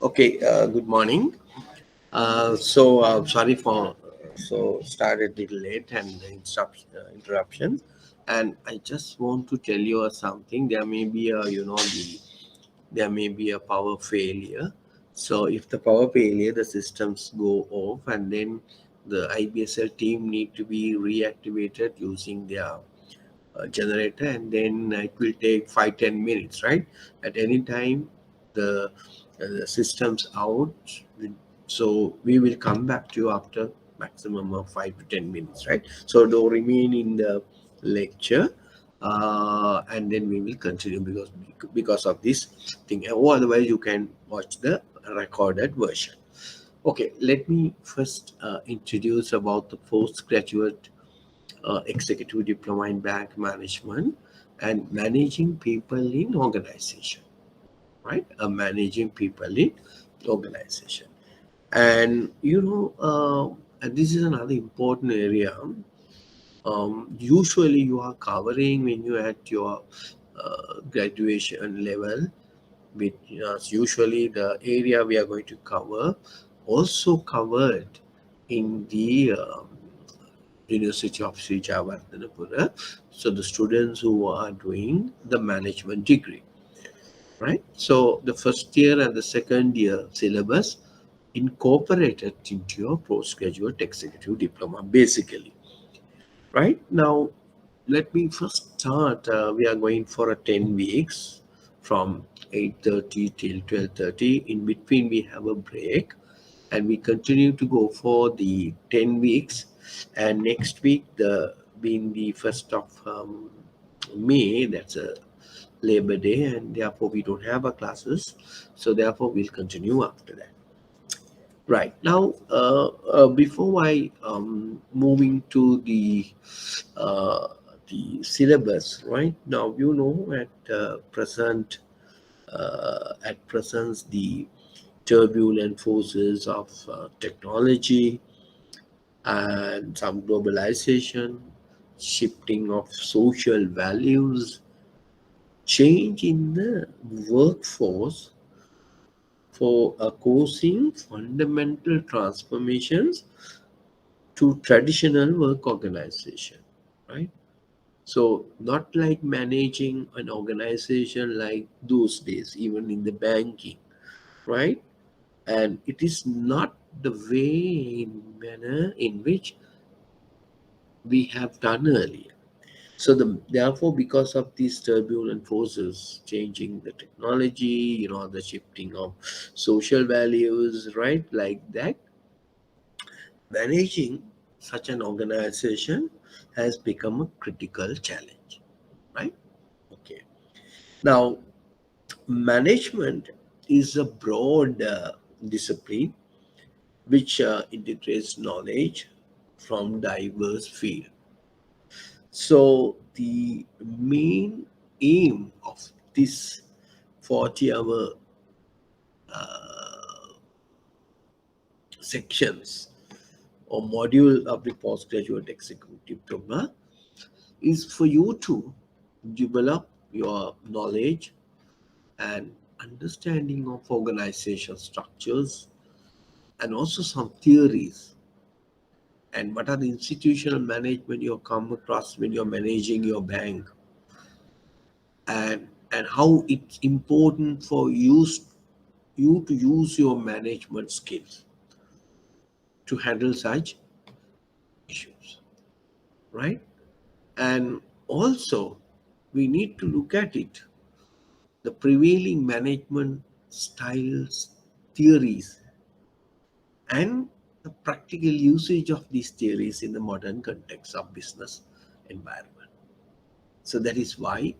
Okay, good morning. Sorry for started a little late and the interruption. And I just want to tell you something. There may be there may be a power failure. So if the power failure, the systems go off, and then the IBSL team need to be reactivated using their generator, and then it will take 5-10 minutes, right? At any time the system's out, so we will come back to you after maximum of 5 to 10 minutes, right? So don't remain in the lecture, and then we will continue because of this thing, or otherwise you can watch the recorded version. Okay, let me first introduce about the postgraduate executive diploma in bank management and managing people in organization, right? Managing people in organization. And and this is another important area. Usually you are covering when you at your graduation level, which usually the area we are going to cover also covered in the University of Sri Jawaharlal. So the students who are doing the management degree, right? So the first year and the second year syllabus incorporated into your postgraduate executive diploma, basically. Right now, let me first start. We are going for a 10 weeks from 8:30 till 12:30. In between, we have a break, and we continue to go for the 10 weeks. And next week, the being the 1st of May, that's a Labor Day, and therefore we don't have our classes. So therefore, we'll continue after that. Right now, before I moving to the syllabus, right now, at present the turbulent forces of technology and some globalization, shifting of social values, change in the workforce for causing fundamental transformations to traditional work organization, right? So not like managing an organization like those days, even in the banking, right? And it is not the way in manner in which we have done earlier. So therefore, because of these turbulent forces, changing the technology, the shifting of social values, right, like that, managing such an organization has become a critical challenge, right? Okay. Now, management is a broad discipline which integrates knowledge from diverse fields. So the main aim of this 40-hour sections or module of the postgraduate executive diploma is for you to develop your knowledge and understanding of organization structures and also some theories, and what are the institutional management you come across when you're managing your bank, and how it's important for you to use your management skills to handle such issues, right? And also we need to look at it, the prevailing management styles, theories, and the practical usage of these theories in the modern context of business environment. So that is why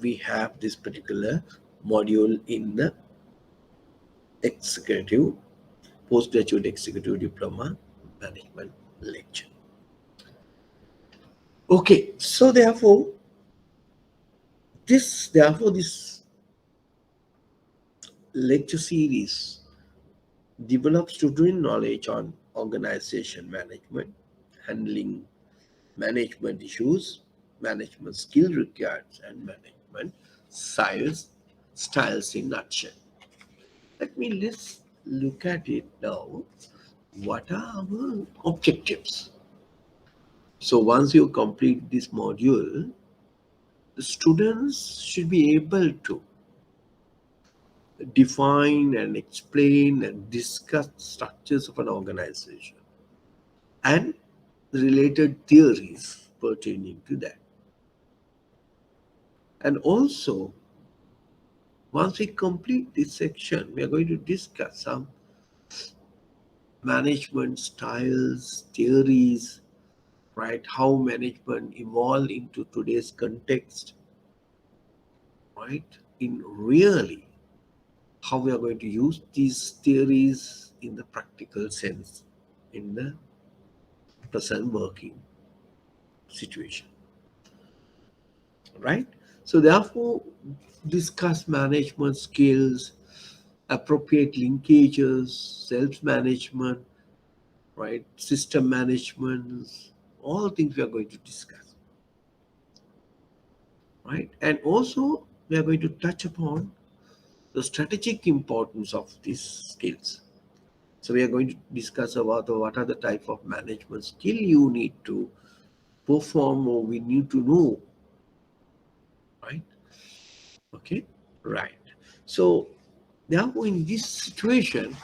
we have this particular module in the executive postgraduate executive diploma management lecture. Okay, so this lecture series develops student knowledge on organization management, handling management issues, management skill required, and management styles in nutshell. Let's look at it now. What are our objectives? So once you complete this module, the students should be able to define and explain and discuss structures of an organization and related theories pertaining to that. And also, once we complete this section, we are going to discuss some management styles, theories, right? How management evolved into today's context, right? In really how we are going to use these theories in the practical sense in the present working situation, right? So therefore, discuss management skills, appropriate linkages, self-management, right? System management, all things we are going to discuss, right? And also we are going to touch upon the strategic importance of these skills. So we are going to discuss about what are the type of management skill you need to perform or we need to know, right? Okay, right. So therefore, in this situation,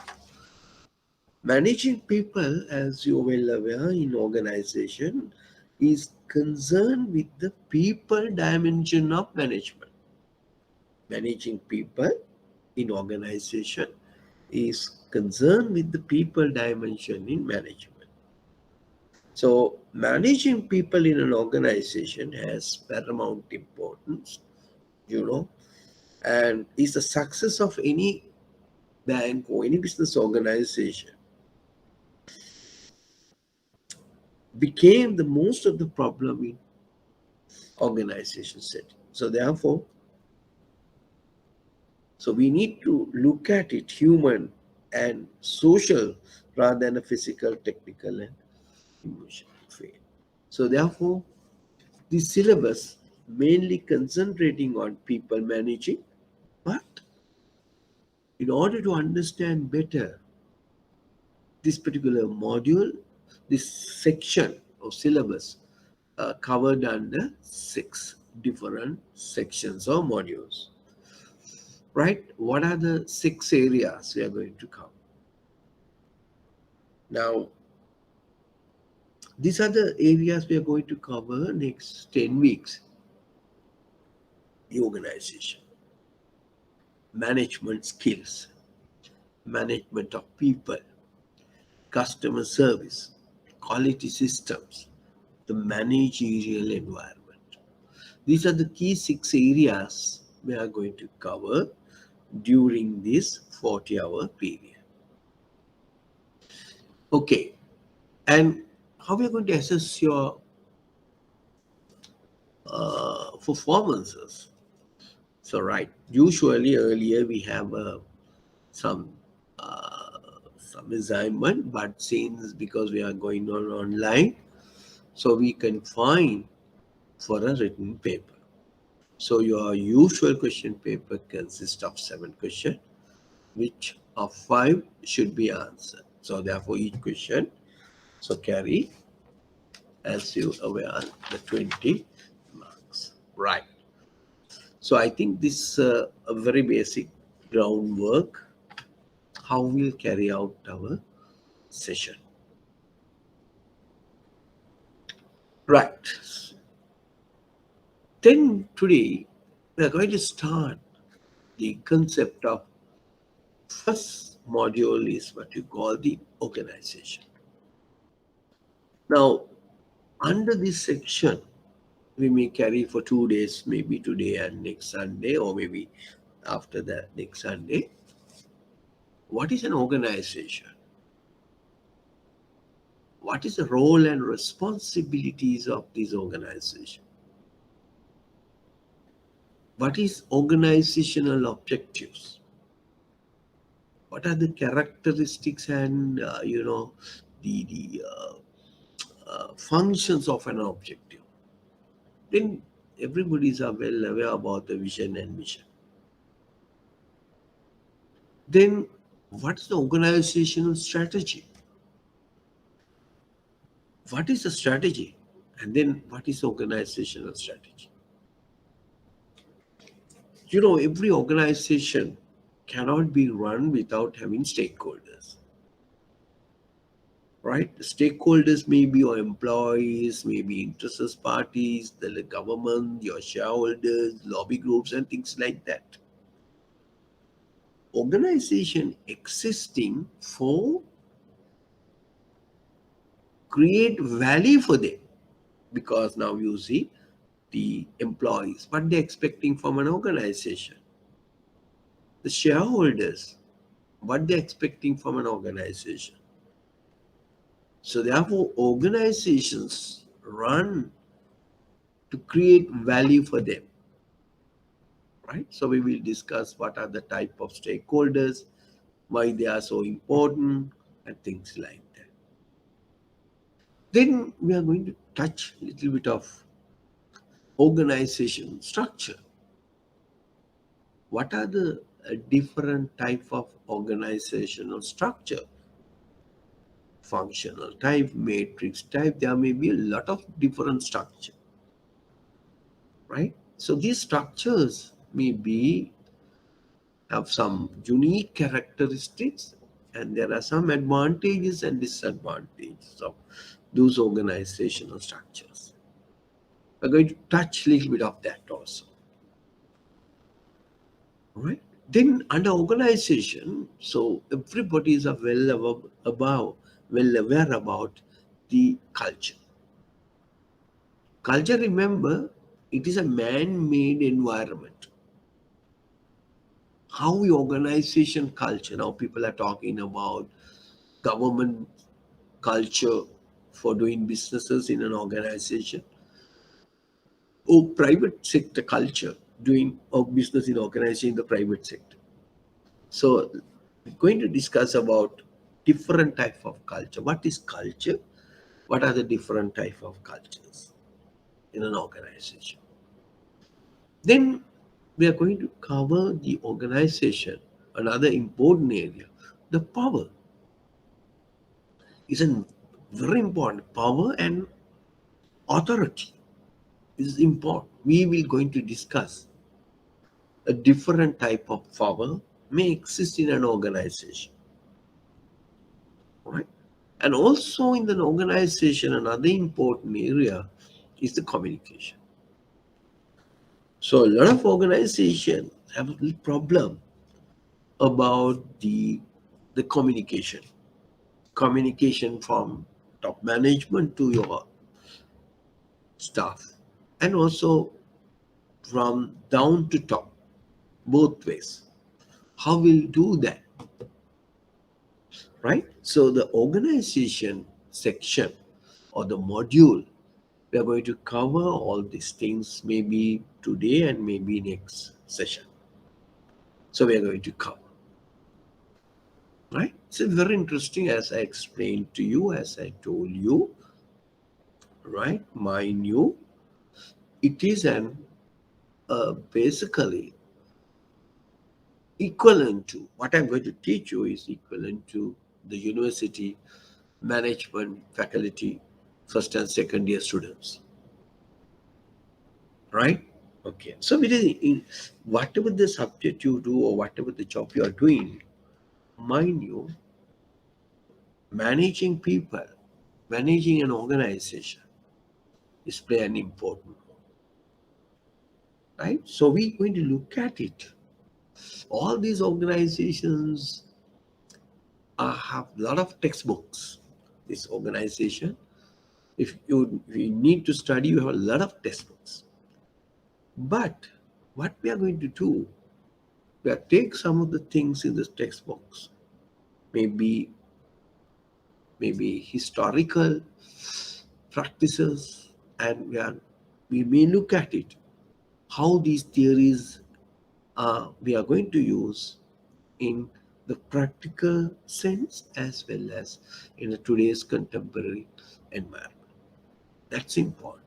managing people, as you're well aware, in organization, is concerned with the people dimension of management. Managing people in organization is concerned with the people dimension in management. So managing people in an organization has paramount importance, you know, and is the success of any bank or any business organization became the most of the problem in organization setting. So therefore, so we need to look at it human and social rather than a physical, technical, and emotional phase. So therefore, the syllabus mainly concentrating on people managing, but in order to understand better this particular module, this section of syllabus covered under 6 different sections or modules. Right? What are the 6 areas we are going to cover? Now, these are the areas we are going to cover next 10 weeks. The organization, management skills, management of people, customer service, quality systems, the managerial environment. These are the key 6 areas we are going to cover during this 40-hour period. Okay, and how we are going to assess your performances? So, right, usually earlier we have some some assignment, but since because we are going on online, so we can find for a written paper. So your usual question paper consists of 7 questions, which of 5 should be answered. So therefore each question, so carry, as you aware, the 20 marks. Right. So I think this a very basic groundwork how we'll carry out our session. Right. Then today we are going to start the concept of first module is what you call the organization. Now, under this section, we may carry for 2 days, maybe today and next Sunday, or maybe after that next Sunday. What is an organization? What is the role and responsibilities of this organization? What is organizational objectives? What are the characteristics and the functions of an objective? Then everybody is well aware about the vision and mission. Then what is the organizational strategy? What is the strategy? And then what is the organizational strategy? Every organization cannot be run without having stakeholders, right? The stakeholders may be your employees, maybe interested parties, the government, your shareholders, lobby groups, and things like that. Organization existing for create value for them, because now you see the employees, what they're expecting from an organization, the shareholders, what they're expecting from an organization. So therefore, organizations run to create value for them, right? So we will discuss what are the type of stakeholders, why they are so important, and things like that. Then we are going to touch a little bit of organization structure. What are the different type of organizational structure? Functional type, matrix type, there may be a lot of different structure, right? So these structures may be have some unique characteristics, and there are some advantages and disadvantages of those organizational structures. We're going to touch a little bit of that also. All right. Then under organization, so everybody is well aware about the culture. Culture, remember, it is a man-made environment. How we organization culture, now people are talking about government culture for doing businesses in an organization, or private sector culture doing business in organization in the private sector. So we're going to discuss about different type of culture. What is culture? What are the different type of cultures in an organization? Then we are going to cover the organization. Another important area, the power is a very important. Power and authority is important. We will going to discuss a different type of power may exist in an organization, right? And also in an organization, another important area is the communication. So a lot of organizations have a little problem about the communication from top management to your staff, and also from down to top, both ways. How we'll do that, right? So the organization section or the module, we are going to cover all these things maybe today and maybe next session. So we are going to cover, right? It's very interesting, as I explained to you, as I told you, right? Mind you, it is an basically equivalent to what I'm going to teach you is equivalent to the university management faculty first and second year students, right? Okay, so it is in whatever the subject you do or whatever the job you are doing, mind you, managing people, managing an organization is play an important role, right? So we're going to look at it. All these organizations have a lot of textbooks. This organization, if you need to study, you have a lot of textbooks. But what we are going to do, we are take some of the things in the textbooks, maybe historical practices, and we may look at it how these theories we are going to use in the practical sense as well as in today's contemporary environment. That's important.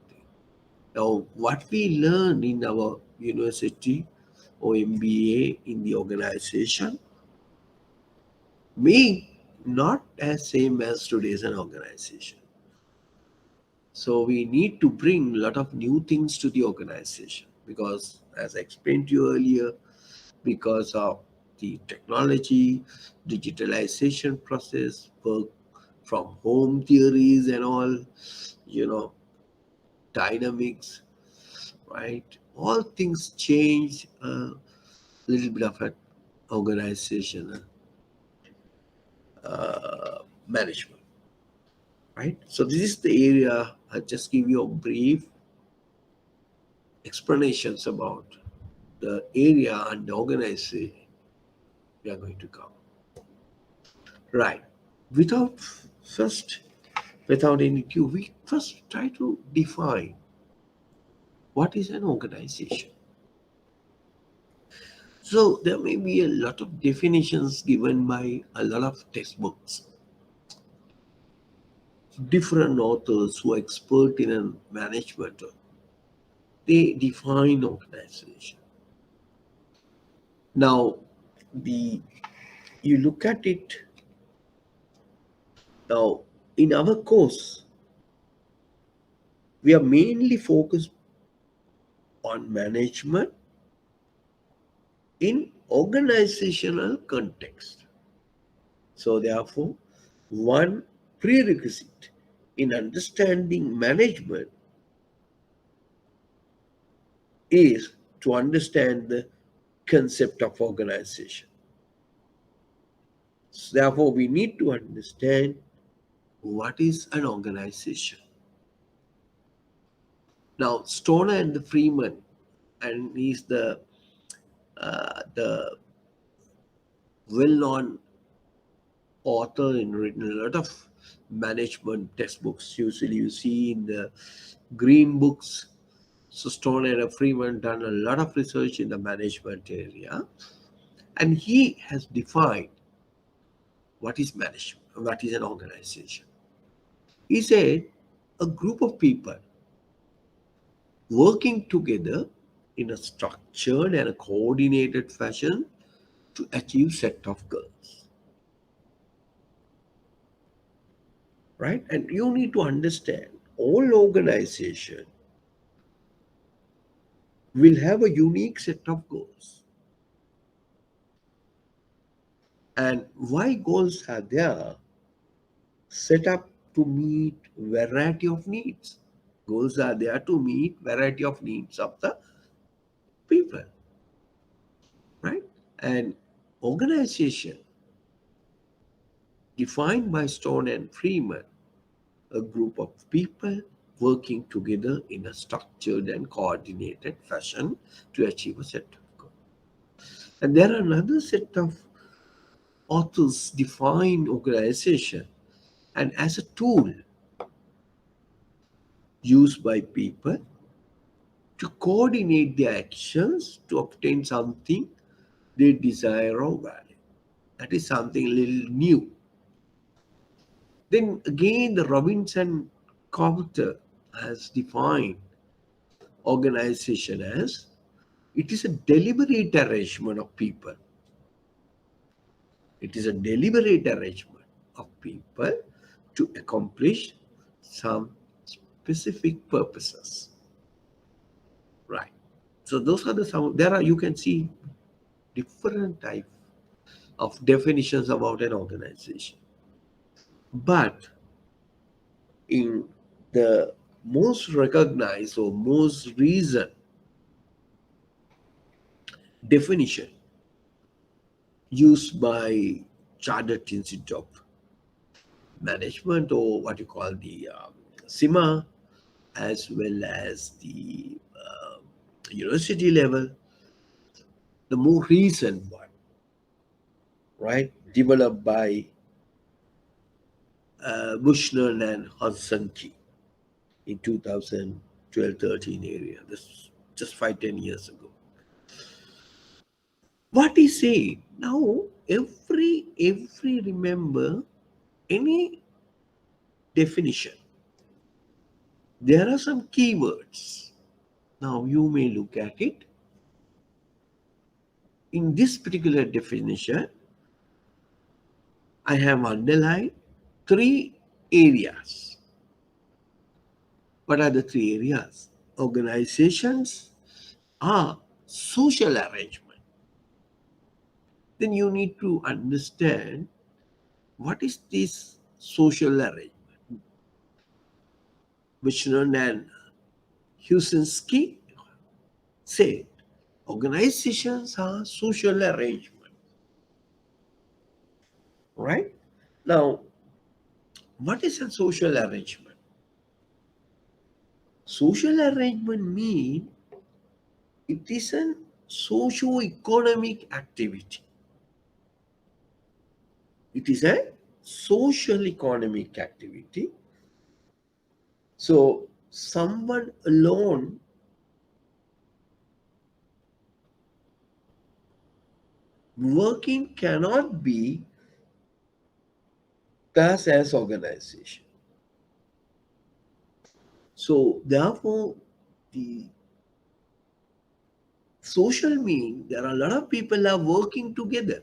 Now, what we learn in our university or MBA in the organization, may not as same as today's an organization. So we need to bring a lot of new things to the organization because, as I explained to you earlier, because of the technology, digitalization process, work from home theories and all, you know, dynamics, right? All things change a little bit of an organizational management, right? So this is the area. I'll just give you a brief explanations about the area and the organization we are going to cover. Right. Without first, without any cue, we first try to define what is an organization. So there may be a lot of definitions given by a lot of textbooks. Different authors who are expert in management, they define organization. Now, the you look at it now in our course, we are mainly focused on management in organizational context. So therefore, one prerequisite in understanding management is to understand the concept of organization. So therefore, we need to understand what is an organization. Now, Stoner and the Freeman, and he's the well-known author and written a lot of management textbooks. Usually, you see in the green books. So Stoner and Freeman done a lot of research in the management area, and he has defined what is management, what is an organization. He said a group of people working together in a structured and a coordinated fashion to achieve set of goals, right? And you need to understand all organization will have a unique set of goals. And why goals are there? Set up to meet variety of needs. Goals are there to meet variety of needs of the people, right? And organization defined by Stone and Freeman, a group of people working together in a structured and coordinated fashion to achieve a set of goals. And there are another set of authors define organization and as a tool used by people to coordinate their actions to obtain something they desire or value. That is something a little new. Then again, the Robinson Carter has defined organization as it is a deliberate arrangement of people. It is a deliberate arrangement of people to accomplish some specific purposes. Right. So those are the some. There are you can see different type of definitions about an organization. But in the most recognized or most recent definition used by Chartered Institute of Management, or what you call the SIMA, as well as the university level, the more recent one, right, developed by Bushner and Hodgson in 2012-13 area. This just 5-10 years ago. What he say now? Every remember any definition. There are some keywords. Now you may look at it. In this particular definition, I have underlined three areas. What are the three areas? Organizations are social arrangement. Then you need to understand what is this social arrangement. Vishnu and Husinski said organizations are social arrangement. Right? Now, what is a social arrangement? Social arrangement means it is a socio-economic activity. It is a social economic activity. So someone alone working cannot be classed as organization. So therefore, the social mean there are a lot of people are working together.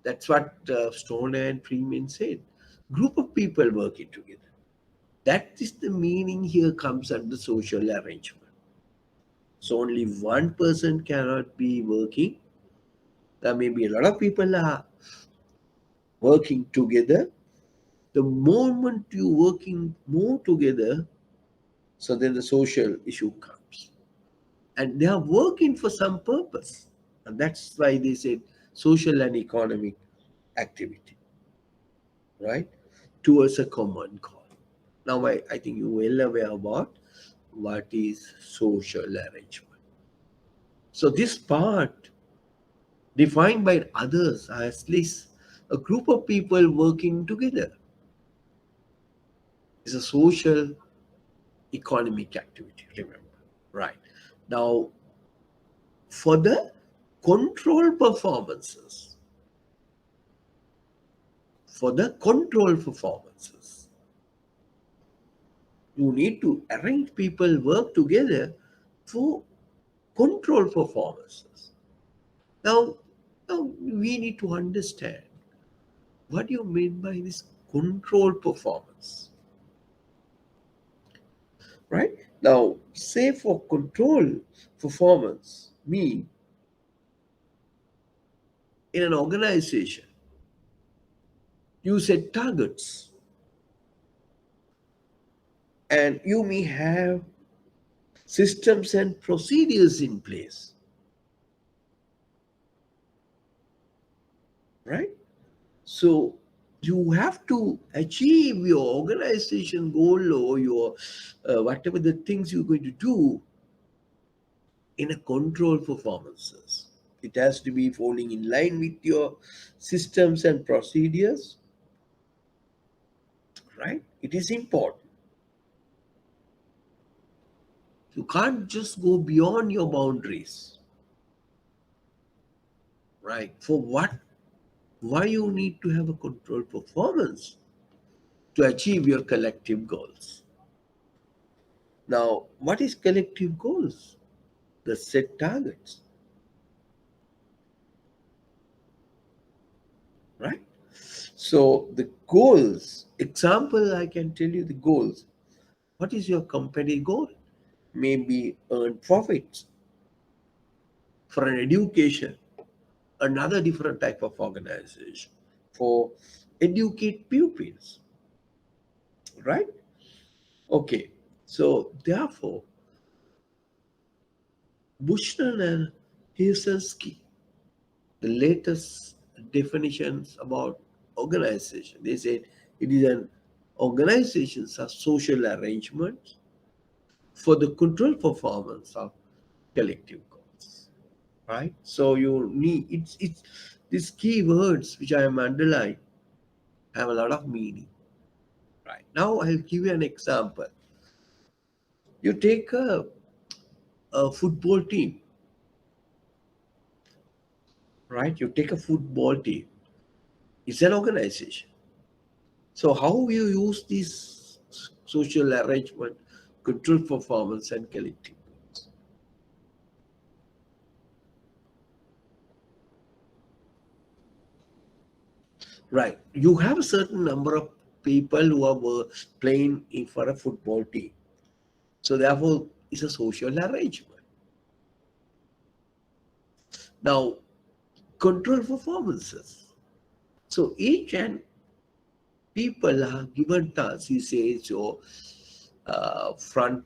That's what Stone and Freeman said. Group of people working together. That is the meaning here comes under social arrangement. So only one person cannot be working. There may be a lot of people are working together. The moment you working more together, so then the social issue comes. And they are working for some purpose. And that's why they said social and economic activity, right? Towards a common goal. Now I think you're well aware about what is social arrangement. So this part defined by others as at least a group of people working together is a social economic activity, remember. Right. Now, for the control performances, for the control performances, you need to arrange people work together for control performances. Now, now we need to understand what do you mean by this control performance, right? Now, say for control performance, mean in an organization, you set targets and you may have systems and procedures in place, right? So you have to achieve your organization goal or your whatever the things you're going to do in a control performances. It has to be falling in line with your systems and procedures, right? It is important. You can't just go beyond your boundaries, right? For what? Why you need to have a control performance? To achieve your collective goals. Now, what is collective goals? The set targets, right? So the goals, example, I can tell you the goals. What is your company goal? Maybe earn profits for an education, another different type of organization for educate pupils, right? Okay, so therefore, Bushman and Helsinki, the latest definitions about organization, they said it is an organizations are social arrangements for the control performance of collective goals, right? So you need it's these key words which I am underlined have a lot of meaning, right? Now I'll give you an example. You take a football team, right? You take a football team. It's an organization. So how you use this social arrangement, control performance, and collective goals? Right. You have a certain number of people who are playing for a football team. So therefore, it's a social arrangement. Now, control performances. So each and people are given tasks. You say so, front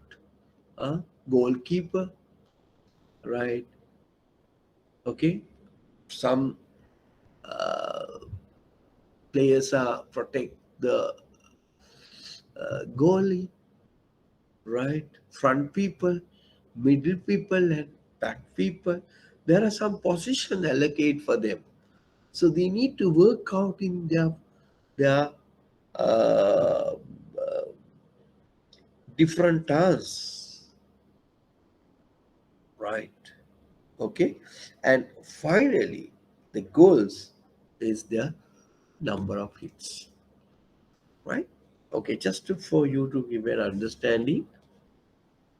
uh, goalkeeper, right? Okay. Some players are protect the goalie, right? Front people, middle people, and back people. There are some position allocate for them. So they need to work out in their uh, different tasks, right? Okay, and finally, the goals is the number of hits, right? Okay, just for you to give an understanding,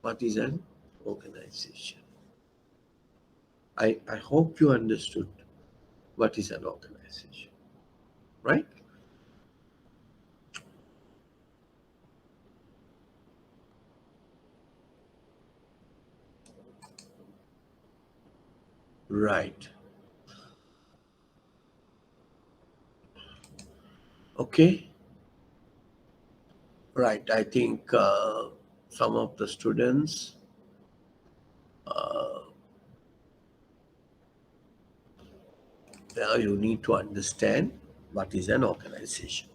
what is an organization? I hope you understood what is an organization, right? Right. Okay. Right. I think some of the students, you need to understand what is an organization.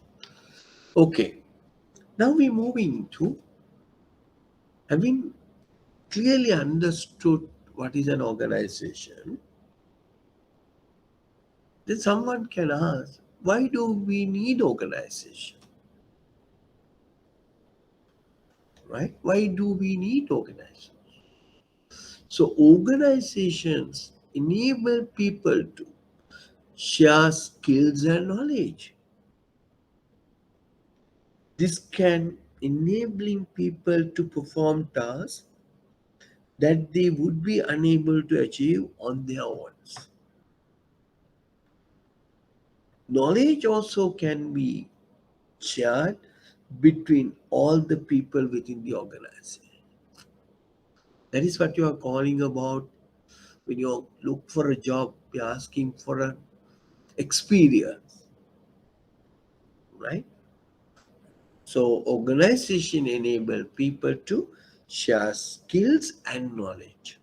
Okay. Now we're moving to having clearly understood what is an organization. Then someone can ask, why do we need organization? Right? Why do we need organization? So organizations enable people to share skills and knowledge. This can enabling people to perform tasks that they would be unable to achieve on their own. Knowledge also can be shared between all the people within the organization. That is what you are calling about when you look for a job, you're asking for an experience, right? So organization enable people to share skills and knowledge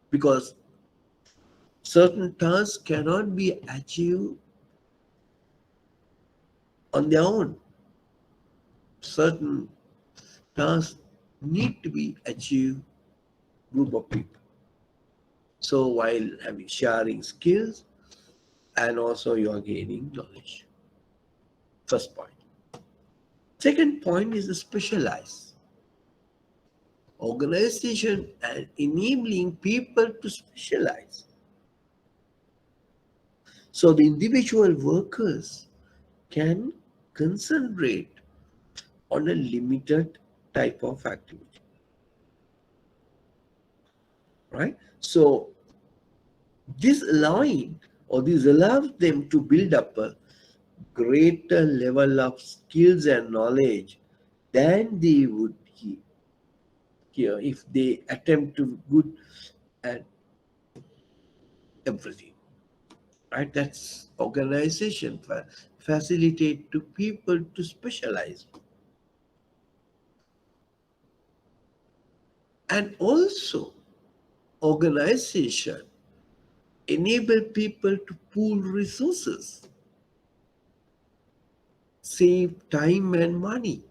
because certain tasks cannot be achieved on their own. Certain tasks need to be achieved group of people. So while having sharing skills and also you are gaining knowledge. First point. Second point is the specialize. Organization and enabling people to specialize. So the individual workers can concentrate on a limited type of activity, right? So this allows them to build up a greater level of skills and knowledge than they would here if they attempt to good at everything, right? That's organization facilitate to people to specialize. And also organization enable people to pool resources, save time and money.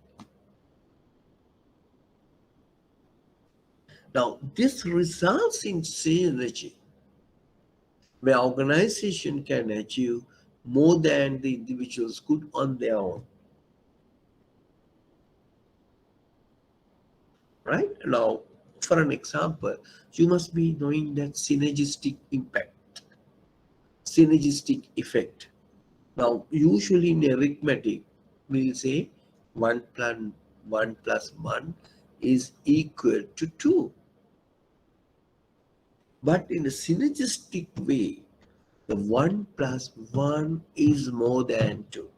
Now this results in synergy where organization can achieve more than the individuals could on their own, right? Now, for an example, you must be knowing that synergistic effect. Now, usually in arithmetic, we'll say 1 plus 1 is equal to 2. But in a synergistic way, The 1 plus 1 is more than 2.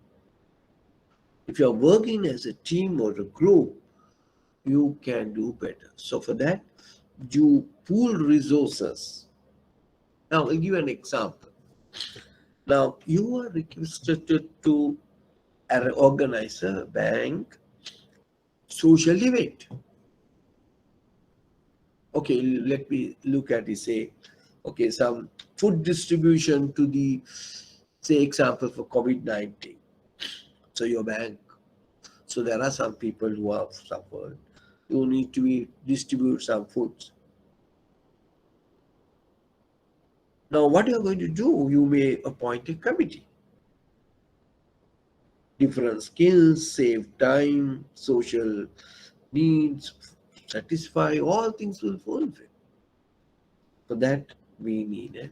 If you're working as a team or a group, you can do better. So for that, you pool resources. Now, I'll give you an example. Now, you are requested to organize a bank social event. Okay, let me look at it. Say, okay, some food distribution to the, say, example for COVID-19. So your bank. So there are some people who have suffered. You need to distribute some foods. Now, what you are going to do? You may appoint a committee. Different skills, save time, social needs, satisfy, all things will fulfill. For that, we need an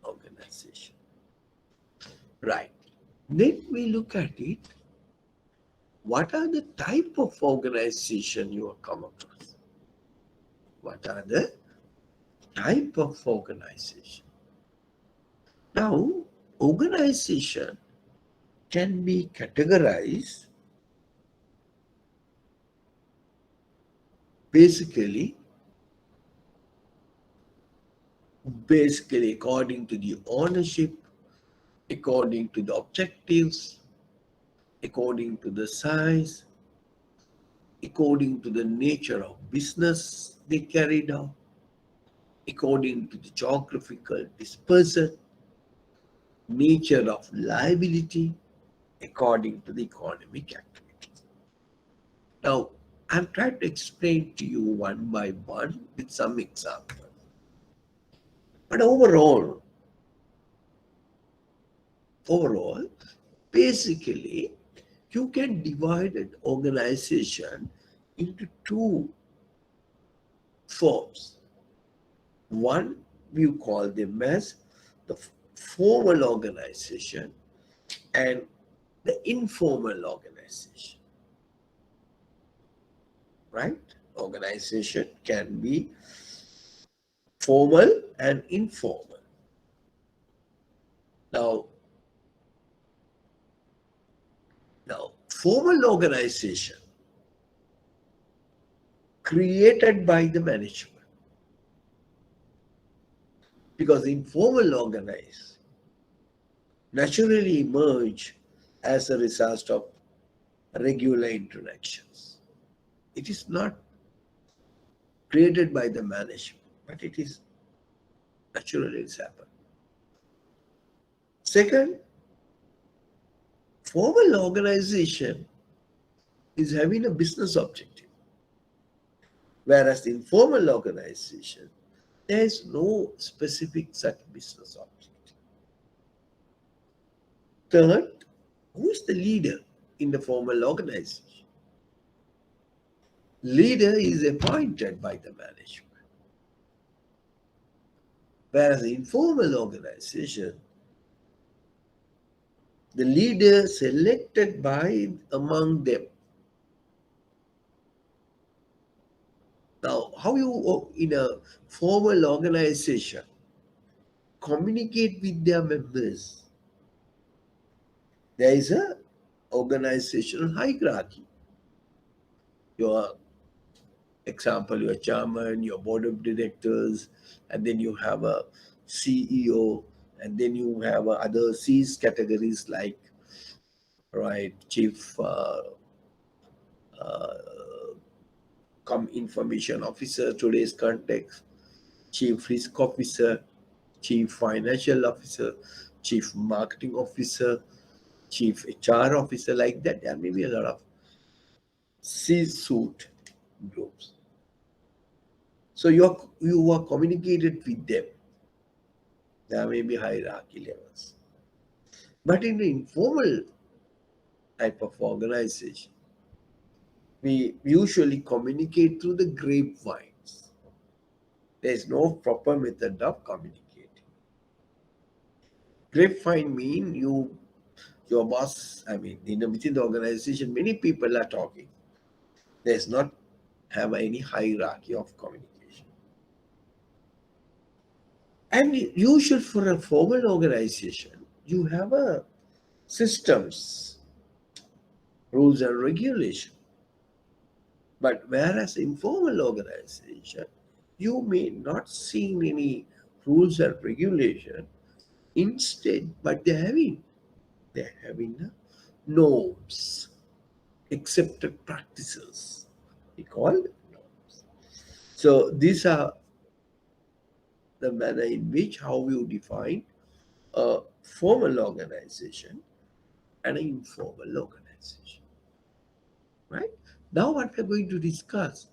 organization. Right. Then we look at it. What are the type of organization you have come across? What are the type of organization? Now, organization can be categorized basically according to the ownership, according to the objectives, according to the size, according to the nature of business they carried out, according to the geographical dispersion, nature of liability, according to the economic activities. Now, I'm trying to explain to you one by one with some examples. But overall, basically, you can divide an organization into two forms. One, we call them as the formal organization and the informal organization. Right? Organization can be formal and informal. Now, formal organization created by the management, because informal organize naturally emerge as a result of regular interactions. It is not created by the management, but it is naturally it's happened. Second, formal organization is having a business objective, whereas the informal organization, there is no specific such business objective. Third, who is the leader in the formal organization? Leader is appointed by the management. Whereas the informal organization, the leader selected by among them. Now, how you in a formal organization communicate with their members? There is a organizational hierarchy. Your example, your chairman, your board of directors, and then you have a CEO, and then you have other C's categories like, right, chief information officer, today's context, chief risk officer, chief financial officer, chief marketing officer, chief HR officer, like that. There may be a lot of C-suite groups. So you are communicated with them. There may be hierarchy levels. But in the informal type of organization, we usually communicate through the grapevines. There is no proper method of communicating. Grapevine mean your boss, within the organization, many people are talking. There's not have any hierarchy of communication. And usual for a formal organization, you have a systems, rules and regulation. But whereas informal organization, you may not see any rules and regulation. Instead, but they're having norms, accepted practices. We call them norms. So these are the manner in which how you define a formal organization and an informal organization. Right? Now what we're going to discuss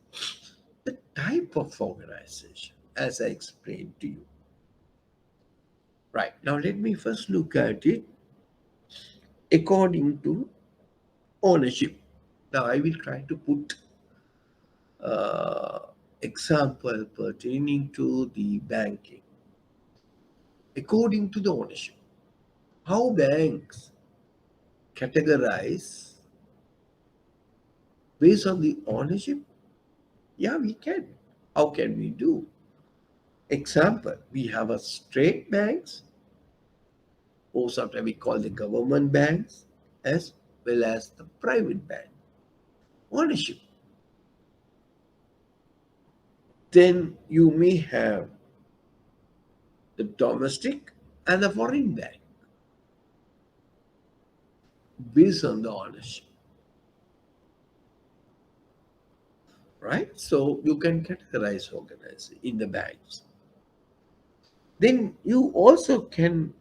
the type of organization as I explained to you. Right. Now let me first look at it according to ownership. Now I will try to put uh, example pertaining to the banking. According to the ownership, how banks categorize based on the ownership? Yeah, we can. How can we do? Example, we have a state banks, or sometimes we call the government banks, as well as the private bank. Ownership. Then you may have the domestic and the foreign bank based on the ownership. Right? So you can categorize organization in the banks. Then you also can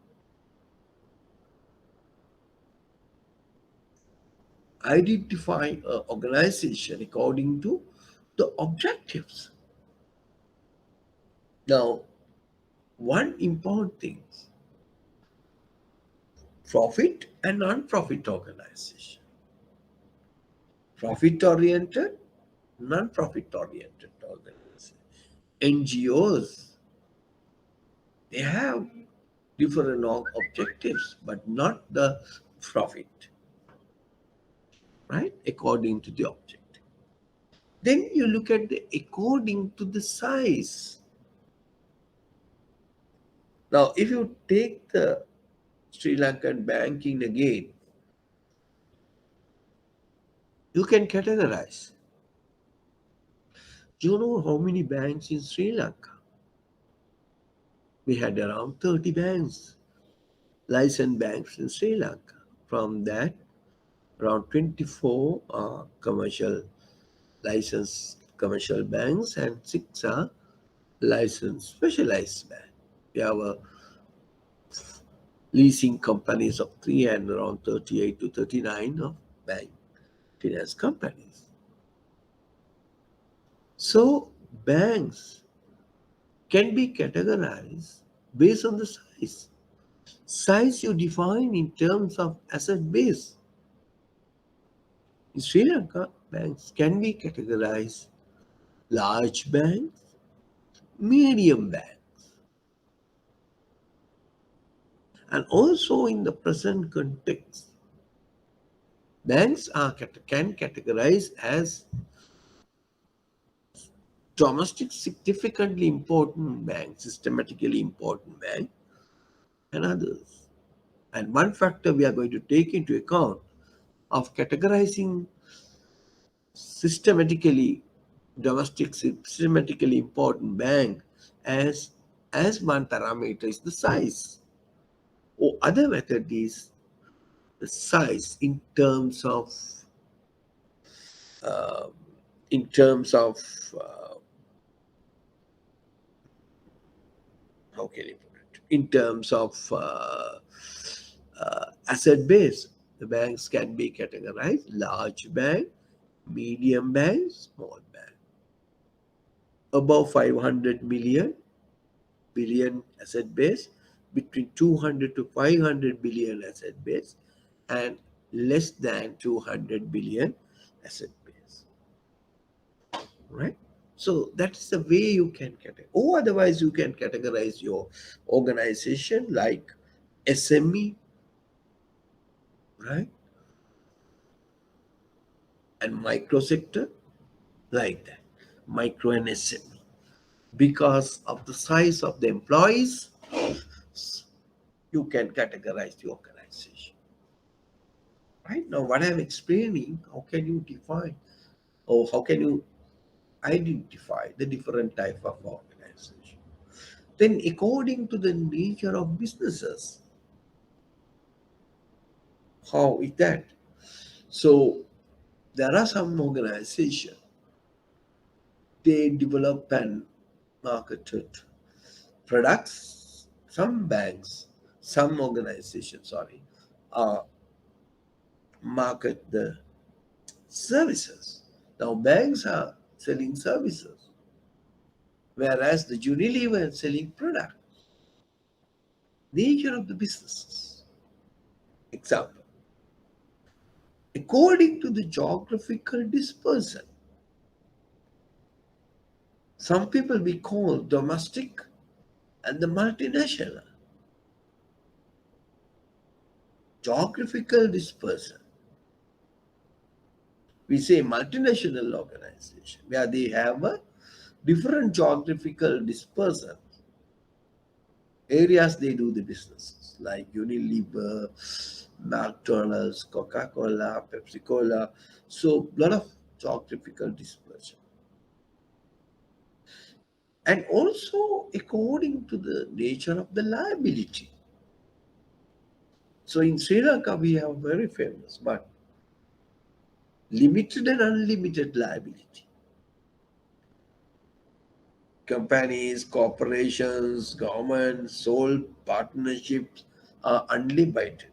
identify an organization according to the objectives. Now, one important thing, profit and non-profit organization. Profit oriented, non-profit oriented organization. NGOs, they have different objectives, but not the profit, right? According to the objective. Then you look at the according to the size. Now, if you take the Sri Lankan banking again, you can categorize. Do you know how many banks in Sri Lanka? We had around 30 banks, licensed banks in Sri Lanka. From that, around 24 are commercial licensed commercial banks and 6 are licensed specialized banks. We have a leasing companies of 3 and around 38 to 39 of bank finance companies. So banks can be categorized based on the size. Size you define in terms of asset base. In Sri Lanka, banks can be categorized large banks, medium banks, and also in the present context, banks can categorize as domestic significantly important bank, systematically important bank, and others. And one factor we are going to take into account of categorizing systematically domestic systematically important bank as one parameter is the size. Or other method is the size uh, in terms of how can I put it? In terms of asset base, the banks can be categorized large bank, medium bank, small bank. Above 500 billion asset base, between 200 to 500 billion asset base, and less than 200 billion asset base. Right? So that's the way you can categorize. Or otherwise, you can categorize your organization like SME, right? And micro sector, like that. Micro and SME. Because of the size of the employees, businesses. You can categorize the organization. Right now, what I'm explaining, how can you define or how can you identify the different type of organization? Then, according to the nature of businesses, how is that? So, there are some organization they develop and marketed products. Some banks, some organizations, sorry, market the services. Now, banks are selling services, whereas the Unilever is selling product. Nature of the businesses. Example, according to the geographical dispersion, some people we call domestic and the multinational. Geographical dispersion. We say multinational organization where they have a different geographical dispersion. Areas they do the businesses like Unilever, McDonald's, Coca-Cola, Pepsi-Cola. So a lot of geographical dispersion. And also according to the nature of the liability. So in Sri Lanka, we have very famous, but limited and unlimited liability. Companies, corporations, governments, sole partnerships are unlimited.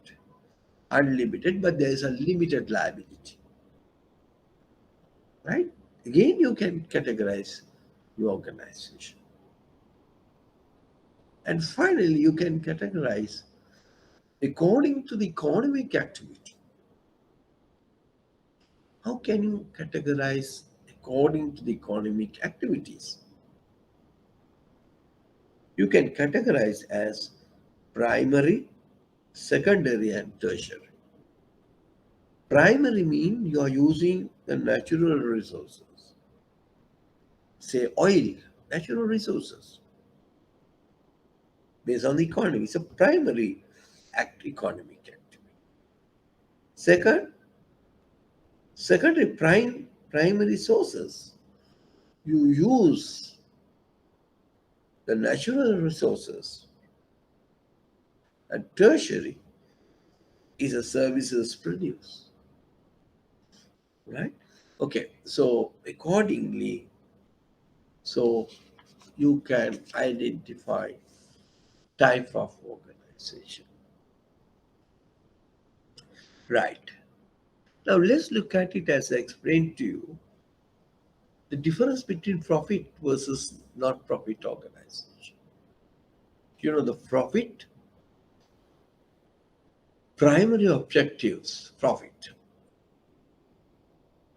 Unlimited, but there is a limited liability. Right? Again, you can categorize your organization. And finally, you can categorize according to the economic activity. How can you categorize according to the economic activities? You can categorize as primary, secondary, and tertiary. Primary mean you are using the natural resources, say oil, natural resources, based on the economy. It's a primary economic activity. Second, secondary primary sources. You use the natural resources. And tertiary is a services produced. Right? Okay, so accordingly, so you can identify type of organization. Right. Now let's look at it as I explained to you the difference between profit versus not profit organization. You know, the profit, primary objectives, profit,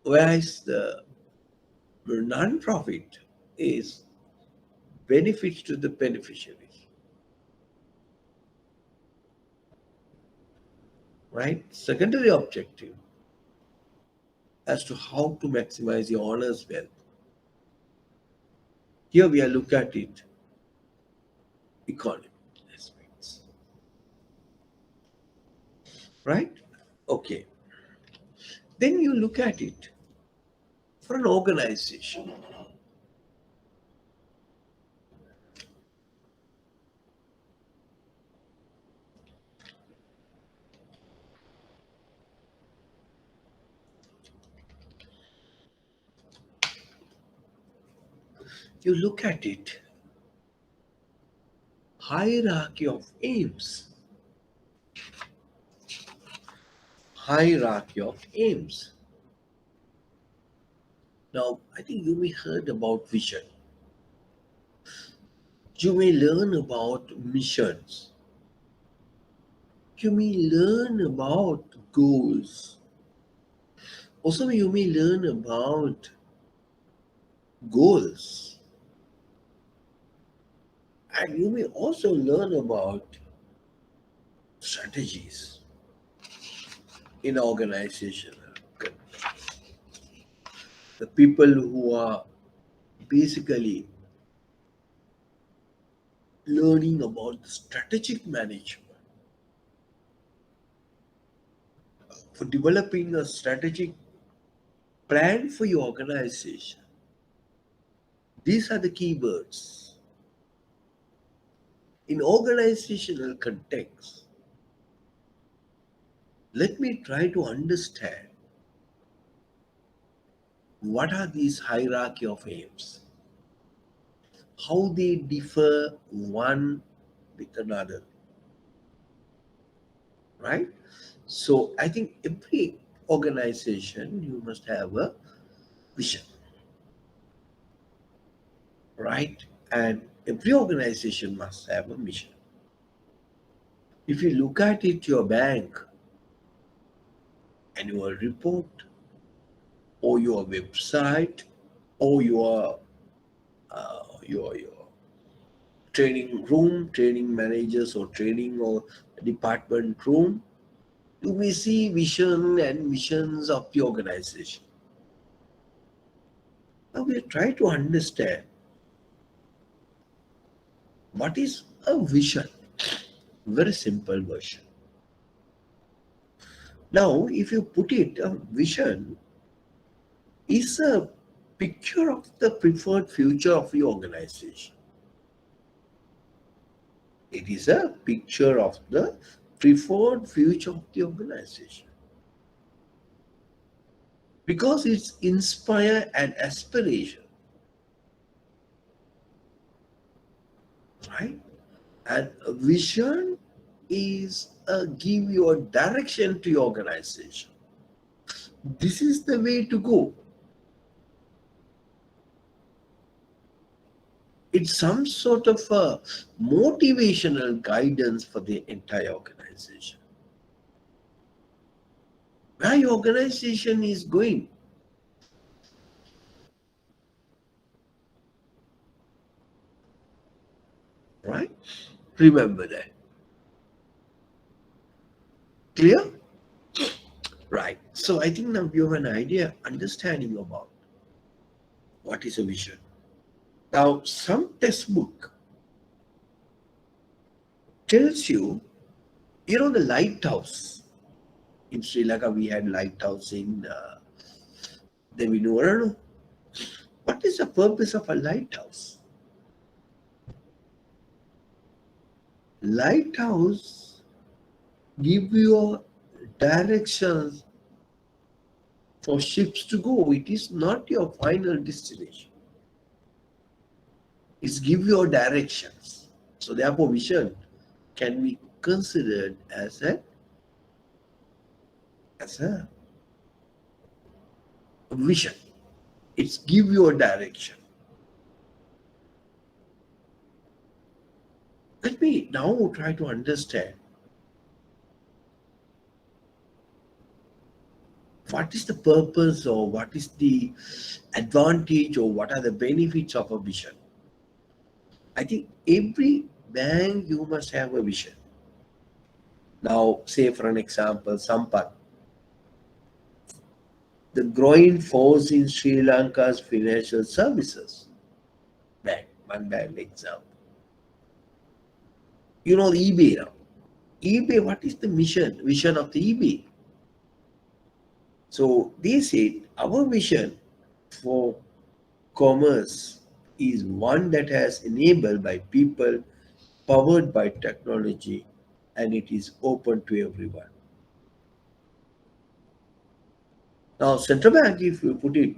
whereas the non-profit is benefits to the beneficiaries, right? Secondary objective as to how to maximize the owner's wealth. Here we are look at it economic aspects, right? Okay. Then you look at it for an organization. You look at it, hierarchy of aims. Hierarchy of aims. Now, I think you may heard about vision. You may learn about missions. You may learn about goals. Also, you may learn about goals. And you may also learn about strategies in organization. The people who are basically learning about the strategic management, for developing a strategic plan for your organization. These are the keywords. In organizational context, let me try to understand what are these hierarchy of aims, how they differ one with another, right? So I think every organization you must have a vision, right? And every organization must have a mission. If you look at it, your bank, annual report, or your website, or your training room, training managers, or training or department room, you may see vision and missions of the organization. Now we try to understand what is a vision. Very simple version. Now, if you put it, a vision is a picture of the preferred future of your organization. It is a picture of the preferred future of the organization. Because it's inspire and aspiration, right? And a vision is give you a direction to your organization. This is the way to go. It's some sort of a motivational guidance for the entire organization. Where your organization is going, right? Remember that. Clear? Right. So I think now you have an idea, understanding about what is a vision. Now, some textbook tells you, the lighthouse. In Sri Lanka, we had lighthouse in Devinur. What is the purpose of a lighthouse? Lighthouse give you directions for ships to go. It is not your final destination. It's give you directions. So therefore, vision can be considered as a vision. It's give you a direction. Let me now try to understand what is the purpose or what is the advantage or what are the benefits of a vision. I think every bank you must have a vision. Now, say for an example, Sampat, the growing force in Sri Lanka's financial services bank, one bank example. The eBay now. eBay, what is the vision of the eBay? So they said our vision for commerce is one that has enabled by people, powered by technology, and it is open to everyone. Now, central bank, if you put it,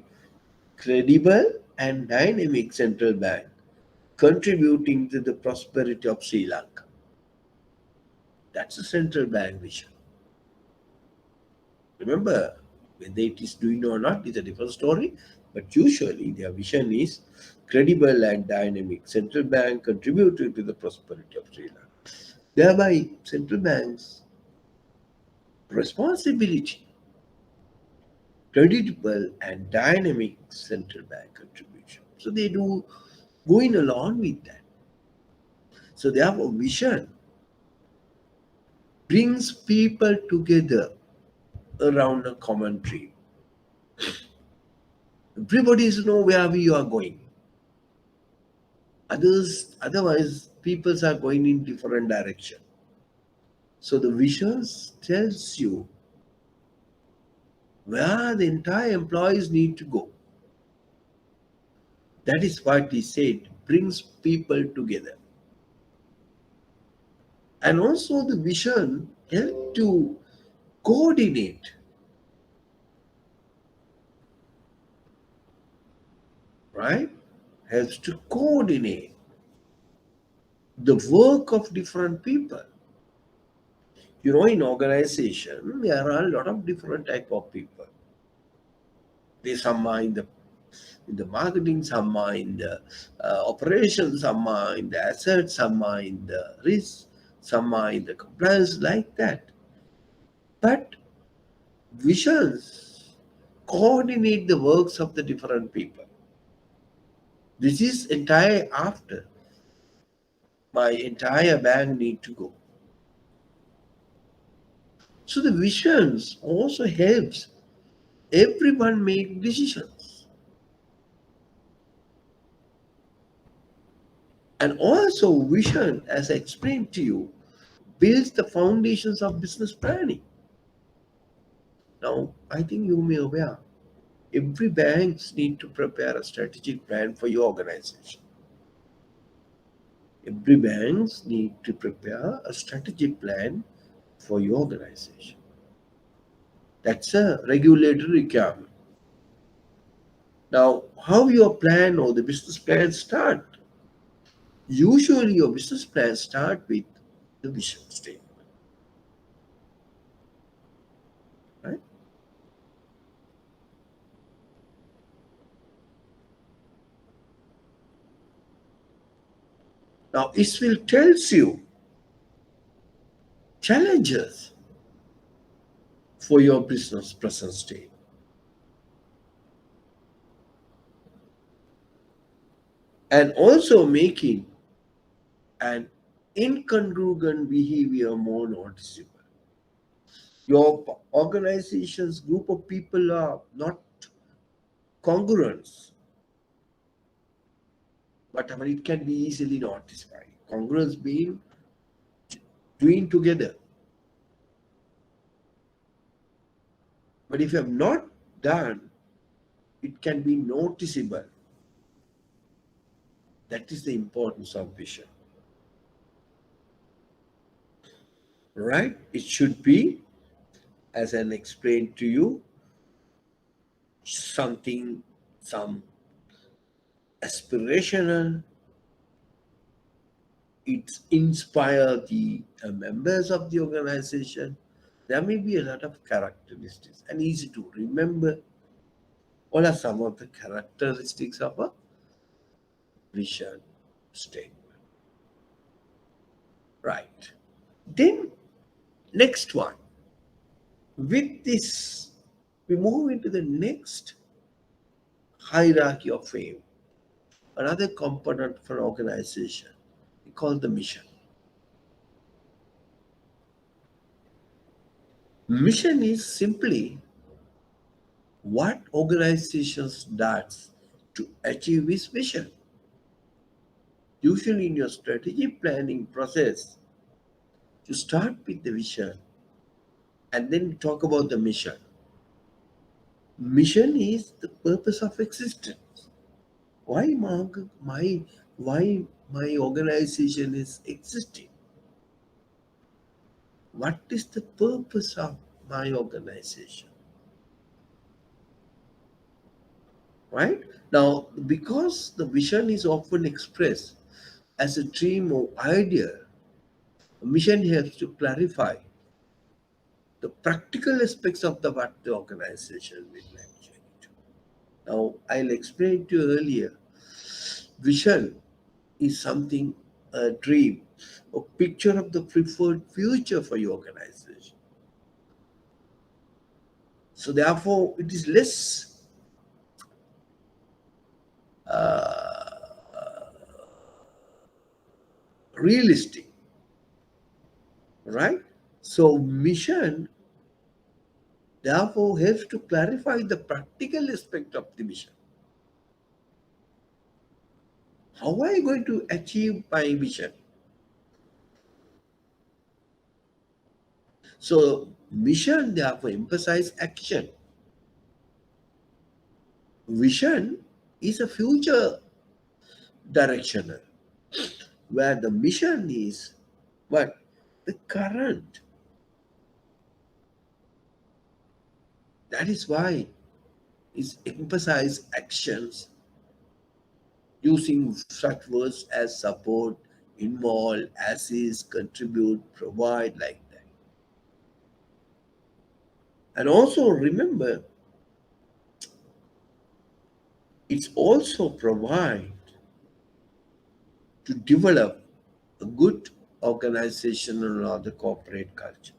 credible and dynamic central bank contributing to the prosperity of Sri Lanka. That's a central bank vision. Remember, whether it is doing or not is a different story, but usually their vision is credible and dynamic central bank contributing to the prosperity of Sri Lanka. Thereby, central banks' responsibility, credible and dynamic central bank contribution. So they do going along with that. So therefore, vision brings people together around a common dream. Everybody know where we are going. Otherwise, peoples are going in different direction. So the visions tells you where the entire employees need to go. That is what he said, brings people together. And also the vision help to coordinate, right? Helps to coordinate the work of different people. In organization, there are a lot of different type of people. Some are in the marketing, some are in the operations, some are in the assets, some are in the risk, some are in the compliance, like that. But visions coordinate the works of the different people. This is entire after my entire bank need to go. So the visions also helps everyone make decisions. And also vision, as I explained to you, builds the foundations of business planning. Now, I think you may be aware, every banks need to prepare a strategic plan for your organization. Every banks need to prepare a strategic plan for your organization. That's a regulatory requirement. Now, how your plan or the business plan start? Usually, your business plan start with the vision statement, right? Now, it will tells you challenges for your business present state, and also making an incongruent behavior more noticeable. Your organization's group of people are not congruent, but it can be easily noticed by congruence being doing together. But if you have not done, it can be noticeable. That is the importance of vision, right? It should be, as I explained to you, something, some aspirational. It inspire the members of the organization. There may be a lot of characteristics and easy to remember. What are some of the characteristics of a vision statement? Right. Then next one. With this, we move into the next hierarchy of fame. Another component for an organization, we call the mission. Mission is simply what organizations does to achieve its vision. Usually in your strategy planning process, you start with the vision and then talk about the mission. Mission is the purpose of existence. Why my organization is existing? What is the purpose of my organization? Right? Now, because the vision is often expressed as a dream or idea, a mission helps to clarify the practical aspects of what the organization will actually do. Now, I'll explain to you earlier. Vision is something, a dream, a picture of the preferred future for your organization. So, therefore, it is less realistic, right? So, mission therefore helps to clarify the practical aspect of the mission. How are you going to achieve my vision? So mission therefore emphasize action. Vision is a future directional, where the mission is what? The current. That is why it's emphasize actions using such words as support, involve, assist, contribute, provide, like that. And also remember, it's also provide to develop a good organizational or the corporate culture,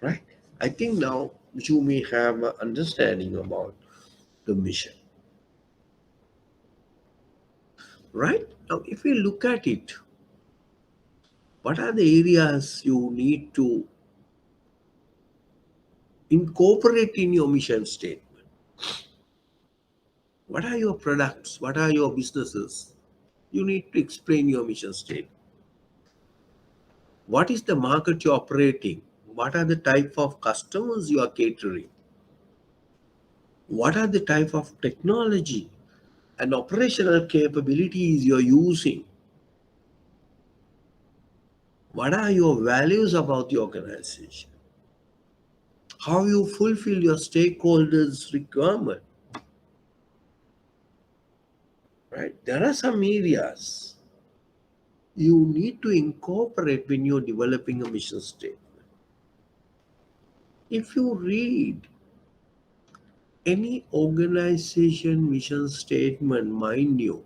right? I think now you may have an understanding about the mission, right? Now, if we look at it, what are the areas you need to incorporate in your mission statement? What are your products? What are your businesses? You need to explain your mission statement. What is the market you're operating? What are the type of customers you are catering? What are the type of technology and operational capabilities you're using? What are your values about the organization? How you fulfill your stakeholders' requirement, right? There are some areas you need to incorporate when you're developing a mission statement. If you read any organization mission statement, mind you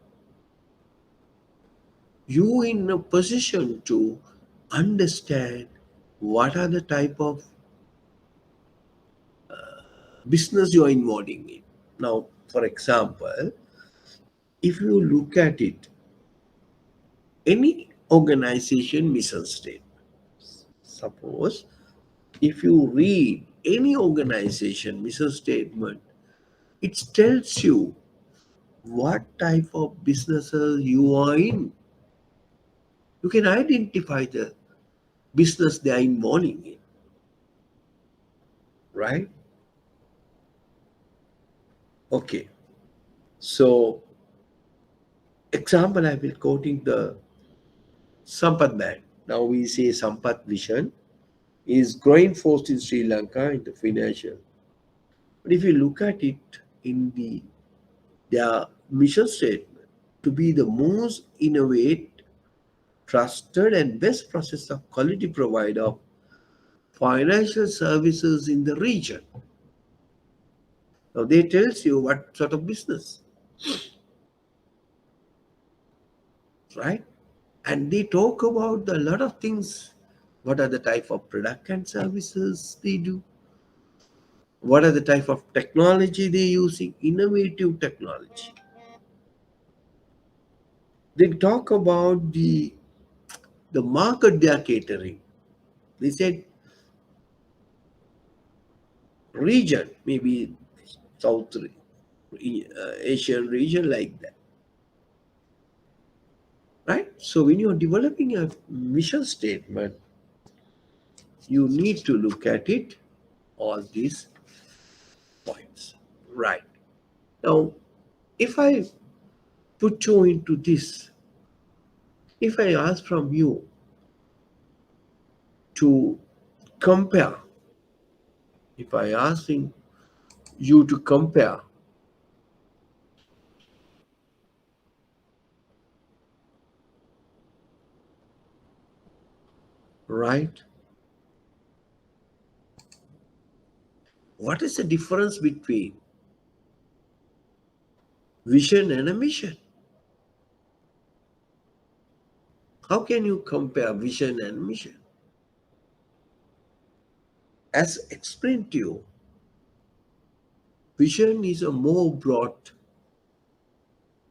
in a position to understand what are the type of business you're involving in. Now, for example, if you look at it, any organization mission statement, suppose if you read any organization mission statement, it tells you what type of businesses you are in. You can identify the business they are involving in, right? Okay. So, example, I will quoting the Sampath Bank. Now we say Sampath Vision is growing force in Sri Lanka in the financial. But if you look at it in their mission statement, to be the most innovative, trusted, and best process of quality provider of financial services in the region. Now they tells you what sort of business, right? And they talk about a lot of things. What are the type of product and services they do? What are the type of technology they're using? Innovative technology. They talk about the market they are catering. They said region, maybe South Asian region, like that, right? So when you're developing a mission statement, you need to look at it, all these points, right? Now, if I put you into this, if I ask from you to compare, if I asking you to compare, right? What is the difference between vision and a mission? How can you compare vision and mission? As explained to you, vision is a more broad,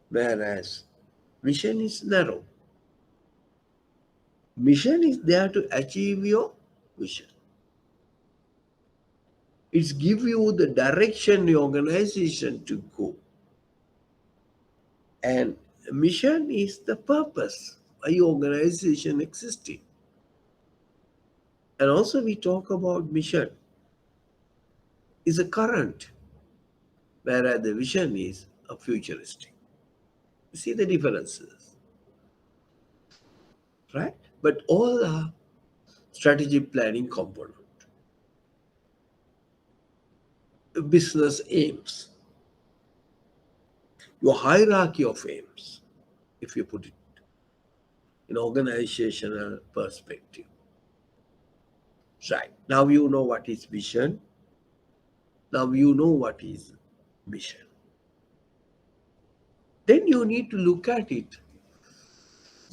whereas vision is narrow. Mission is there to achieve your vision. It's give you the direction the organization to go. And mission is the purpose why your organization existing. And also we talk about mission is a current, whereas the vision is a futuristic. You see the differences, right? But all are strategic planning component. Business aims, your hierarchy of aims, if you put it in organizational perspective. Right. Now you know what is vision. Now you know what is mission. Then you need to look at it.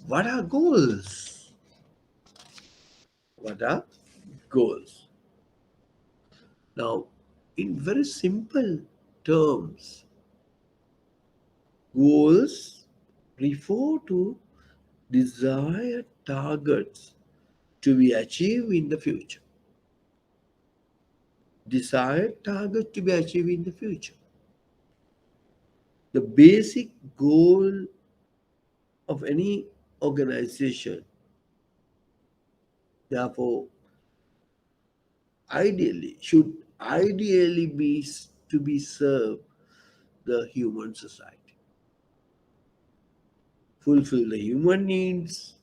What are goals? What are goals? Now, in very simple terms, goals refer to desired targets to be achieved in the future. Desired target to be achieved in the future. The basic goal of any organization, therefore, should ideally be to be served the human society, fulfill the human needs,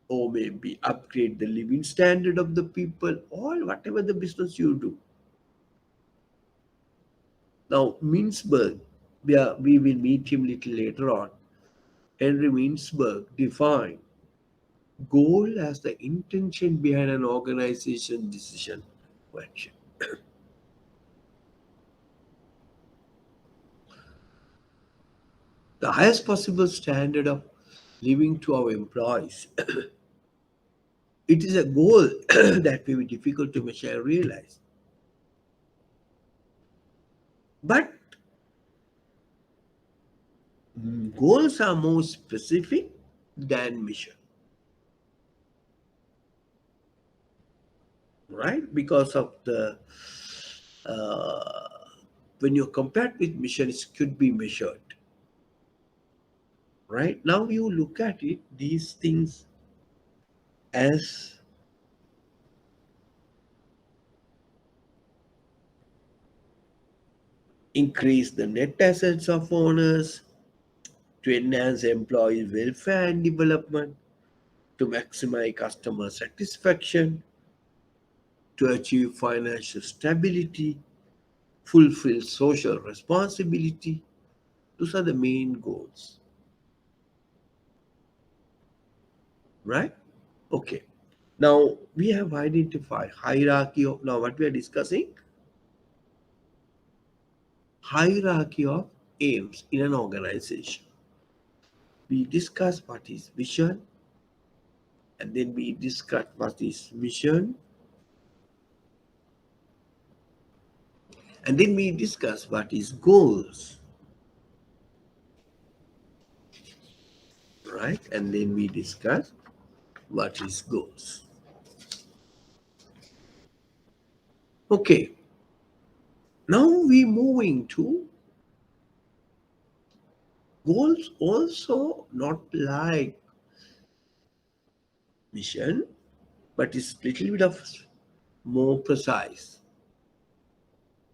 or maybe upgrade the living standard of the people, or whatever the business you do. Now, Mintzberg, we will meet him little later on. Henry Mintzberg defined goal as the intention behind an organization decision or action. The highest possible standard of living to our employees. It is a goal that may be difficult to measure and realize. But goals are more specific than mission, right? Because of the uh, when you're compared with mission, it could be measured, right? Now you look at it, these things as increase the net assets of owners, to enhance employee welfare and development, to maximize customer satisfaction, to achieve financial stability, fulfill social responsibility. Those are the main goals, right? Okay. Now we have identified hierarchy of, now what we are discussing, hierarchy of aims in an organization. We discuss what is vision, and then we discuss what is mission, and then we discuss what is goals, right? And then we discuss what is goals. Okay, now we moving to goals, also not like mission, but it's little bit of more precise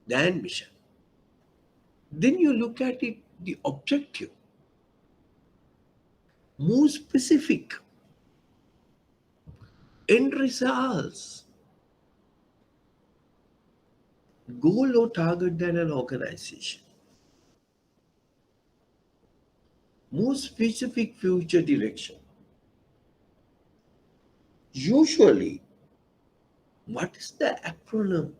than mission. Then you look at it, the objective, more specific, end results, goal or target than an organization, more specific future direction. Usually, what is the acronym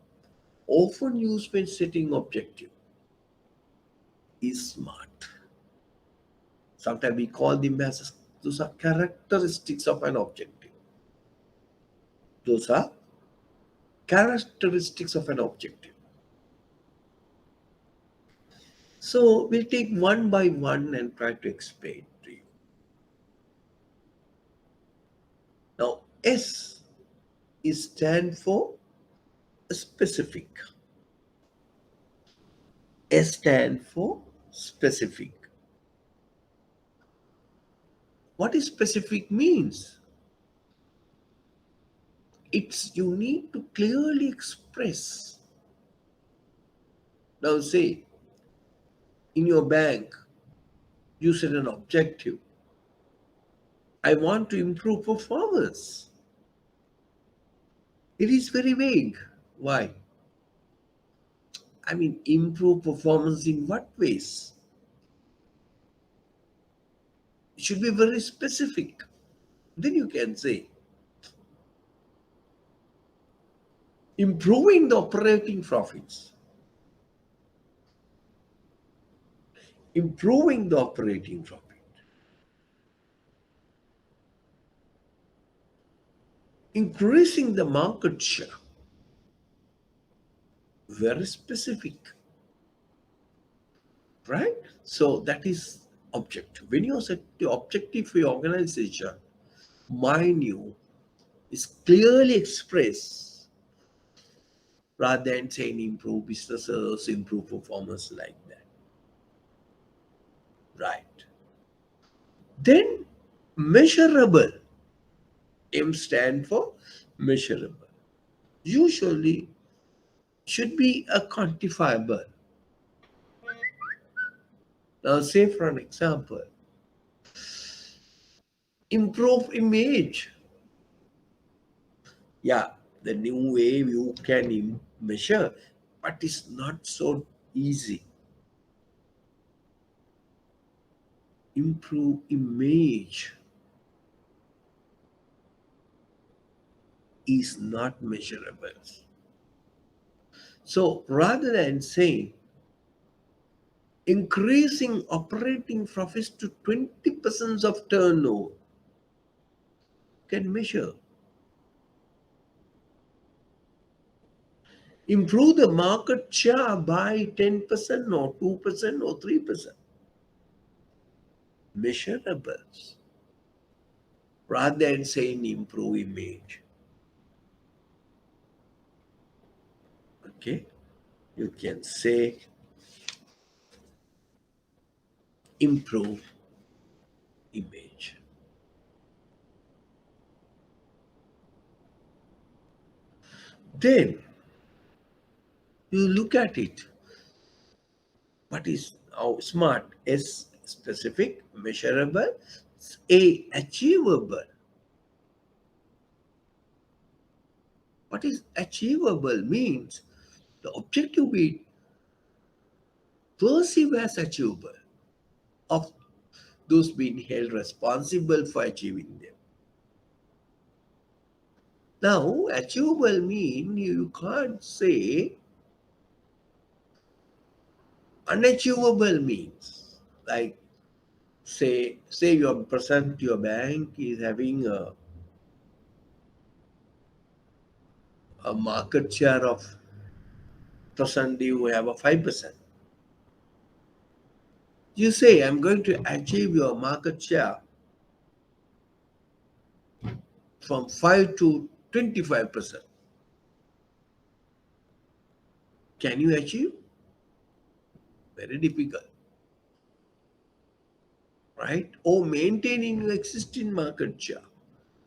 often used when setting objective? Is SMART. Sometimes we call them as those are characteristics of an objective. Those are characteristics of an objective. So we'll take one by one and try to explain to you. Now, S is stand for specific. S stand for specific. What is specific means? It's you need to clearly express. Now say in your bank, you set an objective. I want to improve performance. It is very vague. Why? I mean, improve performance in what ways? It should be very specific. Then you can say, improving the operating profits. Improving the operating profit. Increasing the market share. Very specific. Right? So that is objective. When you set the objective for your organization, mind you, is clearly expressed rather than saying improve businesses, improve performance like that. Right. Then measurable. M stand for measurable. Usually should be a quantifiable. Now say for an example, improve image. Yeah, the new way you can measure, but it's not so easy. Improve image is not measurable. So rather than saying increasing operating profits to 20% of turnover, can measure. Improve the market share by 10% or 2% or 3%. Measurables. Rather than saying improve image. Okay, you can say improve image. Then you look at it. What is smart? S specific, measurable, A achievable. What is achievable means the objective we perceive as achievable of those being held responsible for achieving them. Now, achievable mean you can't say unachievable means like say your present your bank is having a market share of present you have a 5%. You say I'm going to achieve your market share from 5 to 25%. Can you achieve? Very difficult, right? Or maintaining your existing market share.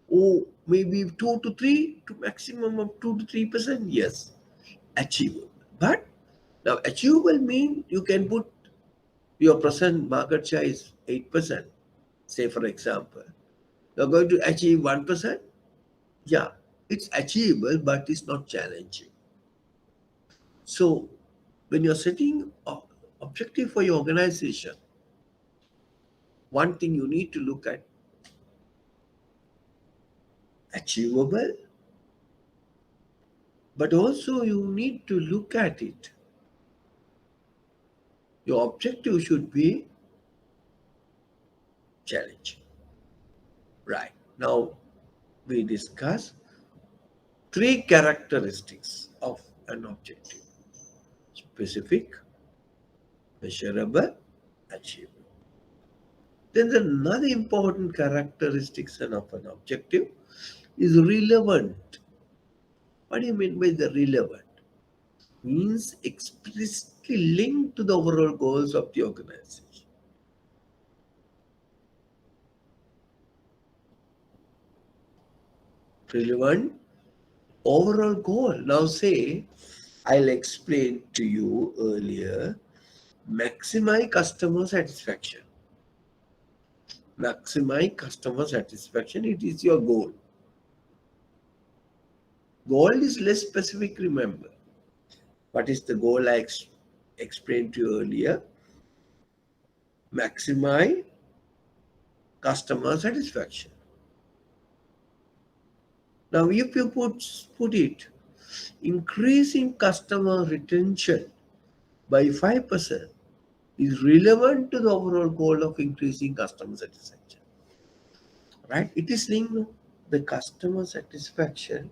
Or maybe 2 to 3 to maximum of 2 to 3%. Yes, achievable. But now achievable means you can put your present market share is 8%. Say for example, you're going to achieve 1%. Yeah, it's achievable, but it's not challenging. So when you're setting an objective for your organization, one thing you need to look at achievable, but also you need to look at it. Your objective should be challenging. Right. Now we discuss three characteristics of an objective: specific, measurable, achievable. Then another important characteristics of an objective is relevant. What do you mean by the relevant? Means directly linked to the overall goals of the organization. Relevant overall goal. Now say, I'll explain to you earlier, maximize customer satisfaction. Maximize customer satisfaction, it is your goal. Goal is less specific, remember. What is the goal I explained to you earlier? Maximize customer satisfaction. Now, if you put it, increasing customer retention by 5% is relevant to the overall goal of increasing customer satisfaction. Right? It is linked. The customer satisfaction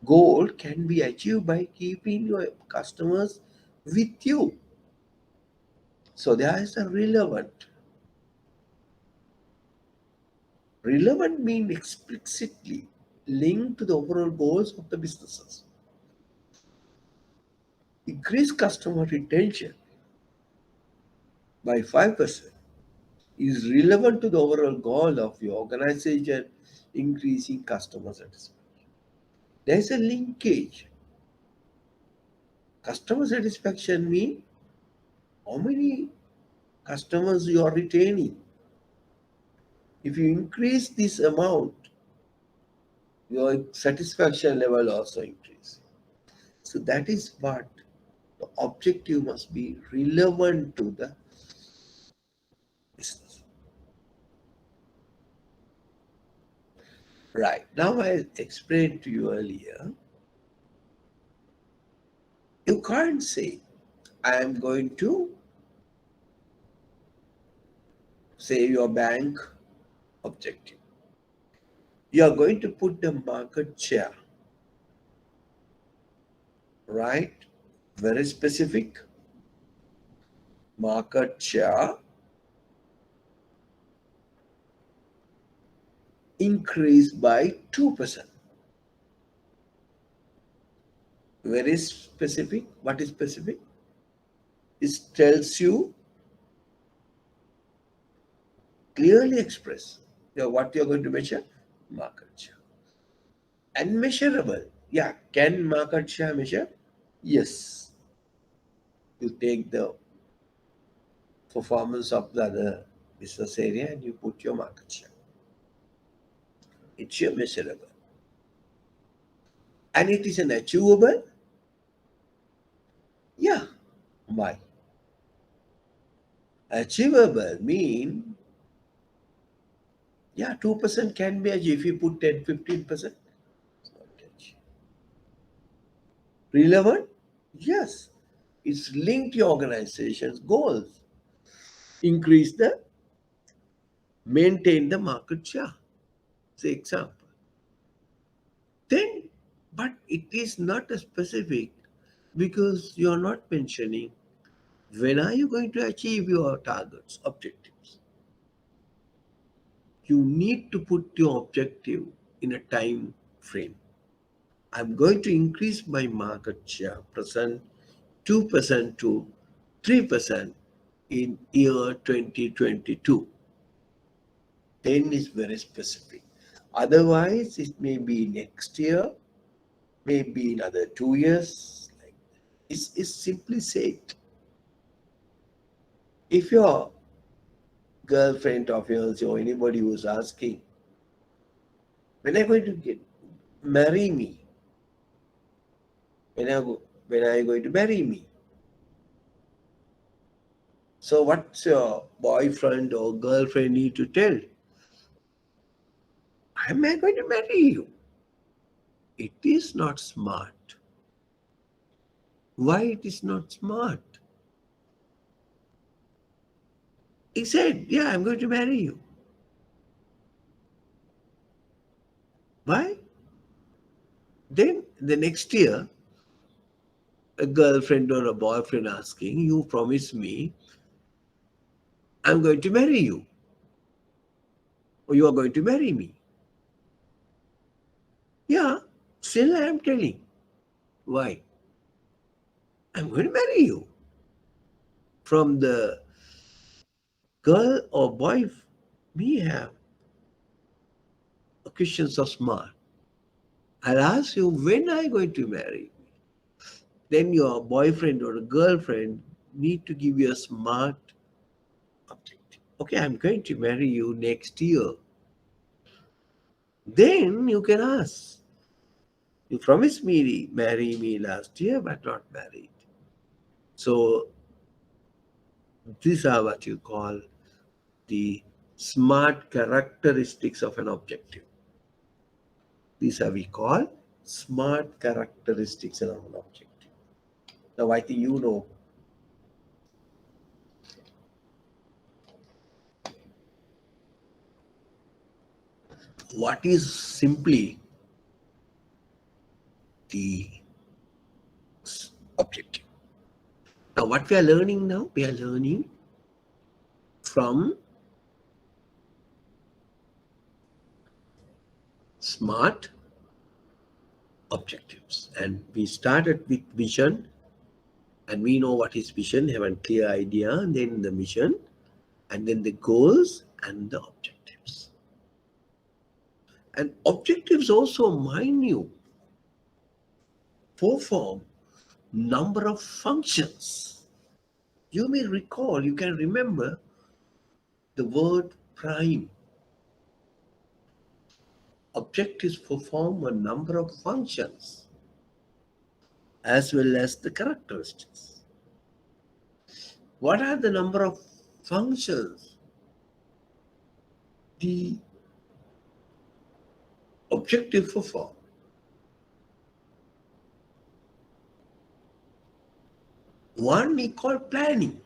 goal can be achieved by keeping your customers with you. So there is a relevant. Relevant means explicitly linked to the overall goals of the businesses. Increase customer retention by 5% is relevant to the overall goal of your organization, increasing customer satisfaction. There is a linkage. Customer satisfaction means how many customers you are retaining. If you increase this amount, your satisfaction level also increases. So that is what the objective must be relevant to the business. Right. Now I explained to you earlier, you can't say, I am going to say your bank objective. You are going to put the market share, right? Very specific. Market share increase by 2%. Very specific. What is specific? It tells you, clearly express what you're going to measure, market share. And measurable. Yeah, can market share measure? Yes. You take the performance of the other business area and you put your market share. It's your measurable. And it is an achievable? Yeah. Why? Achievable mean, yeah, 2% can be achieved if you put 10, 15%. Relevant? Yes. It's linked to your organization's goals. Increase the, maintain the market share. Say example. Then, but it is not a specific because you are not mentioning when are you going to achieve your targets, objectives. You need to put your objective in a time frame. I'm going to increase my market share percent 2% to 3% in year 2022. Then is very specific. Otherwise, it may be next year, maybe another 2 years. It's simply said. If your girlfriend of yours or anybody who's asking, when are you going to marry me? When are you going to marry me? So what's your boyfriend or girlfriend need to tell? Am I going to marry you? It is not smart. Why it is not smart? He said, yeah, I'm going to marry you. Why? Then the next year, a girlfriend or a boyfriend asking, you promise me, I'm going to marry you. Or you are going to marry me. Yeah, still I am telling. Why? I'm going to marry you. from the girl or boy we have questions of smart. I'll ask you, when are you going to marry? Then your boyfriend or girlfriend need to give you a smart objective. Okay, I'm going to marry you next year. Then you can ask, you promised me marry me last year but not married. So these are what you call the smart characteristics of an objective. These are we call smart characteristics of an objective. Now I think you know what is simply the objective. Now what we are learning now, we are learning from smart objectives. And we started with vision, and we know what is vision, have a clear idea, and then the mission, and then the goals and the objectives. And objectives also, mind you, perform number of functions. You may recall, you can remember the word prime. Objectives perform a number of functions as well as the characteristics. What are the number of functions the objective perform? One we call planning.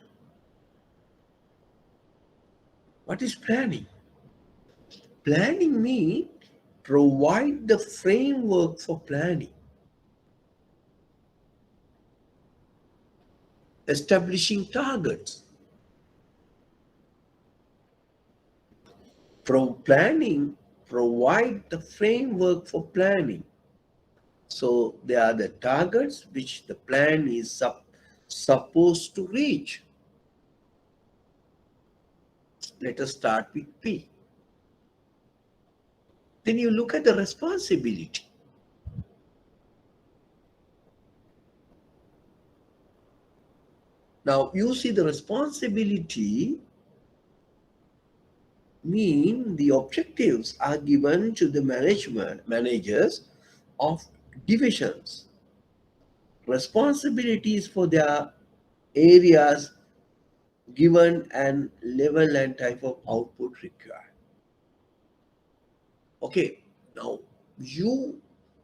What is planning? Planning means provide the framework for planning, establishing targets. Planning provide the framework for planning. So they are the targets which the plan is supposed to reach. Let us start with P. Then you look at the responsibility. Now you see the responsibility mean the objectives are given to the managers of divisions. Responsibilities for their areas given and level and type of output required. Okay, now you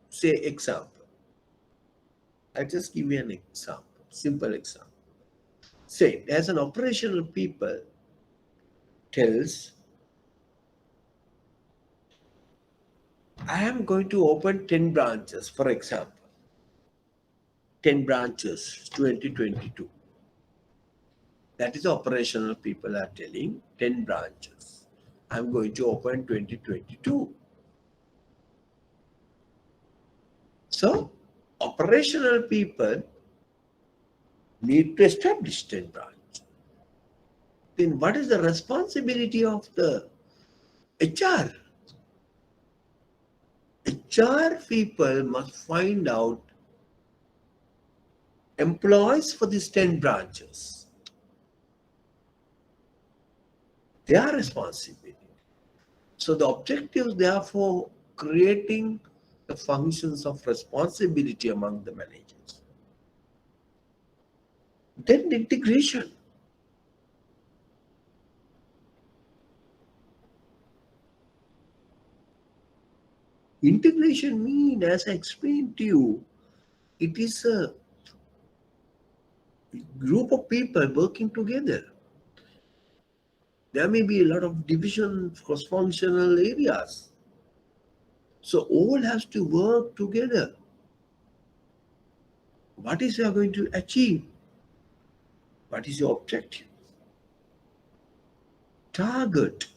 say example. I'll just give you an example, simple example. Say, as an operational people tells, I am going to open 10 branches, for example. 10 branches, 2022. That is operational people are telling 10 branches. I'm going to open 2022. So, operational people need to establish 10 branches. Then what is the responsibility of the HR? HR people must find out employees for these 10 branches. Their responsibility. So the objectives, therefore, creating the functions of responsibility among the managers. Then integration. Integration means, as I explained to you, it is a group of people working together. There may be a lot of division cross-functional areas. So all has to work together. What is you going to achieve? What is your objective? Target.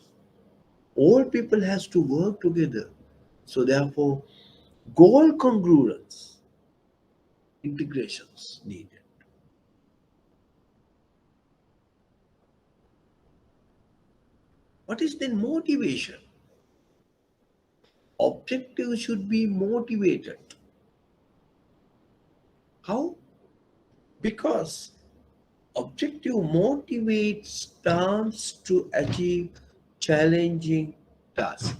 All people has to work together. So therefore, goal congruence, integrations needed. What is then motivation? Objective should be motivated. How? Because objective motivates staffs to achieve challenging tasks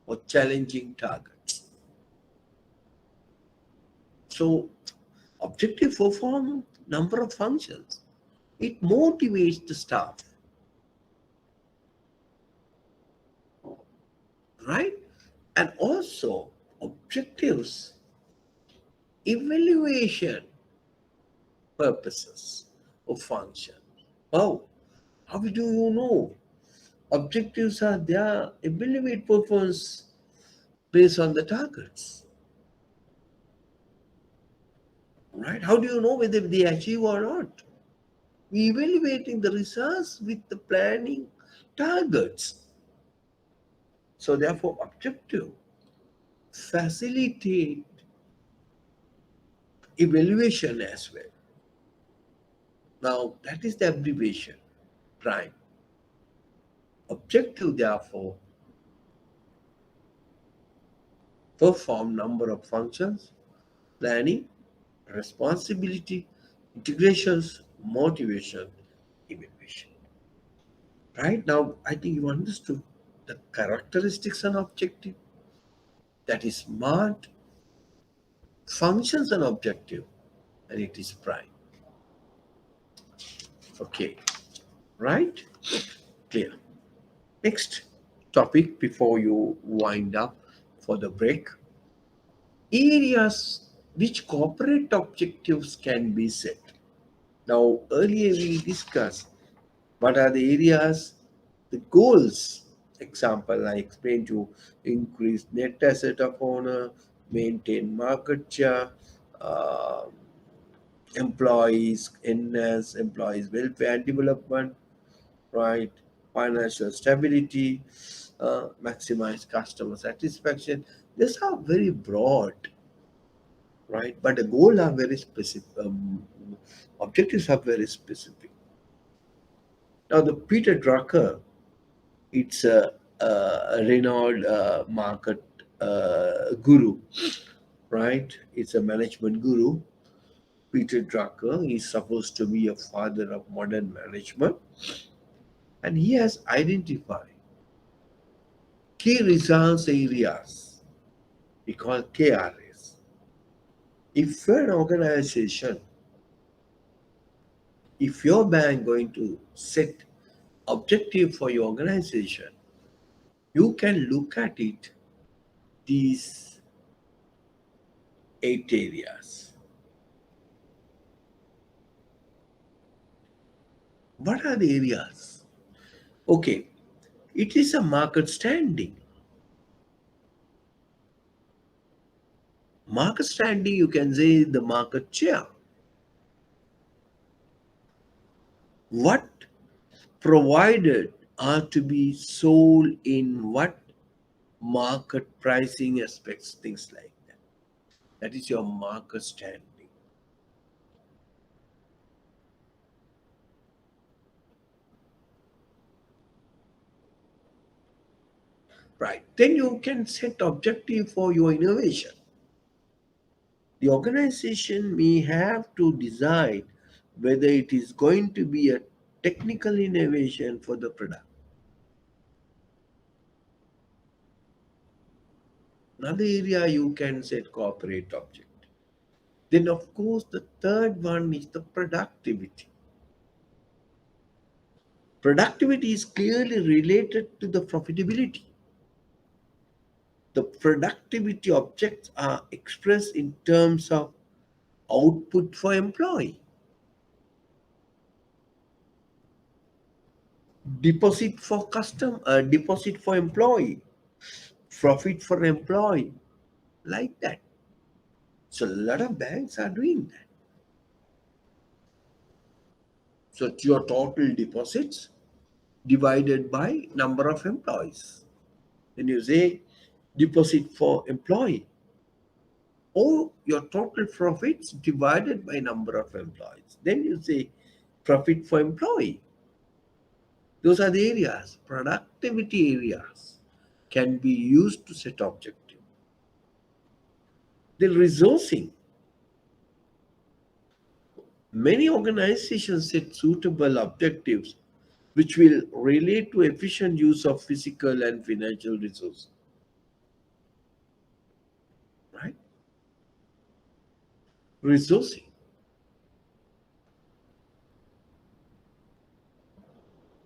or challenging targets. So objective perform number of functions. It motivates the staff, right? And also objectives, evaluation purposes of function. Oh, how do you know? Objectives are there, evaluate performance based on the targets, right? How do you know whether they achieve or not? We evaluating the results with the planning targets. So therefore, objective facilitate evaluation as well. Now that is the abbreviation, prime. Objective therefore perform number of functions, planning, responsibility, integrations, motivation, evaluation. Right now, I think you understood the characteristics and objective. That is smart, functions and objective, and it is prime. Okay, right? Clear. Next topic before you wind up for the break. Areas which corporate objectives can be set. Now, earlier we discussed what are the areas, the goals. Example, I explained to increase net asset of owner, maintain market share, uh, employees, enhance employees' welfare and development, right? Financial stability, maximize customer satisfaction. These are very broad, right? But the goals are very specific. Objectives are very specific. Now, the Peter Drucker, it's a renowned market guru, right? It's a management guru. Peter Drucker is supposed to be a father of modern management, and he has identified key results areas we call KRS. If an organization, if your bank going to set objective for your organization, you can look at it these 8 areas. What are the areas? Okay, it is a market standing. Market standing, you can say the market share. What provided are to be sold in what market pricing aspects, things like that. That is your market standing. Right. Then you can set objective for your innovation. The organization may have to decide whether it is going to be a technical innovation for the product. Another area you can set corporate objective. Then, of course, the third one is the productivity. Productivity is clearly related to the profitability. The productivity objects are expressed in terms of output for employee, deposit for employee, profit for employee, like that. So a lot of banks are doing that. So it's your total deposits divided by number of employees. Then you say deposit for employee, or your total profits divided by number of employees. Then you say profit for employee. Those are the areas, productivity areas can be used to set objective. The resourcing. Many organizations set suitable objectives which will relate to efficient use of physical and financial resources. Right? Resourcing.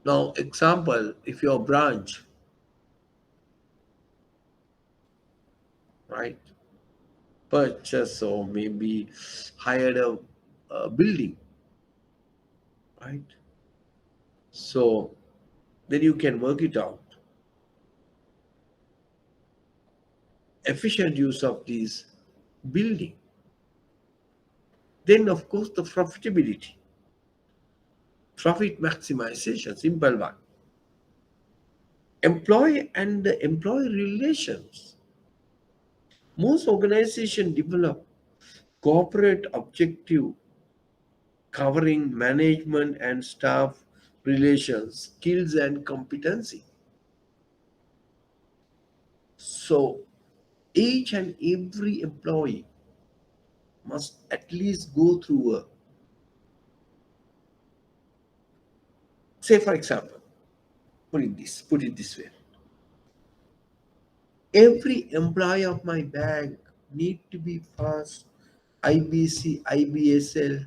Now, example, if your branch, right, purchase or maybe hired a building, right? So then you can work it out. Efficient use of this building. Then, of course, the profitability, profit maximization, simple one. Employee and the employee relations. Most organizations develop corporate objective covering management and staff relations, skills and competency. So each and every employee must at least go through a, say for example, put it this way. Every employee of my bank need to be passed IBSL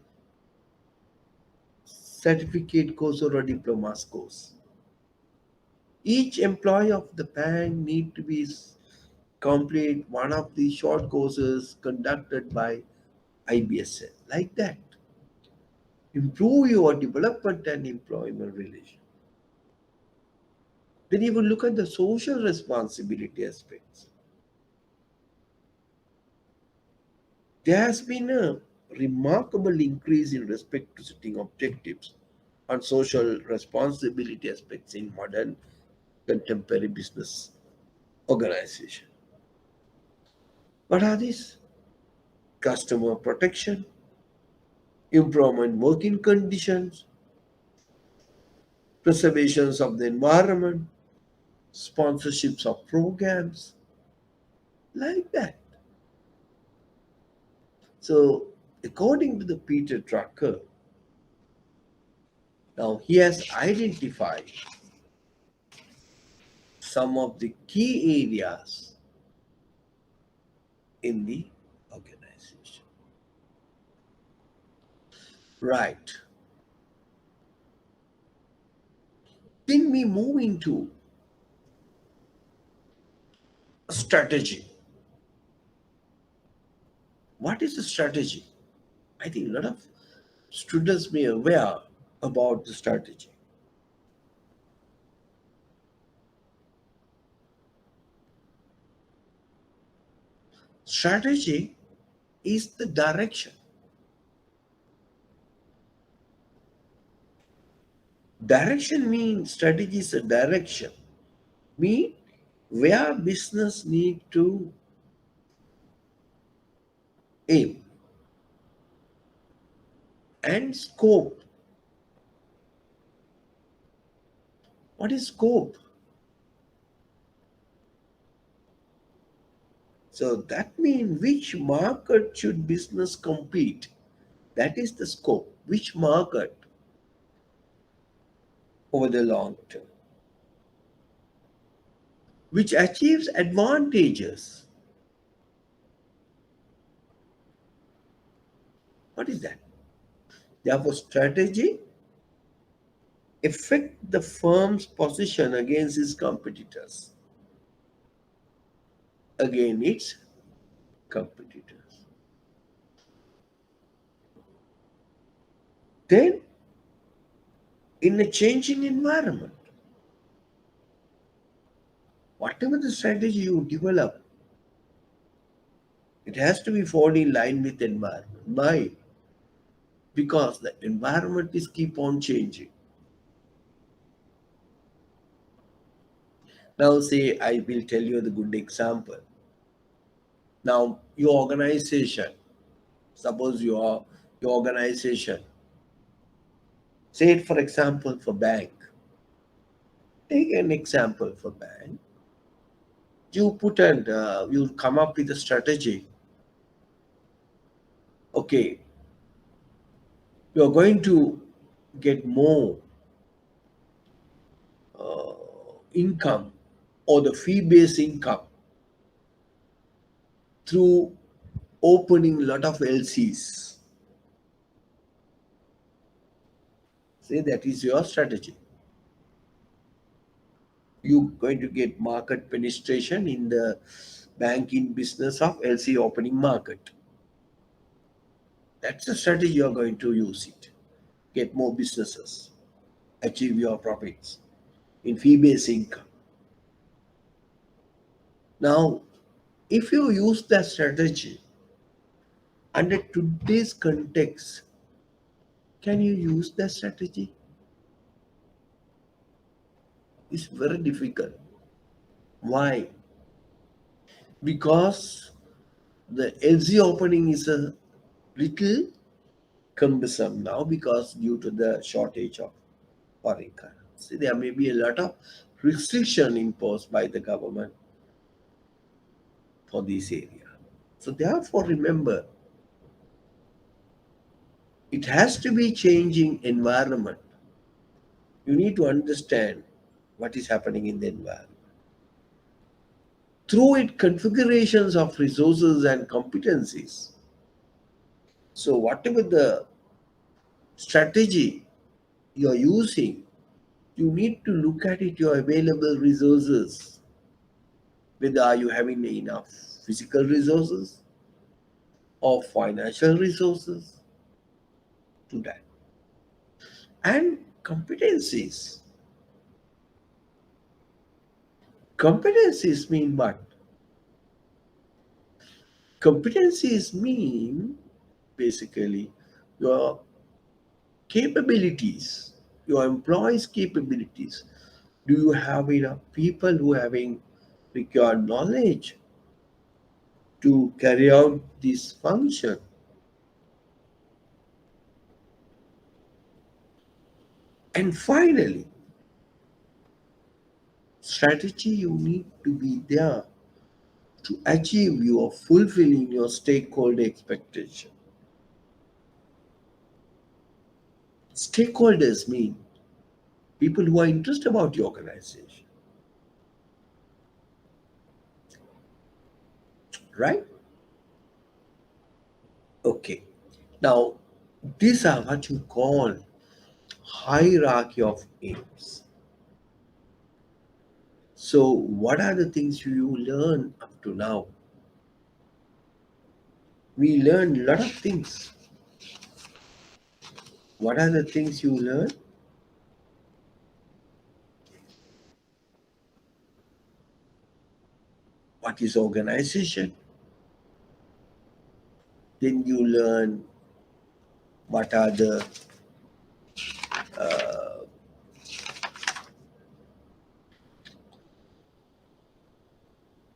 certificate course or a diploma course. Each employee of the bank need to be complete one of the short courses conducted by IBSL. Like that. Improve your development and employment relation. Then you will look at the social responsibility aspects. There has been a remarkable increase in respect to setting objectives on social responsibility aspects in modern contemporary business organization. What are these? Customer protection, improvement working conditions, preservations of the environment, sponsorships of programs, like that. So, according to the Peter Drucker, now he has identified some of the key areas in the organization. Right. Then we move into strategy. What is the strategy? I think a lot of students may be aware about the strategy. Strategy is the direction. Direction means strategy is a direction. Mean where business need to aim and scope. What is scope? So that means which market should business compete? That is the scope. Which market over the long term? Which achieves advantages. What is that? Therefore, strategy affect the firm's position against its competitors. Again, its competitors. Then, in a changing environment, whatever the strategy you develop, it has to be fall in line with the environment. Why? Because the environment is keep on changing. Now, say I will tell you the good example. Now, your organization, suppose your organization, say it for example for bank. Take an example for bank. You put and you come up with a strategy. Okay, you are going to get more uh, income or the fee-based income through opening lot of LCs. Say that is your strategy. You're going to get market penetration in the banking business of LC opening market. That's the strategy you're going to use it. Get more businesses, achieve your profits in fee-based income. Now, if you use that strategy under today's context, can you use that strategy? It's very difficult. Why? Because the LC opening is a little cumbersome now because due to the shortage of foreign currency. There may be a lot of restriction imposed by the government for this area. So therefore, remember, it has to be changing environment. You need to understand what is happening in the environment. Through it, configurations of resources and competencies. So whatever the strategy you're using, you need to look at it, your available resources. Whether are you having enough physical resources or financial resources to that. And competencies. Competencies mean what? Competencies mean basically your capabilities, your employees' capabilities. Do you have enough people who having required knowledge to carry out this function? And finally, strategy you need to be there to achieve your fulfilling your stakeholder expectation. Stakeholders mean people who are interested about your organization, right? Okay. Now, these are what you call hierarchy of aims. So, what are the things you learn up to now? We learn a lot of things. What are the things you learn? What is organization? Then you learn what are the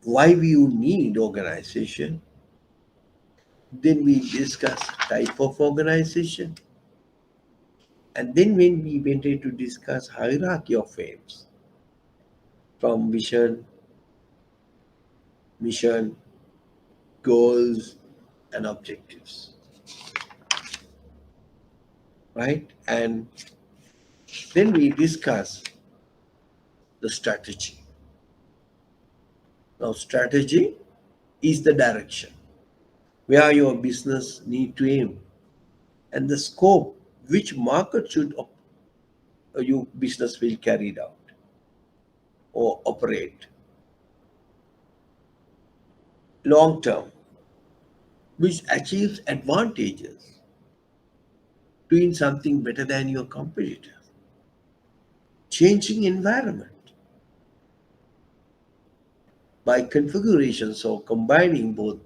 why you need organization. Then we discuss type of organization. And then when we went into discuss hierarchy of aims from vision, mission, goals, and objectives, right? And then we discuss the strategy. Now, strategy is the direction where your business need to aim, and the scope which market should your business will carry it out or operate. Long term, which achieves advantages, doing something better than your competitor. Changing environment by configurations or combining both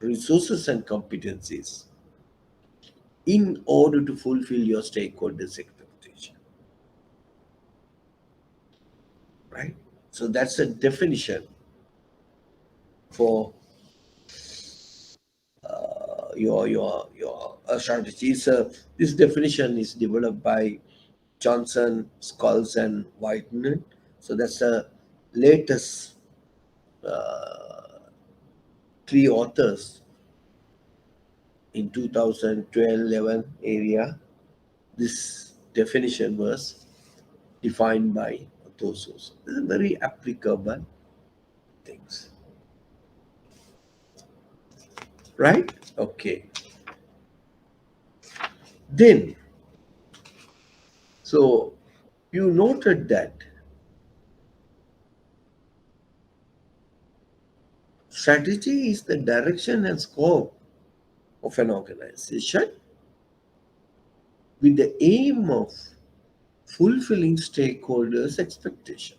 resources and competencies in order to fulfill your stakeholders' expectation. Right? So that's a definition for your strategy. So this definition is developed by Johnson, Scholes, and Whiteman So that's the latest uh, three authors in 2012-11 area. This definition was defined by those sources. This is very applicable things, right? Okay. Then, so you noted that strategy is the direction and scope of an organization with the aim of fulfilling stakeholders' expectation.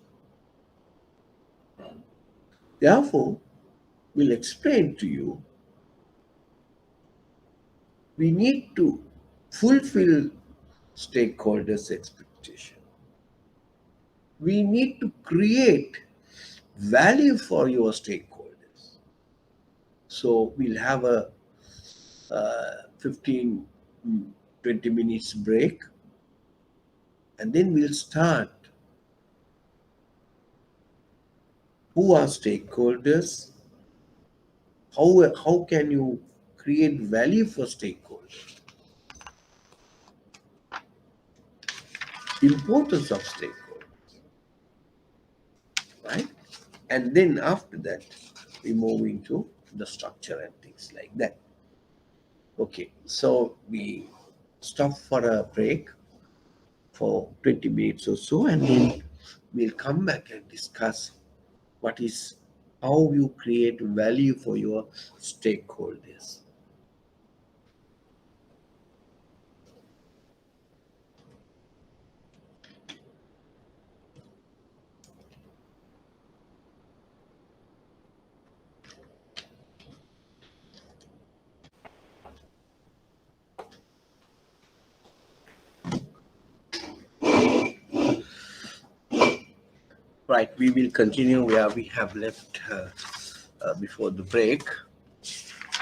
Therefore, we'll explain to you we need to fulfill stakeholders' expectation. We need to create value for your stakeholders. So we'll have a 15 20 minutes break, and then we'll start. Who are stakeholders? How can you create value for stakeholders? Importance of stakeholders, right? And then after that, we move into the structure and things like that. Okay, so we stop for a break for 20 minutes or so, and then we'll come back and discuss what is how you create value for your stakeholders. Right, we will continue where we have left before the break,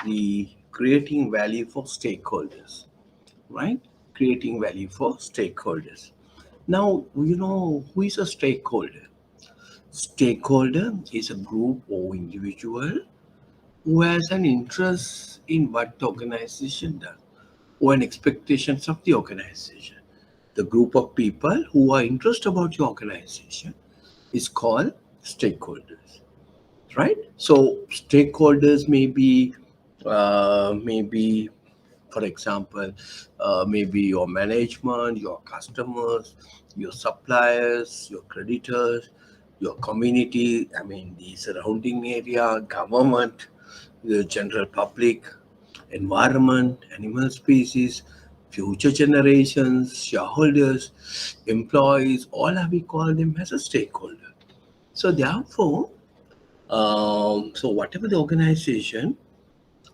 the creating value for stakeholders, right? Creating value for stakeholders. Now, you know who is a stakeholder? Stakeholder is a group or individual who has an interest in what the organization does or an expectations of the organization. The group of people who are interested about your organization is called stakeholders, right? So stakeholders maybe for example, maybe your management, your customers, your suppliers, your creditors, your community, I mean the surrounding area, government, the general public, environment, animal species, future generations, shareholders, employees, all have we call them as a stakeholder. So therefore, so whatever the organization,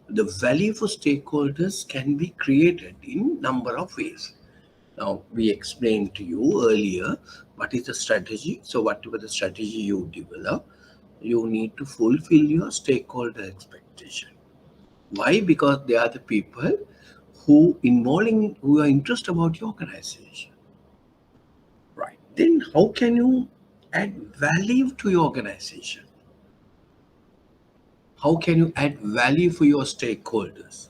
the value for stakeholders can be created in number of ways. Now we explained to you earlier what is the strategy. So whatever the strategy you develop, you need to fulfill your stakeholder expectation. Why? Because they are the people who are interested about your organization. Right. Then how can you add value to your organization? How can you add value for your stakeholders?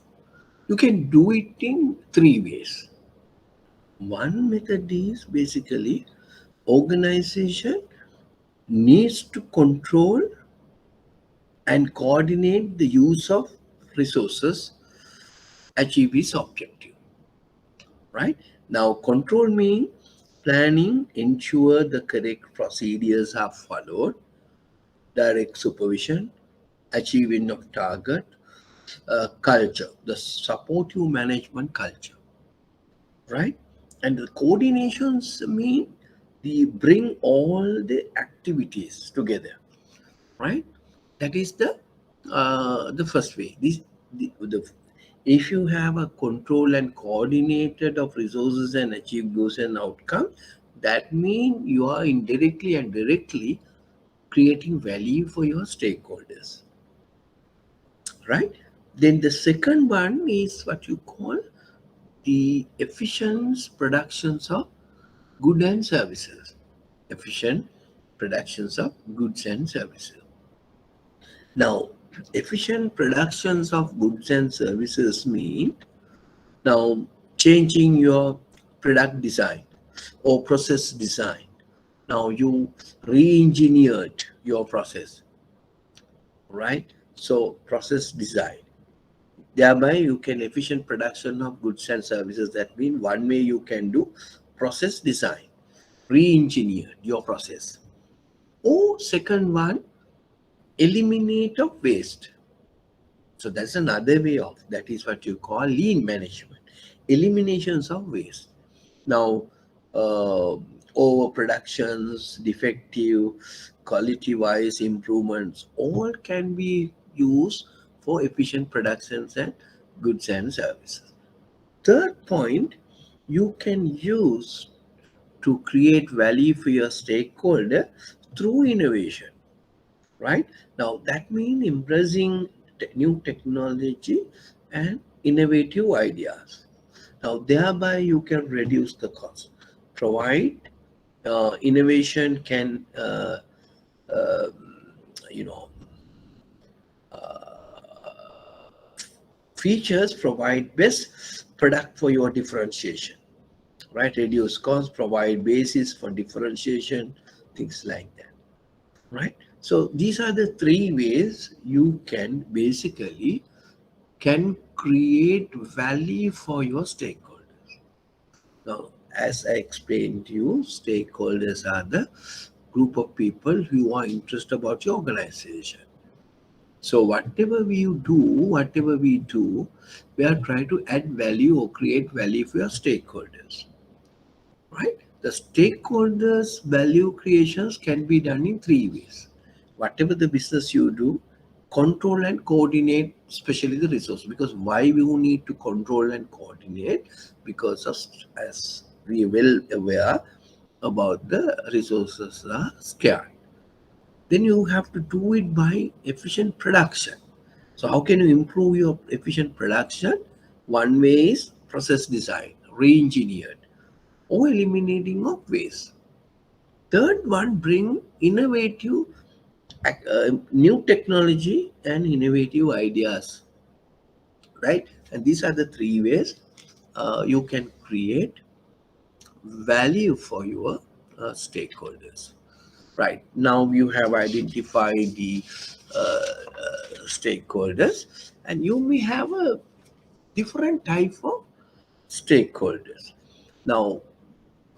You can do it in three ways. One method is basically organization needs to control and coordinate the use of resources, achieve its objective. Right? Now, control means planning, ensure the correct procedures are followed, direct supervision, achieving of target, culture, the supportive management culture, right? And the coordinations mean the bring all the activities together, right? That is the first way. The if you have a control and coordinated of resources and achieve goals and outcomes, that means you are indirectly and directly creating value for your stakeholders, right? Then the second one is what you call the efficient productions of goods and services. Efficient productions of goods and services. Now, efficient productions of goods and services mean now changing your product design or process design. Now you re-engineered your process, right? So process design. Thereby you can efficient production of goods and services. That means one way you can do process design, re-engineer your process. Or second one, eliminate of waste. So that's another way of, that is what you call lean management, eliminations of waste. Now, overproductions, defective, quality-wise improvements, all can be used for efficient productions and goods and services. Third point, you can use to create value for your stakeholder through innovation, right? Now that means embracing new technology and innovative ideas. Now thereby you can reduce the cost. Provide innovation can uh, you know features provide best product for your differentiation, right? Reduce cost, provide basis for differentiation, things like that, right? So these are the three ways you can basically can create value for your stakeholders. Now, as I explained to you, stakeholders are the group of people who are interested about your organization. So whatever we do, we are trying to add value or create value for your stakeholders, right? The stakeholders value creations can be done in three ways. Whatever the business you do, control and coordinate, especially the resource. Because why you need to control and coordinate? Because of, as we well aware about, the resources are scarce. Then you have to do it by efficient production. So how can you improve your efficient production? One way is process design, re-engineered, or eliminating of waste. Third one, bring innovative new technology and innovative ideas, right? And these are the three ways you can create value for your stakeholders. Right now, you have identified the stakeholders, and you may have a different type of stakeholders. Now,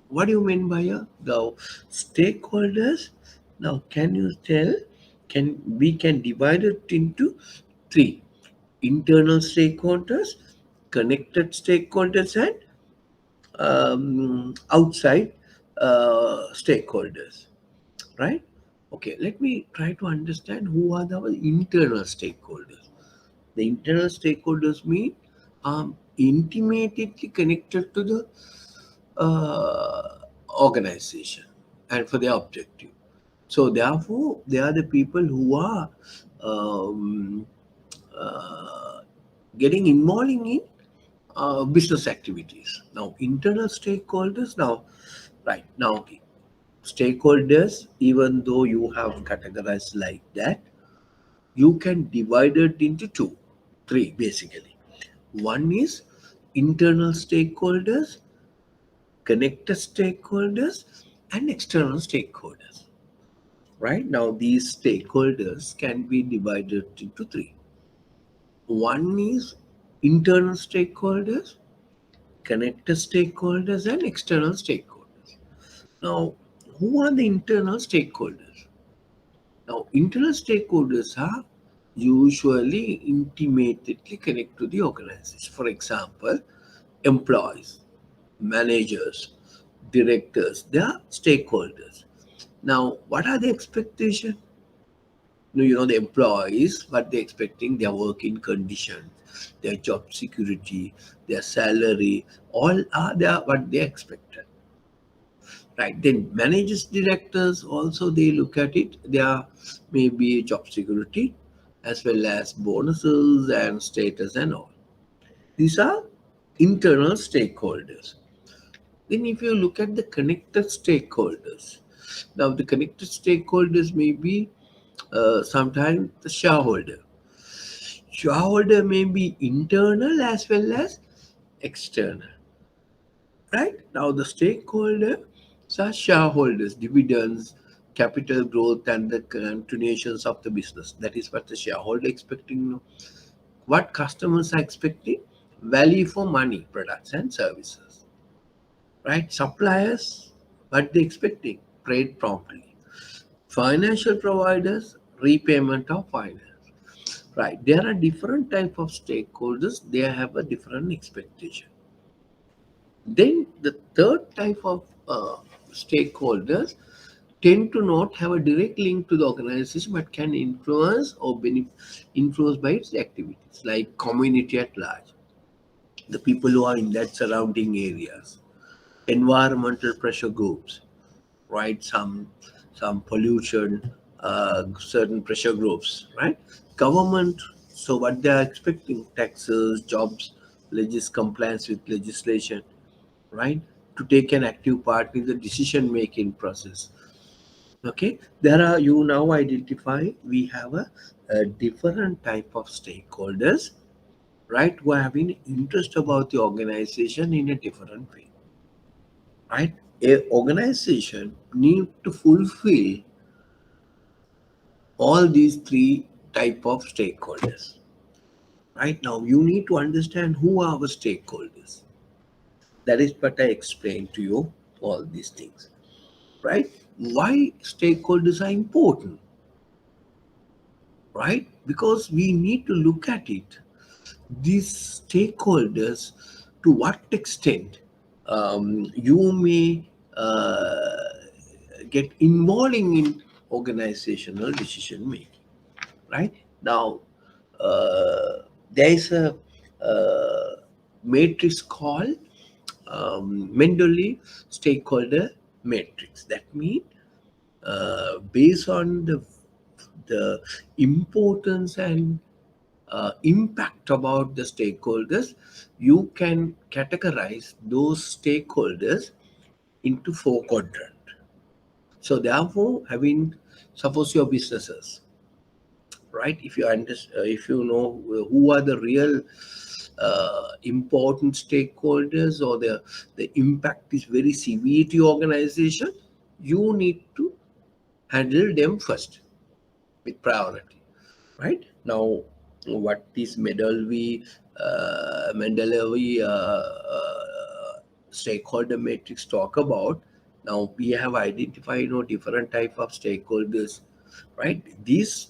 what do you mean by the stakeholders? Now, can you tell? Can we can divide it into three: internal stakeholders, connected stakeholders, and outside stakeholders, right? Okay, let me try to understand who are the internal stakeholders. The internal stakeholders mean intimately connected to the organization and for their objective. So therefore, they are the people who are um, uh, getting involved in business activities. Now, internal stakeholders. Now, right now, stakeholders. Even though you have categorized like that, you can divide it into two, three basically. One is internal stakeholders, connected stakeholders, and external stakeholders. Right now, these stakeholders can be divided into three. One is internal stakeholders, connected stakeholders, and external stakeholders. Now, who are the internal stakeholders? Now, internal stakeholders are usually intimately connected to the organization. For example, employees, managers, directors, they are stakeholders. Now, what are the expectations? The employees, what they're expecting, their working conditions, their job security, their salary, all are there what they expected. Right. Then managers, directors also they look at it. There may be job security as well as bonuses and status and all. These are internal stakeholders. Then if you look at the connected stakeholders, Now, the connected stakeholders may be sometimes the shareholder. Shareholder may be internal as well as external. Right? Now, the stakeholders are shareholders, dividends, capital growth, and the continuations of the business. That is what the shareholder expecting. What customers are expecting? Value for money, products and services. Right? Suppliers, what they expecting? Trade promptly. Financial providers, repayment of finance. Right? There are different type of stakeholders. They have a different expectation. Then the third type of stakeholders tend to not have a direct link to the organization but can influence or influenced by its activities, like community at large, the people who are in that surrounding areas, environmental pressure groups, right? Some pollution, certain pressure groups, right? Government. So what they are expecting: taxes, jobs, compliance with legislation, right? To take an active part in the decision making process. Okay, there are, you now identify, we have a different type of stakeholders, right, who are having interest about the organization in a different way, right? A organization need to fulfill all these three type of stakeholders. Right, now you need to understand who are our stakeholders. That is what I explained to you, all these things. Right? Why stakeholders are important? Right? Because we need to look at it. These stakeholders, to what extent you may get involving in organizational decision making. Right? Now, there is a matrix called Mendeley stakeholder matrix. That means based on the importance and impact about the stakeholders, you can categorize those stakeholders into four quadrants. So therefore, having, suppose your businesses, right? If you understand, if you know who are the real important stakeholders, or the impact is very severe to your organization, you need to handle them first with priority. Right now, what is Mendeleev stakeholder matrix talk about? Now we have identified, different type of stakeholders, right? These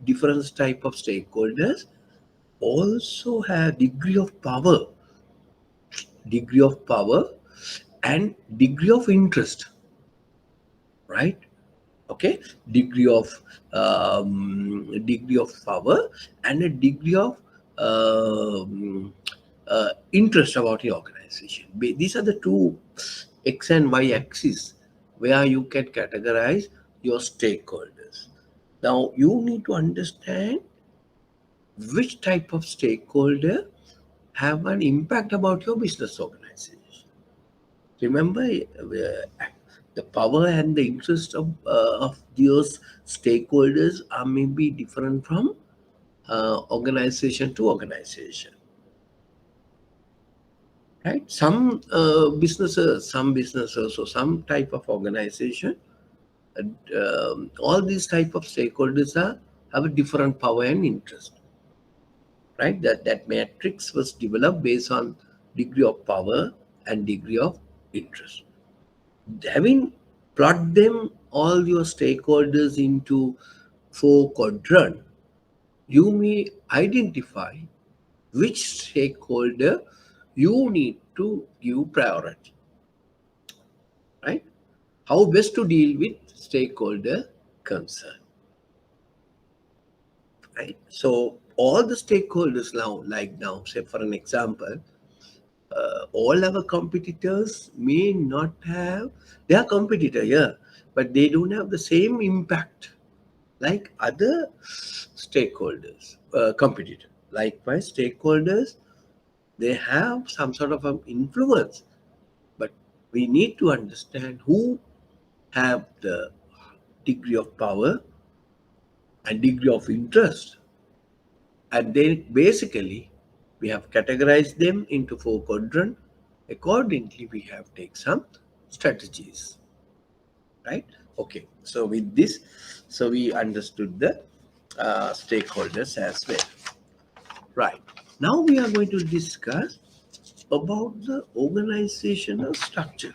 different type of stakeholders also have degree of power and degree of interest, right? Okay, degree of power and a degree of interest about the organization. These are the two x and y axis where you can categorize your stakeholders. Now you need to understand which type of stakeholder have an impact about your business organization. Remember, the power and the interest of those stakeholders are maybe different from organization to organization. Right? Some businesses, or some type of organization, all these type of stakeholders have a different power and interest. Right? That matrix was developed based on degree of power and degree of interest. Having plot them, all your stakeholders, into four quadrant, you may identify which stakeholder you need to give priority. Right? How best to deal with stakeholder concern. Right? So all the stakeholders now, like now, say for an example, all our competitors may not have, they are competitor, yeah, but they don't have the same impact like other stakeholders, competitor. Likewise, stakeholders, they have some sort of influence, but we need to understand who have the degree of power and degree of interest. And then basically, we have categorized them into four quadrants. Accordingly, we have taken some strategies, right? Okay, so with this, so we understood the stakeholders as well. Right. Now we are going to discuss about the organizational structure.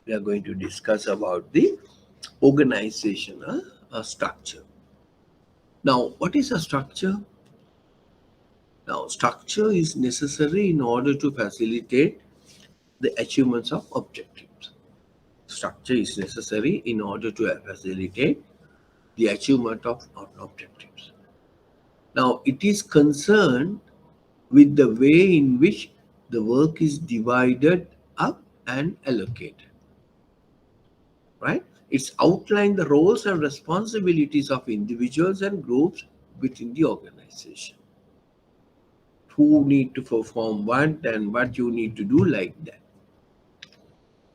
We are going to discuss about the organizational structure. Now, what is a structure? Now, structure is necessary in order to facilitate the achievements of objectives. Structure is necessary in order to facilitate the achievement of objectives. Now, it is concerned with the way in which the work is divided up and allocated. Right? It's outlined the roles and responsibilities of individuals and groups within the organization. Who need to perform what and what you need to do like that.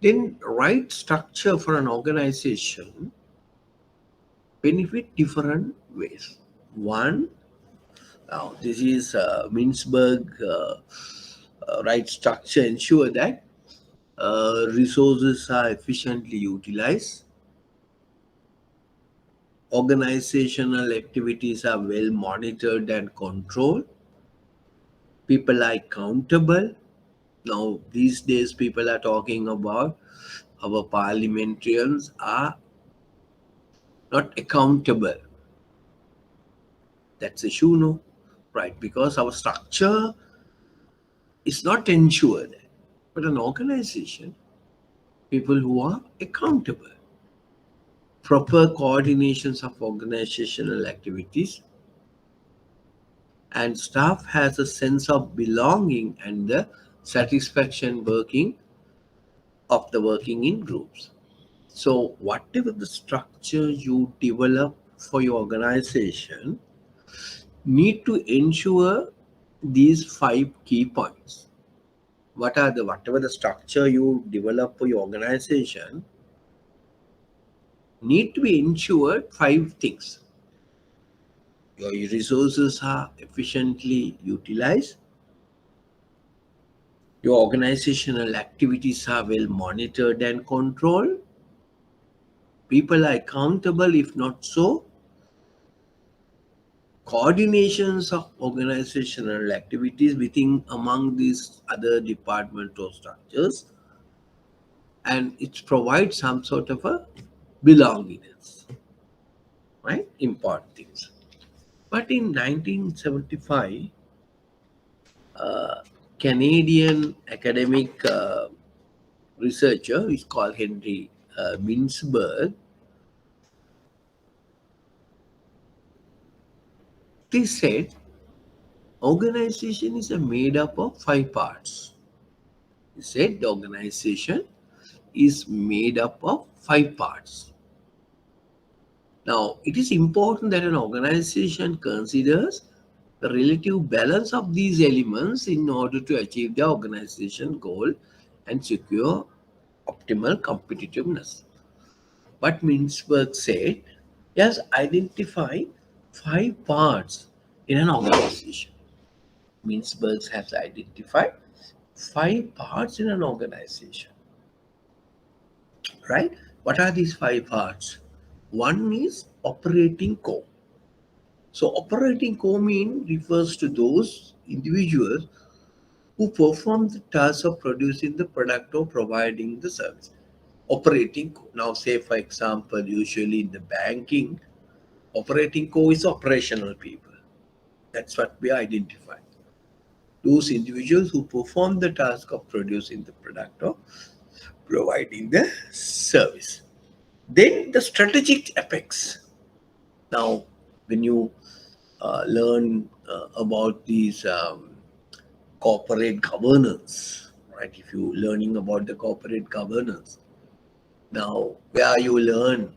Then right structure for an organization benefit different ways. One, now this is Mintzberg right structure ensure that resources are efficiently utilized, organizational activities are well monitored and controlled, people are accountable. Now, these days, people are talking about our parliamentarians are not accountable. That's issue, no? Right, because our structure is not ensured. But an organization, people who are accountable, proper coordinations of organizational activities, and staff has a sense of belonging and the satisfaction working of the working in groups. So whatever the structure you develop for your organization need to ensure these five key points. Whatever the structure you develop for your organization need to be ensured five things. Your resources are efficiently utilized. Your organizational activities are well monitored and controlled. People are accountable, if not so. Coordinations of organizational activities within among these other departmental structures, and it provides some sort of a belongingness, right? Important things. But in 1975, Canadian academic researcher is called Henry Mintzberg. They said organization is made up of five parts. He said the organization is made up of five parts. Now, it is important that an organization considers the relative balance of these elements in order to achieve the organization goal and secure optimal competitiveness. But Mintzberg said, yes, identify five parts in an organization. Mintzberg has identified five parts in an organization. Right? What are these five parts? One is operating core. So operating core mean refers to those individuals who perform the task of producing the product or providing the service. Operating core. Now say for example, usually in the banking, operating core is operational people. That's what we identify. Those individuals who perform the task of producing the product or providing the service. Then the strategic apex. Now, when you learn about these corporate governance, right? If you learning about the corporate governance, now where you learn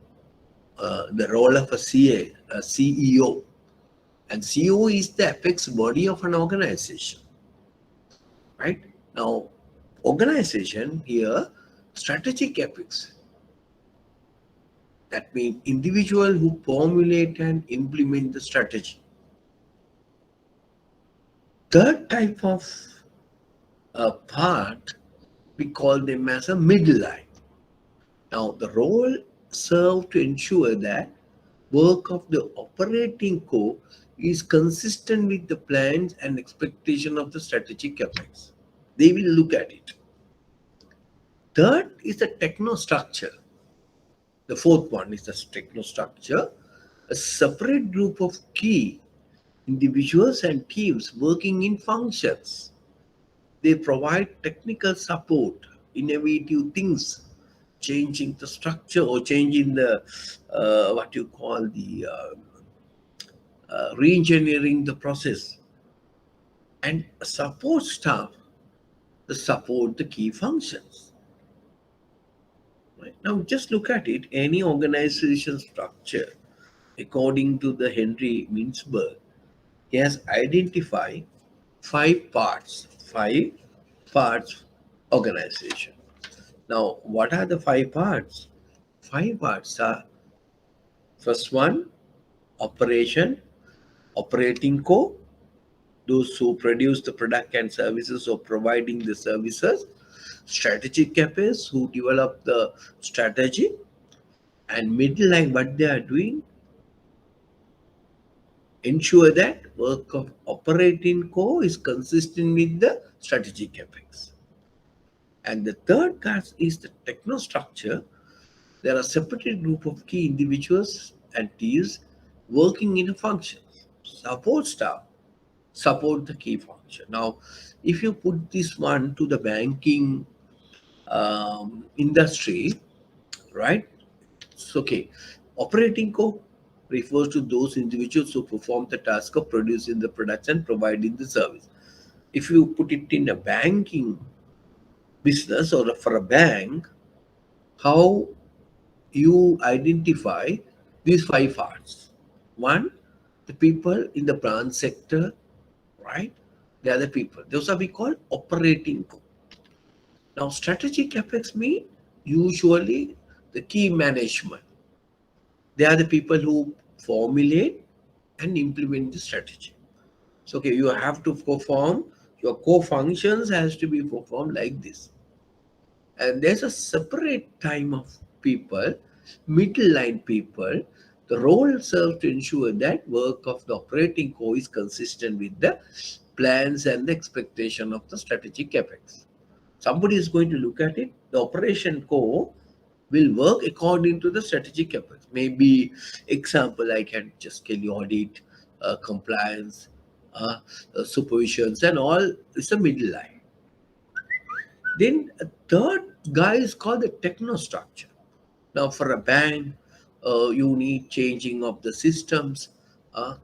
the role of a CEO, and CEO is the apex body of an organization, right? Now, organization here, strategic apex. That means individual who formulate and implement the strategy. Third type of part, we call them as a middle line. Now, the role serve to ensure that work of the operating core is consistent with the plans and expectation of the strategic capex. They will look at it. Third is the techno structure. The fourth one is the techno structure, a separate group of key individuals and teams working in functions. They provide technical support, innovative things, changing the structure or changing the what you call the re-engineering the process, and support staff to support the key functions. Right? Now, just look at it. Any organization structure, according to the Henry Mintzberg, he has identified five parts organization. Now, what are the five parts? Five parts are: first one, operation, operating core, those who produce the product and services or providing the services; strategic capes, who develop the strategy; and middle line, what they are doing, ensure that work of operating core is consistent with the strategic capex. And the third class is the technostructure. There are separate group of key individuals and teams working in a function. Support staff support the key function. Now, if you put this one to the banking industry, right? So, okay, operating core refers to those individuals who perform the task of producing the products and providing the service. If you put it in a banking business or for a bank, how you identify these five parts? One, the people in the branch sector, right? They are the people. Those are we call operating core. Now, strategic capex mean usually the key management. They are the people who formulate and implement the strategy. So, okay, you have to perform your core functions has to be performed like this. And there's a separate time of people, middle line people. The role serves to ensure that work of the operating core is consistent with the plans and the expectation of the strategic capex. Somebody is going to look at it. The operation core will work according to the strategic capex. Maybe example, I can just tell you audit, compliance, supervisions, and all is a middle line. Then a third guy is called the technostructure. Now, for a bank, you need changing of the systems,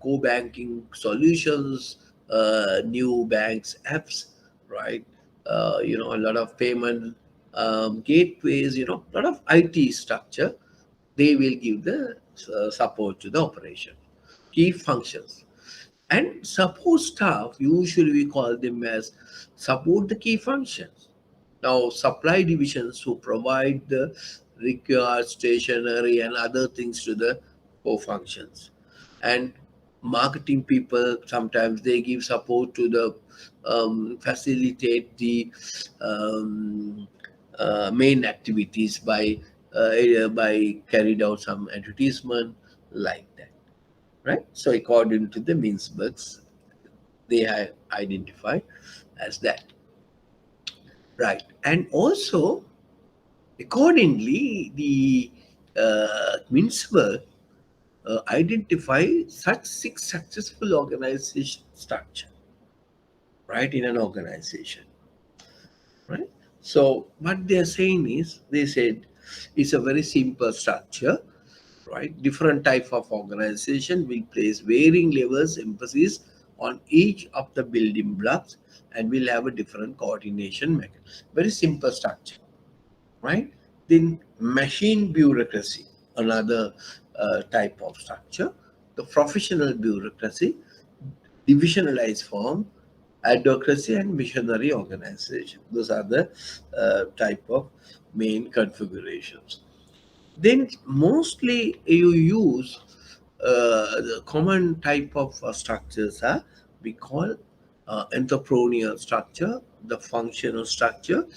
co-banking solutions, new banks apps, right? A lot of payment gateways, a lot of IT structure. They will give the support to the operation. Key functions. And support staff, usually we call them as support the key functions. Now, supply divisions who provide the required stationery and other things to the core functions. And marketing people, sometimes they give support to the facilitate the um, main activities by carried out some advertisement like that, right? So according to the Mintzbergs, they have identified as that, right? And also accordingly, the Mintzberg identify such six successful organization structure, right, in an organization, right? So what they are saying is, they said it's a very simple structure, right? Different type of organization will place varying levels emphasis on each of the building blocks and will have a different coordination mechanism. Very simple structure, right? Then machine bureaucracy, another type of structure. The professional bureaucracy, divisionalized form, advocacy, and missionary organization. Those are the type of main configurations. Then mostly you use the common type of structures we call entrepreneurial structure, the functional structure,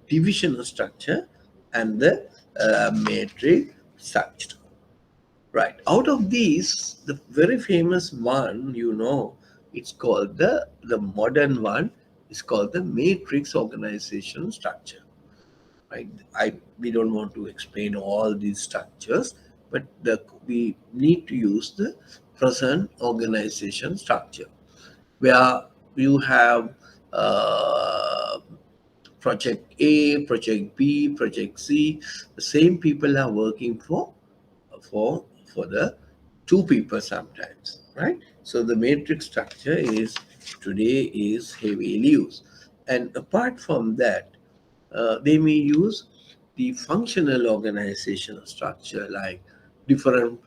divisional structure, and the matrix structure. Right. Out of these, the very famous one, it's called the modern one is called the matrix organization structure. Right. We don't want to explain all these structures, but we need to use the present organization structure where you have uh, project A, project B, project C. The same people are working for for the two people sometimes, right? So the matrix structure is today is heavily used, and apart from that, they may use the functional organizational structure, like different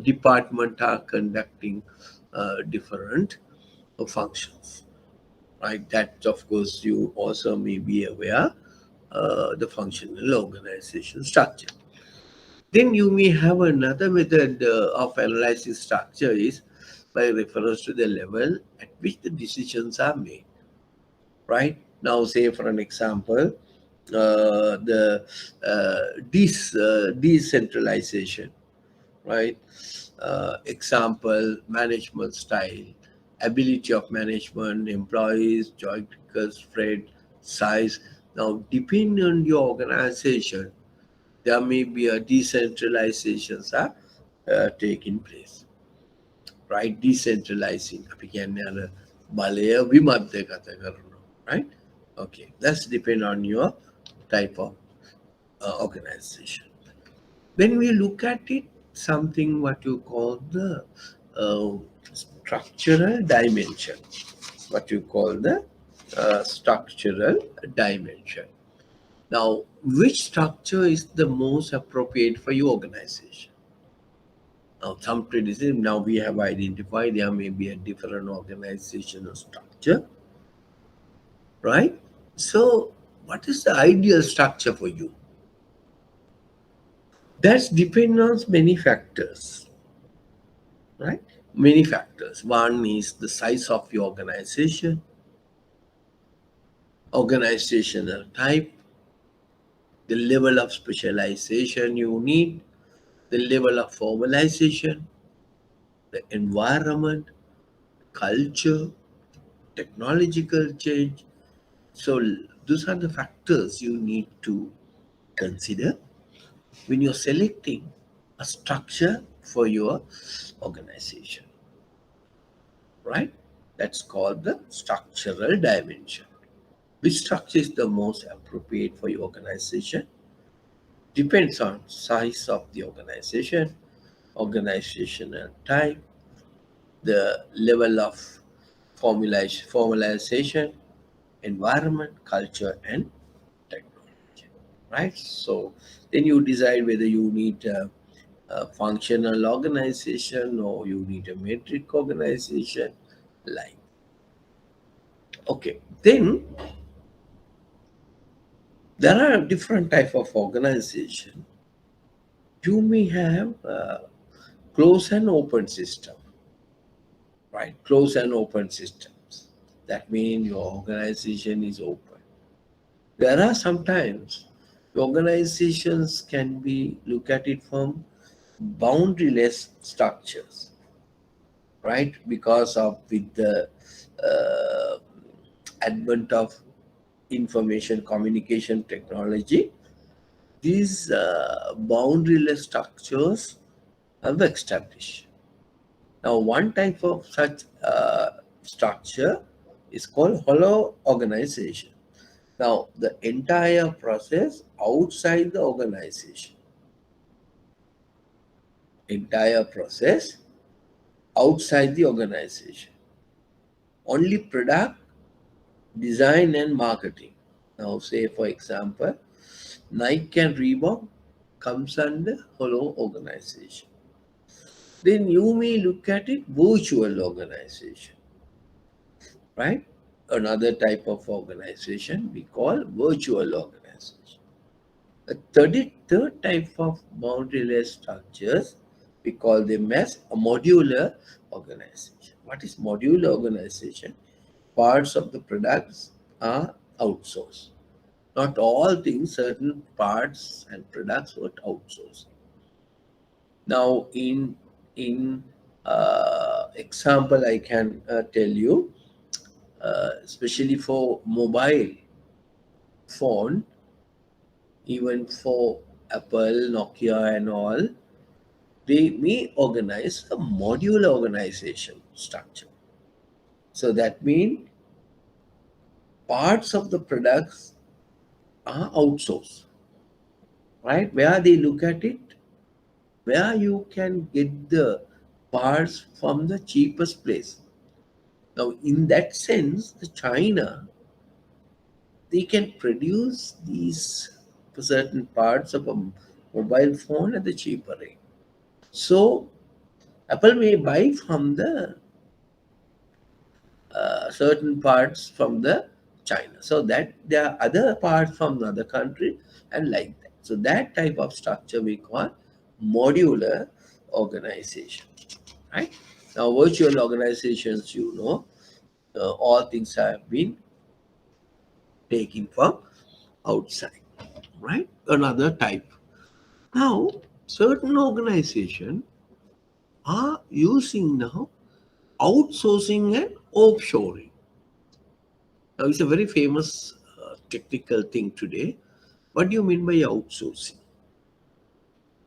department are conducting different functions, right? That of course you also may be aware the functional organization structure. Then you may have another method of analyzing structure is by reference to the level at which the decisions are made. Right now, say for an example, the decentralization. Right, example management style, ability of management, employees, geographical spread, size. Now, depending on your organization, there may be a decentralizations are taking place, right? Decentralizing අපි කියන්නේ අර බලය විමද්ද ගත කරනවා, right? Okay, that's depend on your type of organization. When we look at it, something what you call the uh, structural dimension, what you call the structural dimension. Now, which structure is the most appropriate for your organization? Now, some criticism, now we have identified there may be a different organizational structure, right? So, what is the ideal structure for you? That's depend on many factors, right? Many factors. One is the size of your organization, organizational type, the level of specialization you need, the level of formalization, the environment, culture, technological change. So those are the factors you need to consider when you're selecting a structure for your organization, right? That's called the structural dimension. Which structure is the most appropriate for your organization? Depends on size of the organization, organizational type, the level of formalization, environment, culture, and technology. Right? So then you decide whether you need a functional organization or you need a metric organization. Like, okay, then there are different type of organization. You may have closed and open system, right? Closed and open systems. That means your organization is open. There are sometimes organizations can be look at it from boundaryless structures, right? Because of with the uh, advent of information communication technology, these boundaryless structures have established. Now, one type of such structure is called hollow organization. Now, the entire process outside the organization, entire process outside the organization, only product, design, and marketing. Now, say for example, Nike and Reebok comes under hollow organization. Then you may look at it virtual organization, right? Another type of organization we call virtual organization. A third type of boundaryless structures, we call them as a modular organization. What is modular organization? Parts of the products are outsourced. Not all things, certain parts and products were outsourced. Now, in example, I can tell you, especially for mobile phone, even for Apple, Nokia, and all, they may organize a modular organization structure. So that means parts of the products are outsourced, right? Where they look at it, where you can get the parts from the cheapest place. Now, in that sense, the China, they can produce these certain parts of a mobile phone at the cheaper rate. So, Apple may buy from the certain parts from the China. So that there are other parts from another country and like that. So that type of structure we call modular organization. Right? Now virtual organizations, all things have been taken from outside. Right? Another type. Now certain organizations are using now outsourcing and offshoring. Now, it's a very famous technical thing today. What do you mean by outsourcing?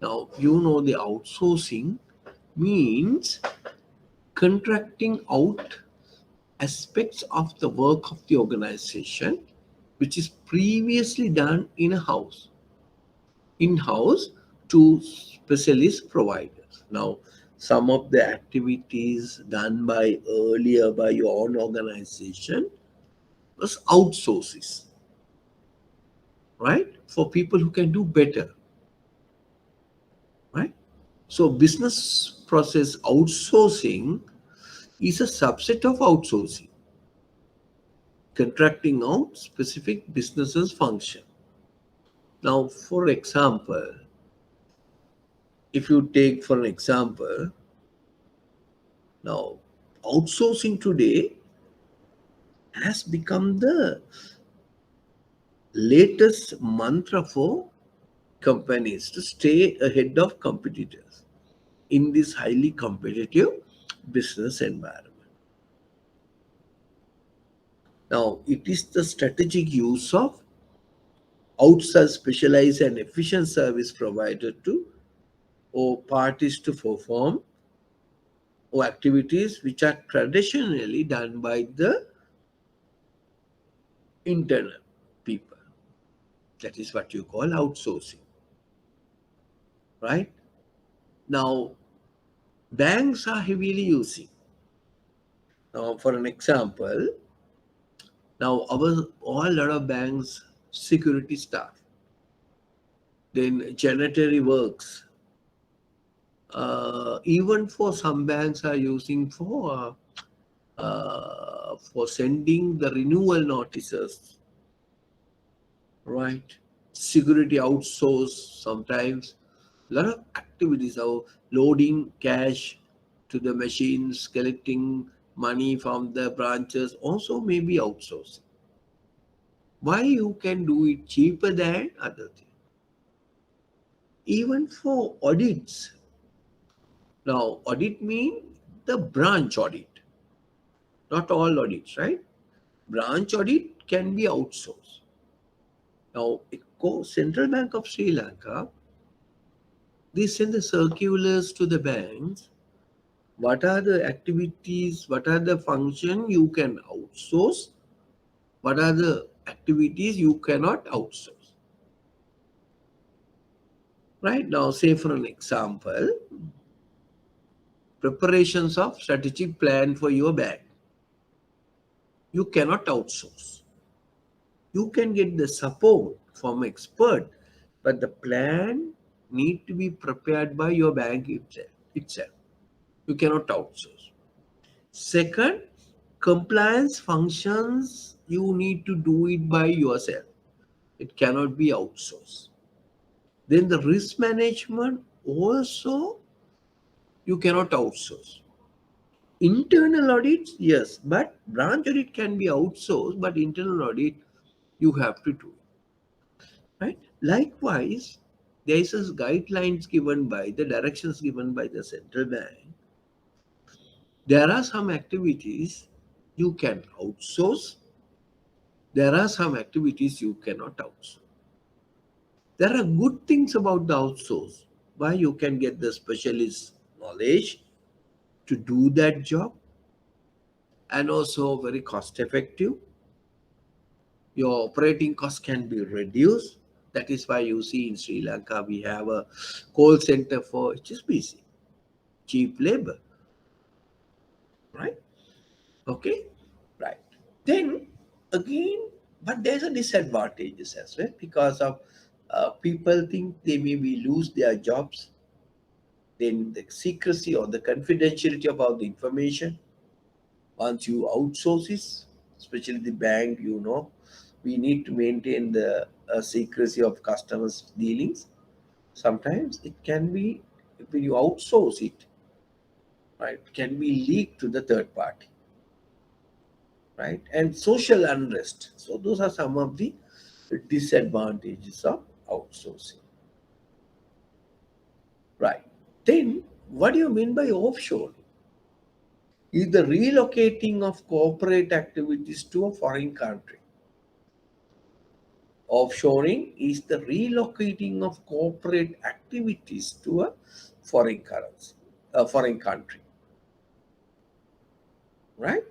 Now, the outsourcing means contracting out aspects of the work of the organization which is previously done in-house to specialist providers. Now, some of the activities done by earlier by your own organization was outsources, right? For people who can do better, right? So business process outsourcing is a subset of outsourcing, contracting out specific businesses function. Now, for example, if you take for an example, now outsourcing today has become the latest mantra for companies to stay ahead of competitors in this highly competitive business environment. Now, it is the strategic use of outside specialized and efficient service provider to or parties to perform or activities which are traditionally done by the internal people. That is what you call outsourcing, right? Now, banks are heavily using. Now, for an example, now our all lot of banks security staff, then janitary works, even for some banks are using for sending the renewal notices, right? Security outsource sometimes. A lot of activities are loading cash to the machines, collecting money from the branches, also may be outsourcing. Why you can do it cheaper than other things? Even for audits. Now, audit mean the branch audit, not all audits, right? Branch audit can be outsourced. Now, Central Bank of Sri Lanka, they send the circulars to the banks. What are the activities, what are the function you can outsource? What are the activities you cannot outsource? Right now, say for an example, preparations of strategic plan for your bank. You cannot outsource. You can get the support from expert, but the plan need to be prepared by your bank itself. You cannot outsource. Second, compliance functions, you need to do it by yourself. It cannot be outsourced. Then the risk management also you cannot outsource. Internal audits, yes, but branch audit can be outsourced, but internal audit you have to do. Right? Likewise, there is guidelines given by the directions given by the central bank. There are some activities you can outsource. There are some activities you cannot outsource. There are good things about the outsource. Why you can get the specialist knowledge to do that job and also very cost effective. Your operating cost can be reduced. That is why you see in Sri Lanka we have a call center for HSBC, cheap labor, right? Okay, right. Then again, but there's a disadvantages as well because of people think they maybe lose their jobs. Then the secrecy or the confidentiality about the information once you outsource it, especially the bank, we need to maintain the secrecy of customers' dealings. Sometimes it can be when you outsource it, right? Can be leaked to the third party, right? And social unrest. So those are some of the disadvantages of outsourcing, right? Then what do you mean by offshore? Is the relocating of corporate activities to a foreign country. Offshoring is the relocating of corporate activities to a foreign currency, a foreign country, right?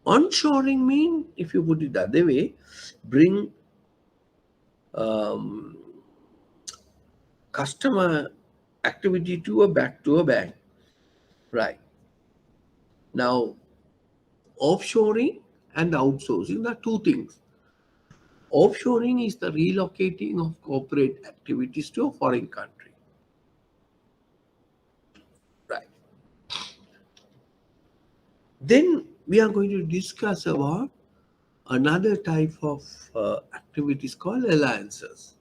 Onshoring mean, if you put it the other way, bring um, customer activity to a back to a bank, right? Now, offshoring and outsourcing are two things. Offshoring is the relocating of corporate activities to a foreign country, right? Then we are going to discuss about another type of activities called alliances.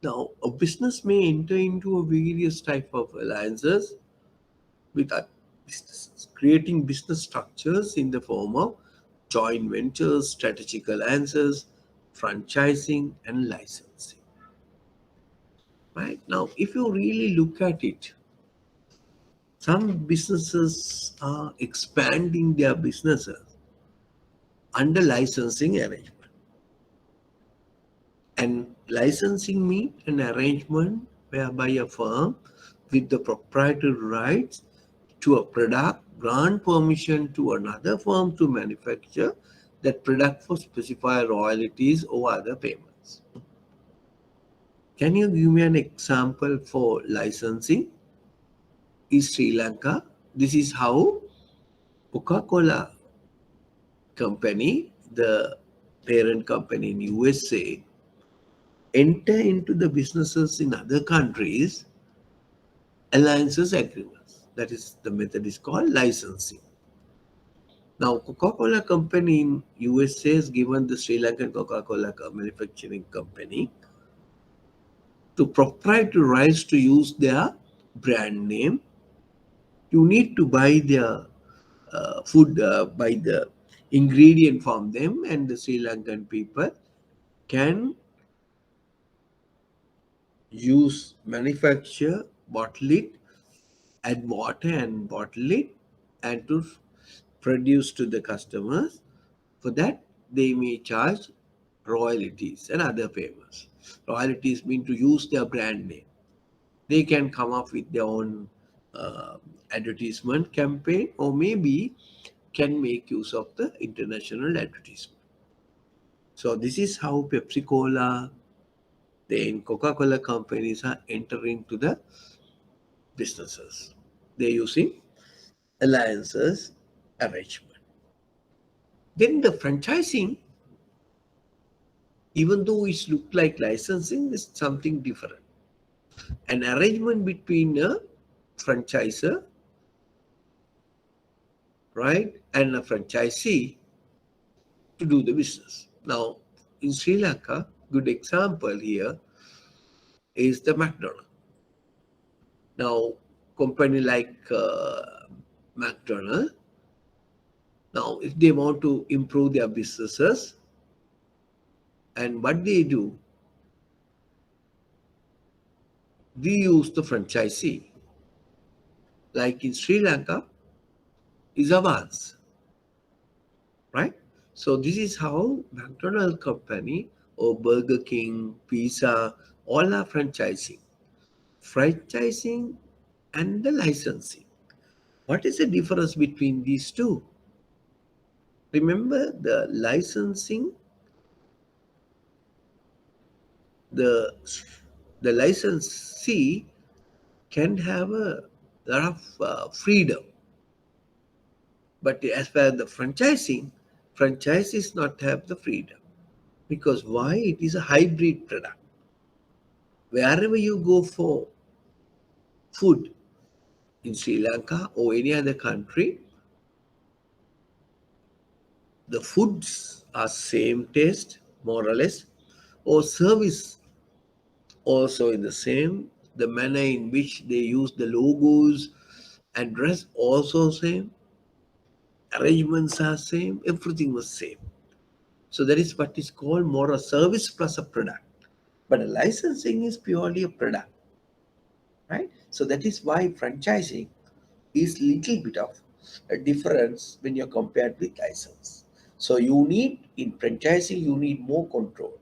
Now, a business may enter into a various type of alliances with businesses, creating business structures in the form of joint ventures, strategic alliances, franchising, and licensing. Right now, if you really look at it, some businesses are expanding their businesses under licensing arrangement. And licensing means an arrangement whereby a firm with the proprietary rights to a product grant permission to another firm to manufacture that product for specified royalties or other payments. Can you give me an example for licensing? Is Sri Lanka? This is how Coca-Cola company, the parent company in USA, enter into the businesses in other countries, alliances agreements. That is the method is called licensing. Now, Coca-Cola company in USA has given the Sri Lankan Coca-Cola manufacturing company to proprietary rights to use their brand name. You need to buy their food, buy the ingredient from them, and the Sri Lankan people can use, manufacture, bottle it, add water and bottle it, and to produce to the customers. For that, they may charge royalties and other payments. Royalties mean to use their brand name. They can come up with their own advertisement campaign, or maybe can make use of the international advertisement. So this is how Pepsi Cola, then Coca-Cola companies are entering to the businesses. They're using alliances arrangement. Then the franchising, even though it look like licensing, is something different. an arrangement between a franchisor, right, and a franchisee to do the business. Now, in Sri Lanka, good example here is the McDonald's. Now, company like McDonald's, now if they want to improve their businesses, and what they do, they use the franchisee. Like in Sri Lanka, is Avance, right? So this is how McDonald's company or Burger King, Pizza, all are franchising. Franchising and the licensing. What is the difference between these two? Remember, the licensing, the the licensee can have a lot of freedom, but as far as the franchising, franchisees not have the freedom, because why? It is a hybrid product. Wherever you go for food in Sri Lanka or any other country, the foods are same taste, more or less, or service also in the same, the manner in which they use the logos and dress also same, arrangements are same, everything was same. So that is what is called more a service plus a product. But a licensing is purely a product, right? So that is why franchising is little bit of a difference when you're compared with license. So you need, in franchising, you need more control.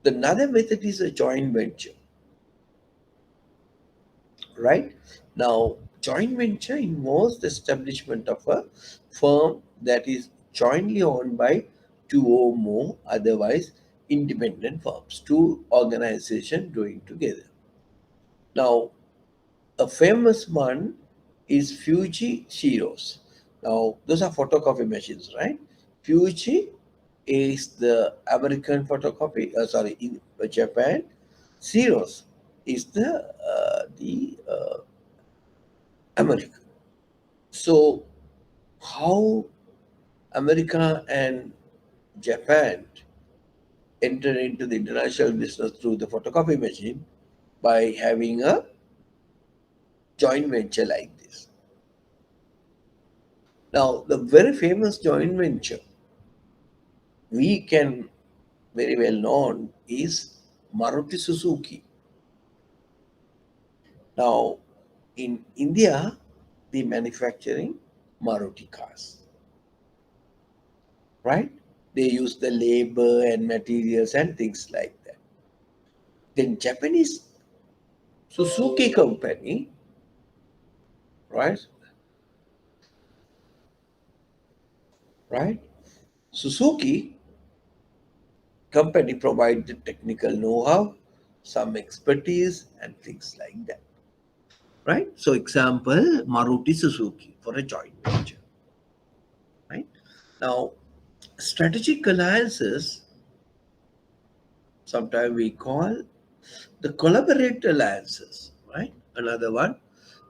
The another method is a joint venture, right? Now, joint venture involves the establishment of a firm that is jointly owned by two or more otherwise independent firms, two organizations doing together. Now, a famous one is Fuji Zeros. Now, those are photocopy machines, right? Fuji is the American photocopy, in Japan. Zeros is the American. So, how America and Japan entered into the international business through the photocopy machine by having a joint venture like this. Now, the very famous joint venture we can very well known is Maruti Suzuki. Now, in India, they manufacturing Maruti cars, right? They use the labor and materials and things like that. Then Japanese Suzuki company, right? Right? Suzuki company provide the technical know-how, some expertise and things like that. Right? So example, Maruti Suzuki for a joint venture. Right? Now, strategic alliances, sometimes we call the collaborate alliances, right? Another one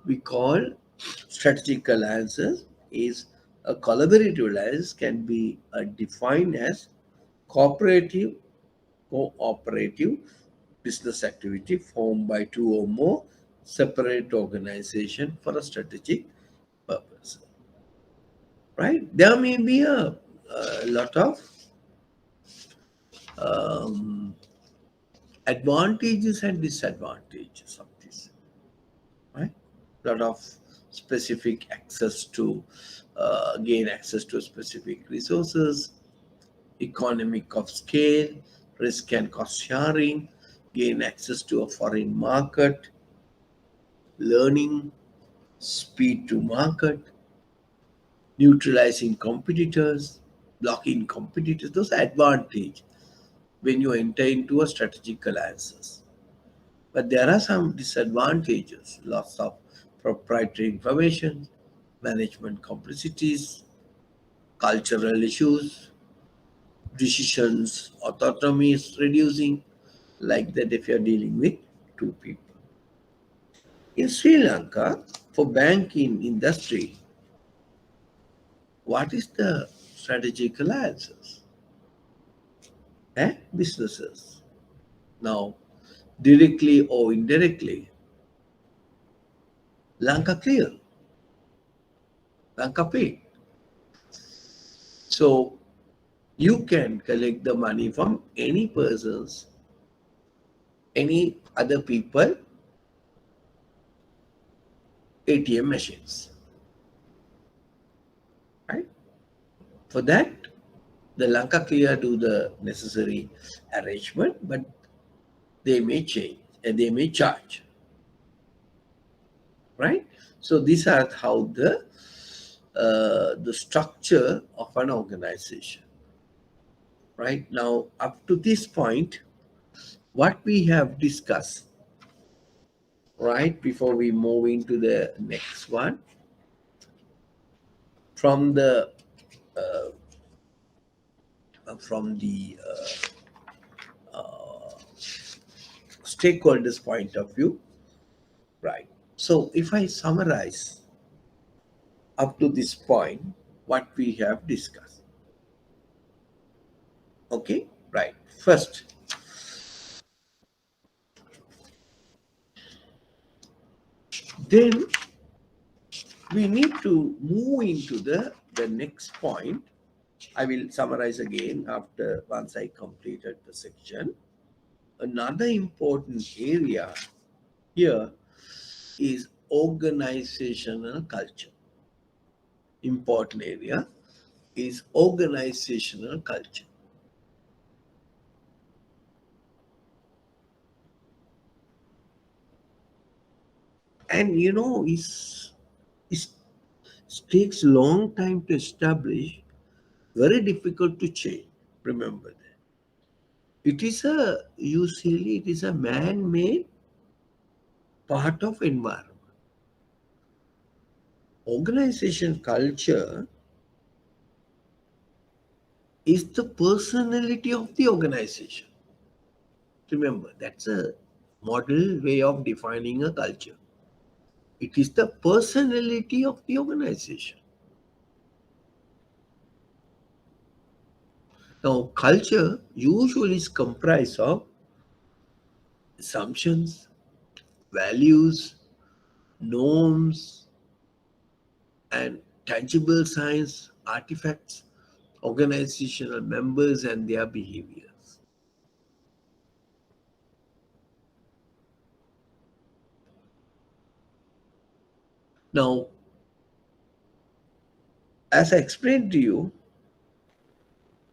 we call strategic alliances is a collaborative alliance can be defined as cooperative, cooperative business activity formed by two or more separate organization for a strategic purpose, right? There may be a lot of um, advantages and disadvantages of this, right? Lot of specific access to gain access to specific resources, economic of scale, risk and cost sharing, gain access to a foreign market, learning, speed to market, neutralizing competitors, blocking competitors. Those are advantage when you enter into a strategic alliances. But there are some disadvantages, loss of proprietary information, management complexities, cultural issues, decisions autonomy is reducing, like that if you're dealing with two people. In Sri Lanka, for banking industry, what is the strategic alliances and businesses? Now, directly or indirectly, Lanka clear, Lanka pay. So you can collect the money from any persons, any other people, ATM machines, right? For that, the Lanka Clear do the necessary arrangement, but they may change and they may charge, right? So these are how the structure of an organization, right? Now, up to this point, what we have discussed, right, before we move into the next one, from the stakeholders' point of view, right? So, if I summarize up to this point, what we have discussed, okay, right? First, then we need to move into the next point. I will summarize again after once I completed the section. Another important area here is organizational culture. Important area is organizational culture. And it takes long time to establish, very difficult to change. Remember that. Usually it is a man-made part of environment. Organization culture is the personality of the organization. Remember, that's a model way of defining a culture. It is the personality of the organization. Now, culture usually is comprised of assumptions, values, norms, and tangible science artifacts, organizational members, and their behaviors. Now, as I explained to you,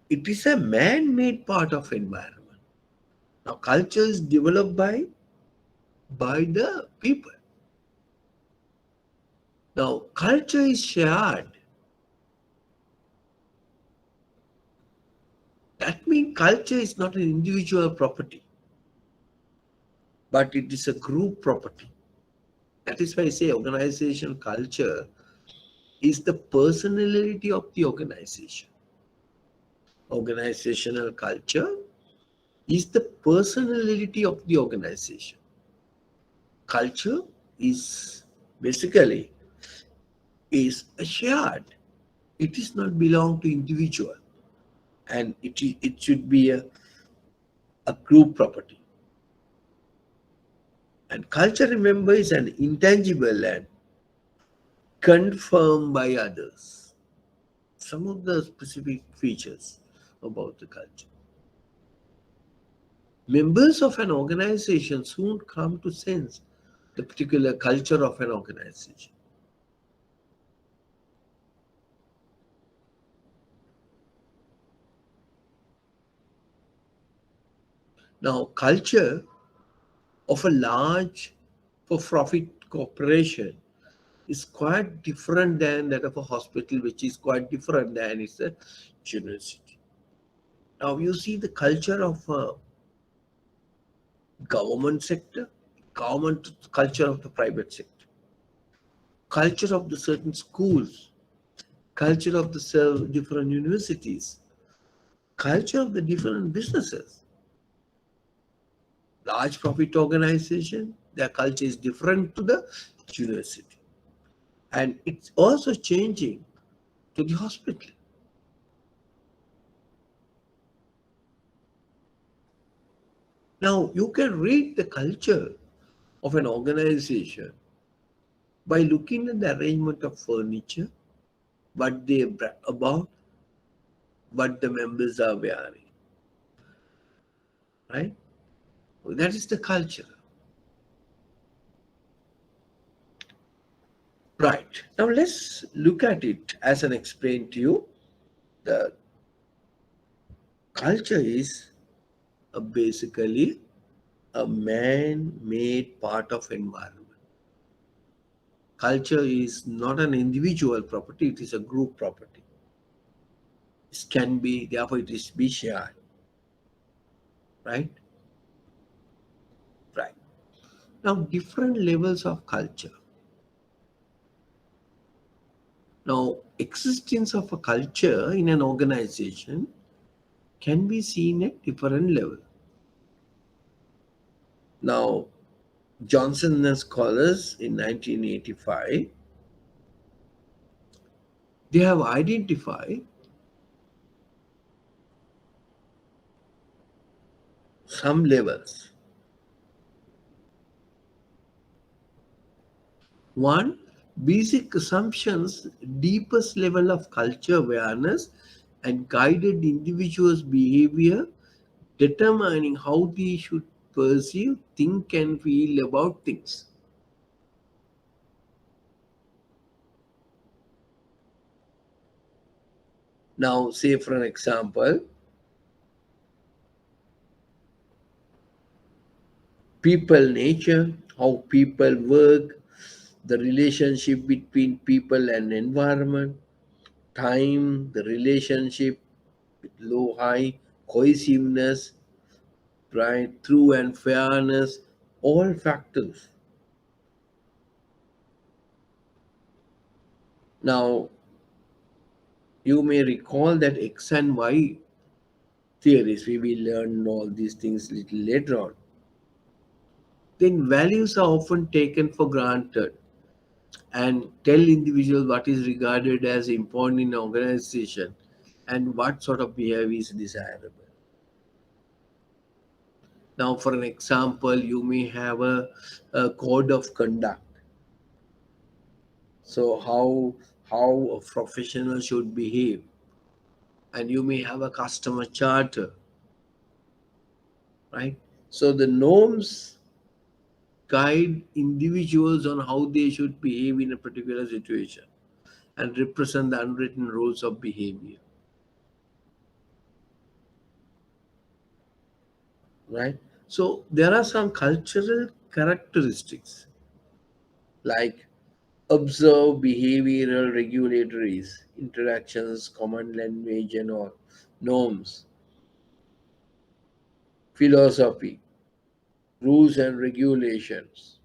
it is a man-made part of environment. Now, culture is developed by the people. Now, culture is shared. That means culture is not an individual property, but it is a group property. That is why I say organizational culture is the personality of the organization. Organizational culture is the personality of the organization. Culture is basically is a shared. It is not belong to individual, and it should be a group property. And culture, remember, is an intangible and confirmed by others. Some of the specific features about the culture. Members of an organization soon come to sense the particular culture of an organization. Now, culture of a large for-profit corporation is quite different than that of a hospital, which is quite different than it's a university. Now, you see the culture of a government sector, government culture of the private sector, culture of the certain schools, culture of the different universities, culture of the different businesses. Large profit organization, their culture is different to the university. And it's also changing to the hospital. Now, you can read the culture of an organization by looking at the arrangement of furniture, what they about, what the members are wearing, right? That is the culture. Right. Now let's look at it as an explained to you. The culture is basically a man-made part of environment. Culture is not an individual property, it is a group property. It can be, therefore it is be shared, right? Right. Now different levels of culture. Now existence of a culture in an organization can be seen at different level. Now Johnson and scholars in 1985, they have identified some levels. One, basic assumptions, deepest level of culture awareness and guided individuals' behavior, determining how they should perceive, think, and feel about things. Now, say for an example, people nature, how people work, the relationship between people and environment, time, the relationship with low high, cohesiveness, right, true and fairness, all factors. Now, you may recall that X and Y theories, we will learn all these things little later on. Then values are often taken for granted and tell individuals what is regarded as important in an organization and what sort of behavior is desirable. Now, for an example, you may have a code of conduct. So, how a professional should behave, and you may have a customer charter, right? So, the norms guide individuals on how they should behave in a particular situation and represent the unwritten rules of behavior, right? So, there are some cultural characteristics like observe behavioral regulatories, interactions, common language, and all norms, philosophy, rules and regulations,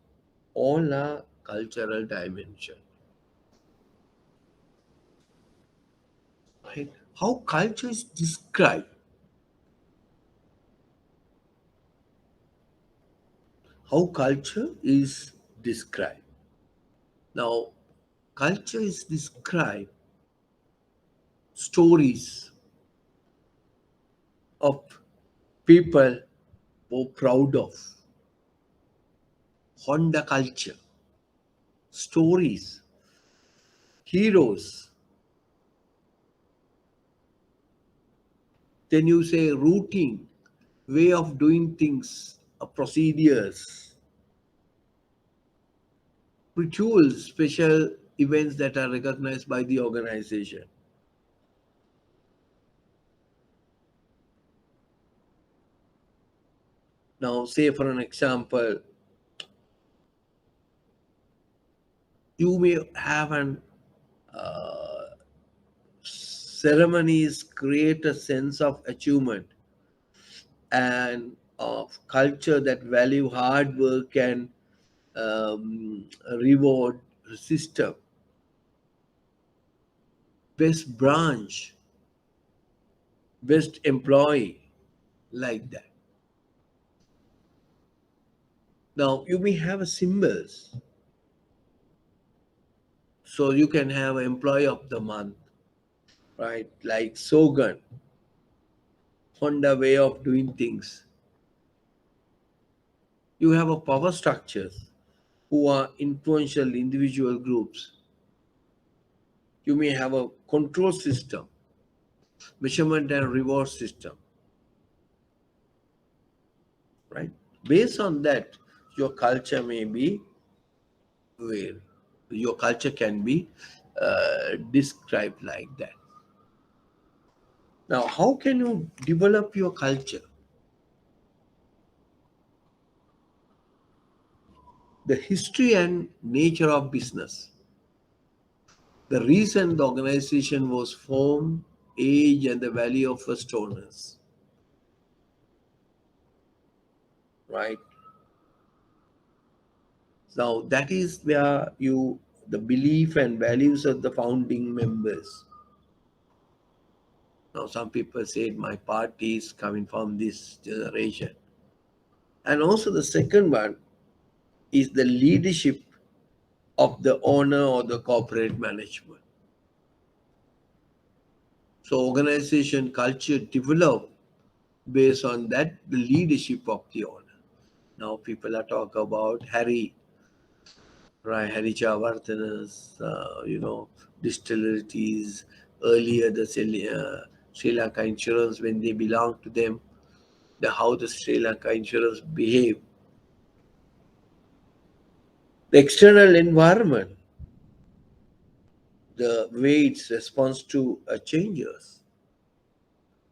all are cultural dimension. Right? How culture is described. How culture is described. Now, culture is described stories of people who are proud of. Honda culture, stories, heroes. Then you say routine, way of doing things, procedures, rituals, special events that are recognized by the organization. Now, say for an example, you may have an ceremonies create a sense of achievement and of culture that value hard work and reward system. Best branch, best employee, like that. Now you may have a symbols, so you can have employee of the month, right? Like slogan, Honda way of doing things. You have a power structures who are influential individual groups. You may have a control system, measurement and reward system, right? Based on that, your culture may be where your culture can be described like that. Now, how can you develop your culture? The history and nature of business, the reason the organization was formed, age, and the value of first owners, right? Now, that is where the belief and values of the founding members. Now, some people said my party is coming from this generation. And also, the second one is the leadership of the owner or the corporate management. So, organization culture develop based on that the leadership of the owner. Now, people are talk about Harry, right? Harry Chavarthanas, distilleries. Earlier, the Sri Lanka insurance when they belong to them, the how the Sri Lanka insurance behave, the external environment, the way its response to changes.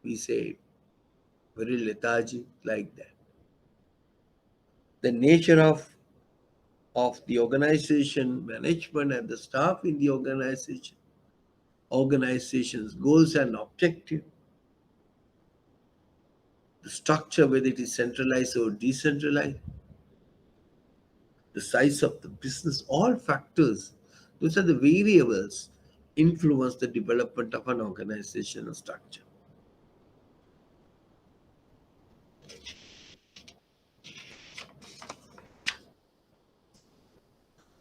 We say very lethargic like that. The nature of the organization, management, and the staff in the organization's goals and objective, the structure, whether it is centralized or decentralized, the size of the business, all factors, those are the variables influence the development of an organizational structure.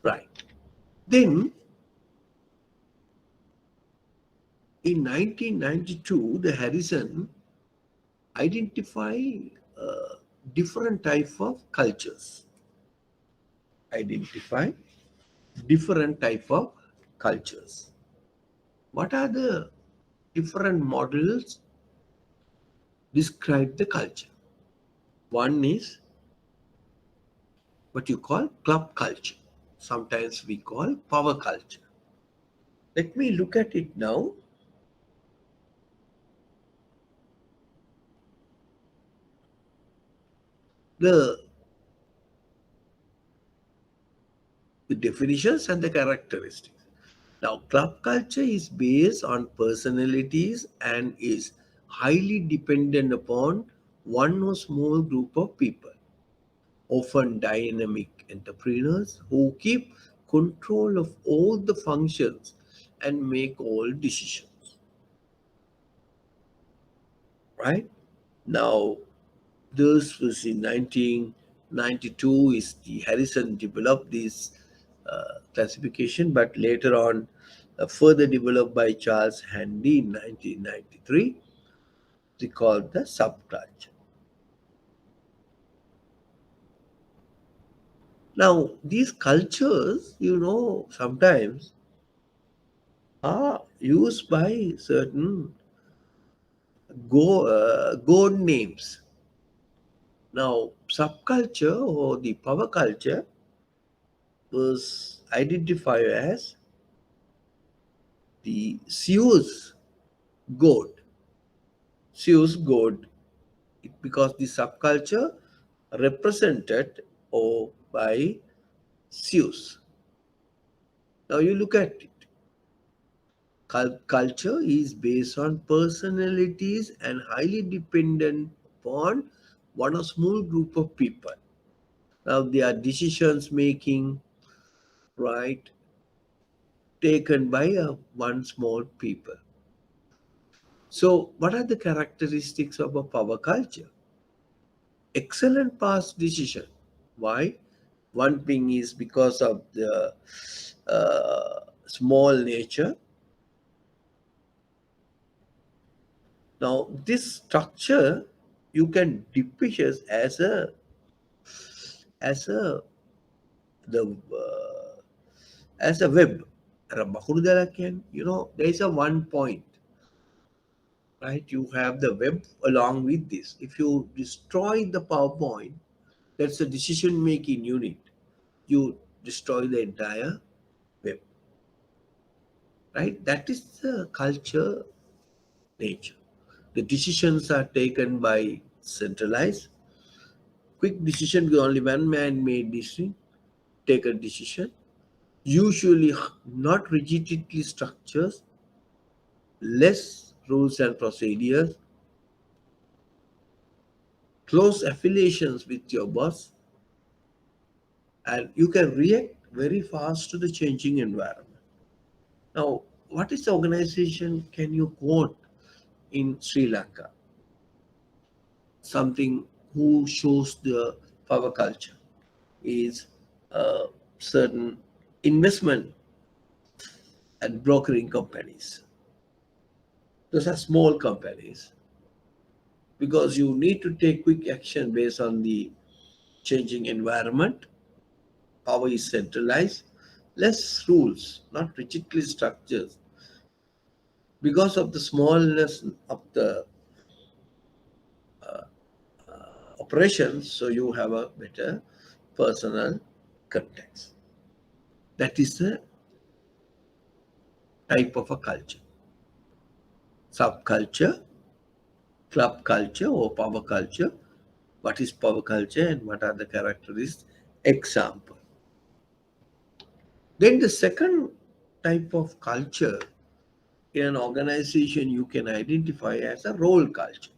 Right. Then in 1992, the Harrison identify different type of cultures. Identify different type of cultures. What are the different models describe the culture? One is what you call club culture. Sometimes we call power culture. Let me look at it now. The, the definitions and the characteristics. Now, club culture is based on personalities and is highly dependent upon one or small group of people, often dynamic entrepreneurs who keep control of all the functions and make all decisions. Right? Now, this was in 1992 is the Harrison developed this classification, but later on further developed by Charles Handy in 1993, they called the subculture. Now, these cultures, sometimes are used by certain god names. Now, subculture or the power culture was identified as the Zeus god. Zeus god, because the subculture represented or by Zeus. Now you look at it. Culture is based on personalities and highly dependent upon one or small group of people. Now their decisions making, right, taken by one small people. So what are the characteristics of a power culture? Excellent past decision. Why? One thing is because of the small nature. Now, this structure you can depict as a the as a web. There is a one point, right? You have the web along with this. If you destroy the PowerPoint, that's a decision making unit. You destroy the entire web, right? That is the culture nature. The decisions are taken by centralized. Quick decision, only one man made decision, take a decision. Usually not rigidly structures, less rules and procedures, close affiliations with your boss, and you can react very fast to the changing environment. Now, what is the organization can you quote in Sri Lanka? Something who shows the power culture is certain investment and brokering companies. Those are small companies because you need to take quick action based on the changing environment. Power is centralized, less rules, not rigidly structured. Because of the smallness of the operations, so you have a better personal context. That is the type of a culture. Subculture, club culture, or power culture. What is power culture and what are the characteristics? Example. Then the second type of culture in an organization you can identify as a role culture.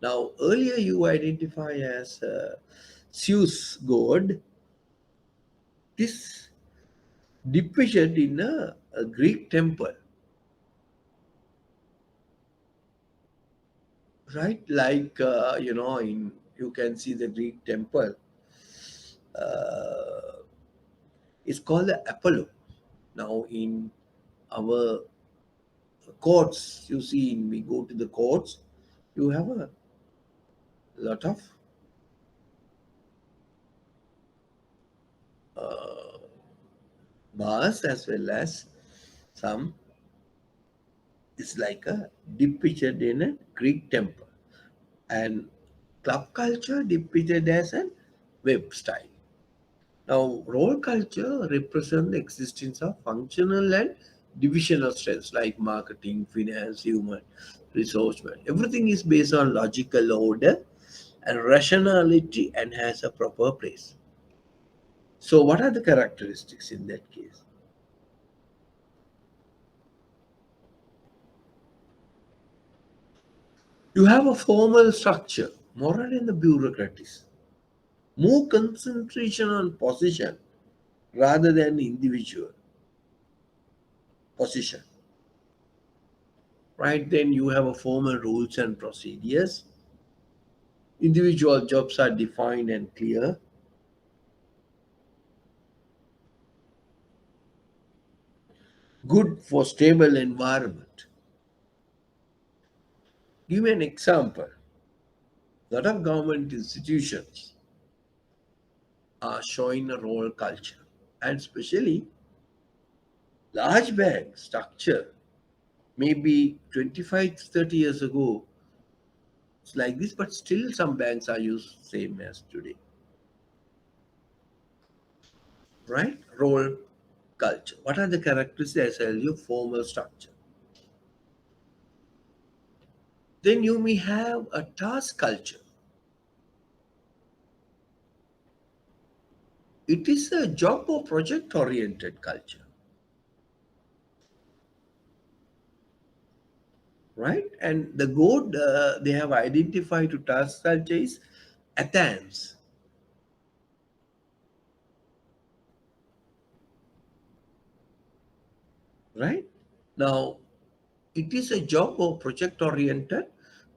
Now, earlier you identify as a Zeus god. This depicted in a Greek temple, right? Like in you can see the Greek temple. Uh, it's called the Apollo. Now, in our courts, you see, we go to the courts, you have a lot of uh, bars as well as some. It's like a depicted in a Greek temple, and club culture depicted as a web style. Now, role culture represents the existence of functional and divisional strengths like marketing, finance, human resource management. Everything is based on logical order and rationality and has a proper place. So, what are the characteristics in that case? You have a formal structure, moral and the bureaucratic. More concentration on position rather than individual position. Right then, you have a formal rules and procedures. Individual jobs are defined and clear. Good for stable environment. Give me an example. A lot of government institutions are showing a role culture, and especially large bank structure. Maybe 25, 30 years ago, it's like this, but still some banks are used same as today, right? Role culture. What are the characteristics? I tell you, formal structure. Then you may have a task culture. It is a job or project oriented culture, right? And the goal they have identified to task culture is Athens, right? Now, it is a job or project oriented.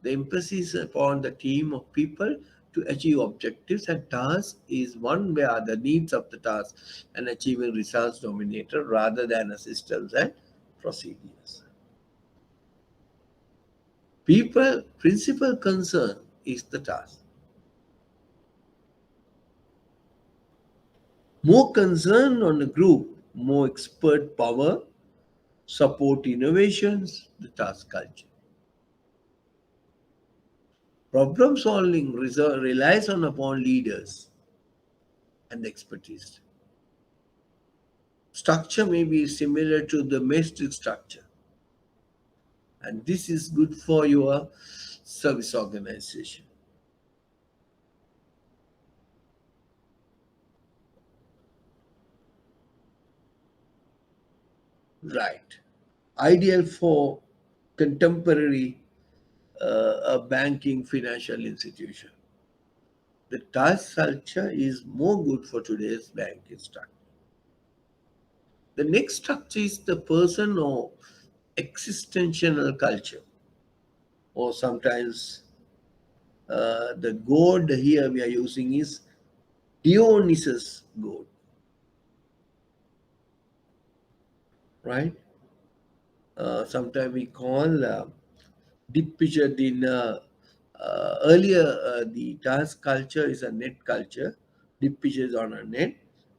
The emphasis upon the team of people to achieve objectives, and task is one where the needs of the task and achieving results dominated rather than a systems and procedures. People principal concern is the task. More concern on the group, more expert power, support innovations, the task culture. Problem solving relies on upon leaders and expertise. Structure may be similar to the domestic structure, and this is good for your service organization. Right. Ideal for contemporary a banking financial institution. The task culture is more good for today's banking structure. The next structure is the person or existential culture, or sometimes the god here we are using is Dionysus god, right? Sometimes we call depicted in earlier the task culture is a net culture, depicted on a net,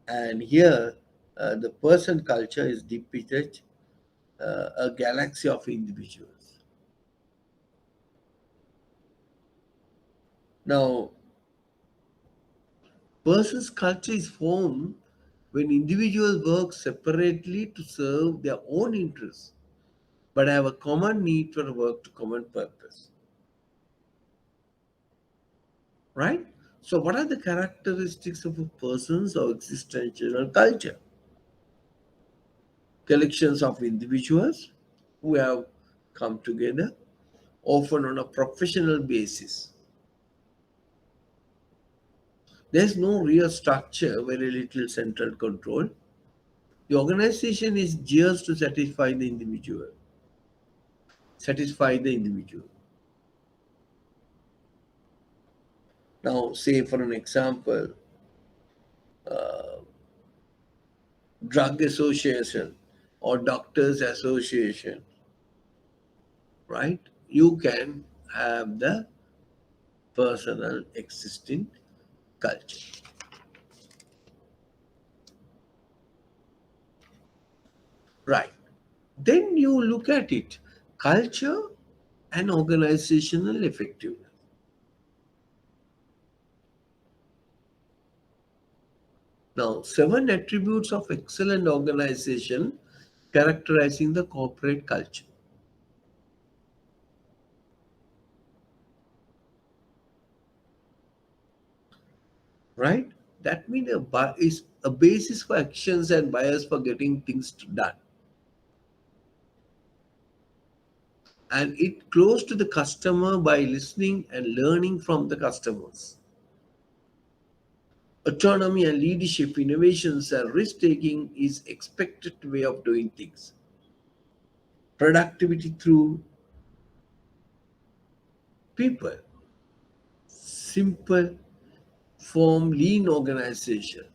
and here the person culture is depicted a galaxy of individuals. Now, person's culture is formed when individuals work separately to serve their own interests, but have a common need for work to common purpose. Right? So, what are the characteristics of a person's or existential culture? Collections of individuals who have come together, often on a professional basis. There's no real structure, very little central control. The organization is just to satisfy the individual. Satisfy the individual. Now, say for an example, uh, drug association or doctors association, right? You can have the personal existing culture. Right. Then you look at it, culture and organizational effectiveness. Now, seven attributes of excellent organization characterizing the corporate culture. Right? That means is a basis for actions and bias for getting things done. And it close to the customer by listening and learning from the customers. Autonomy and leadership, innovations and risk taking is expected way of doing things. Productivity through people. Simple form lean organization.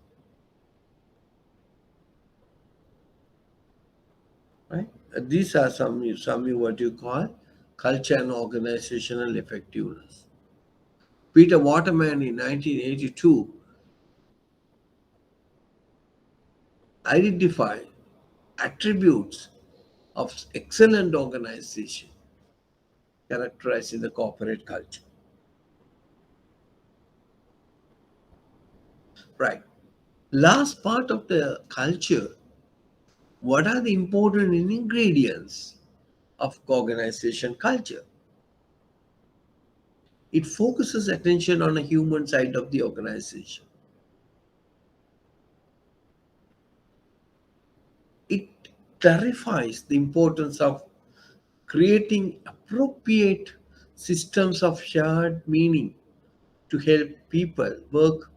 Right? These are some what you call culture and organizational effectiveness. Peter Waterman in 1982 identified attributes of excellent organization characterizing the corporate culture. Right. Last part of the culture, what are the important ingredients of organization culture? It focuses attention on a human side of the organization. It clarifies the importance of creating appropriate systems of shared meaning to help people work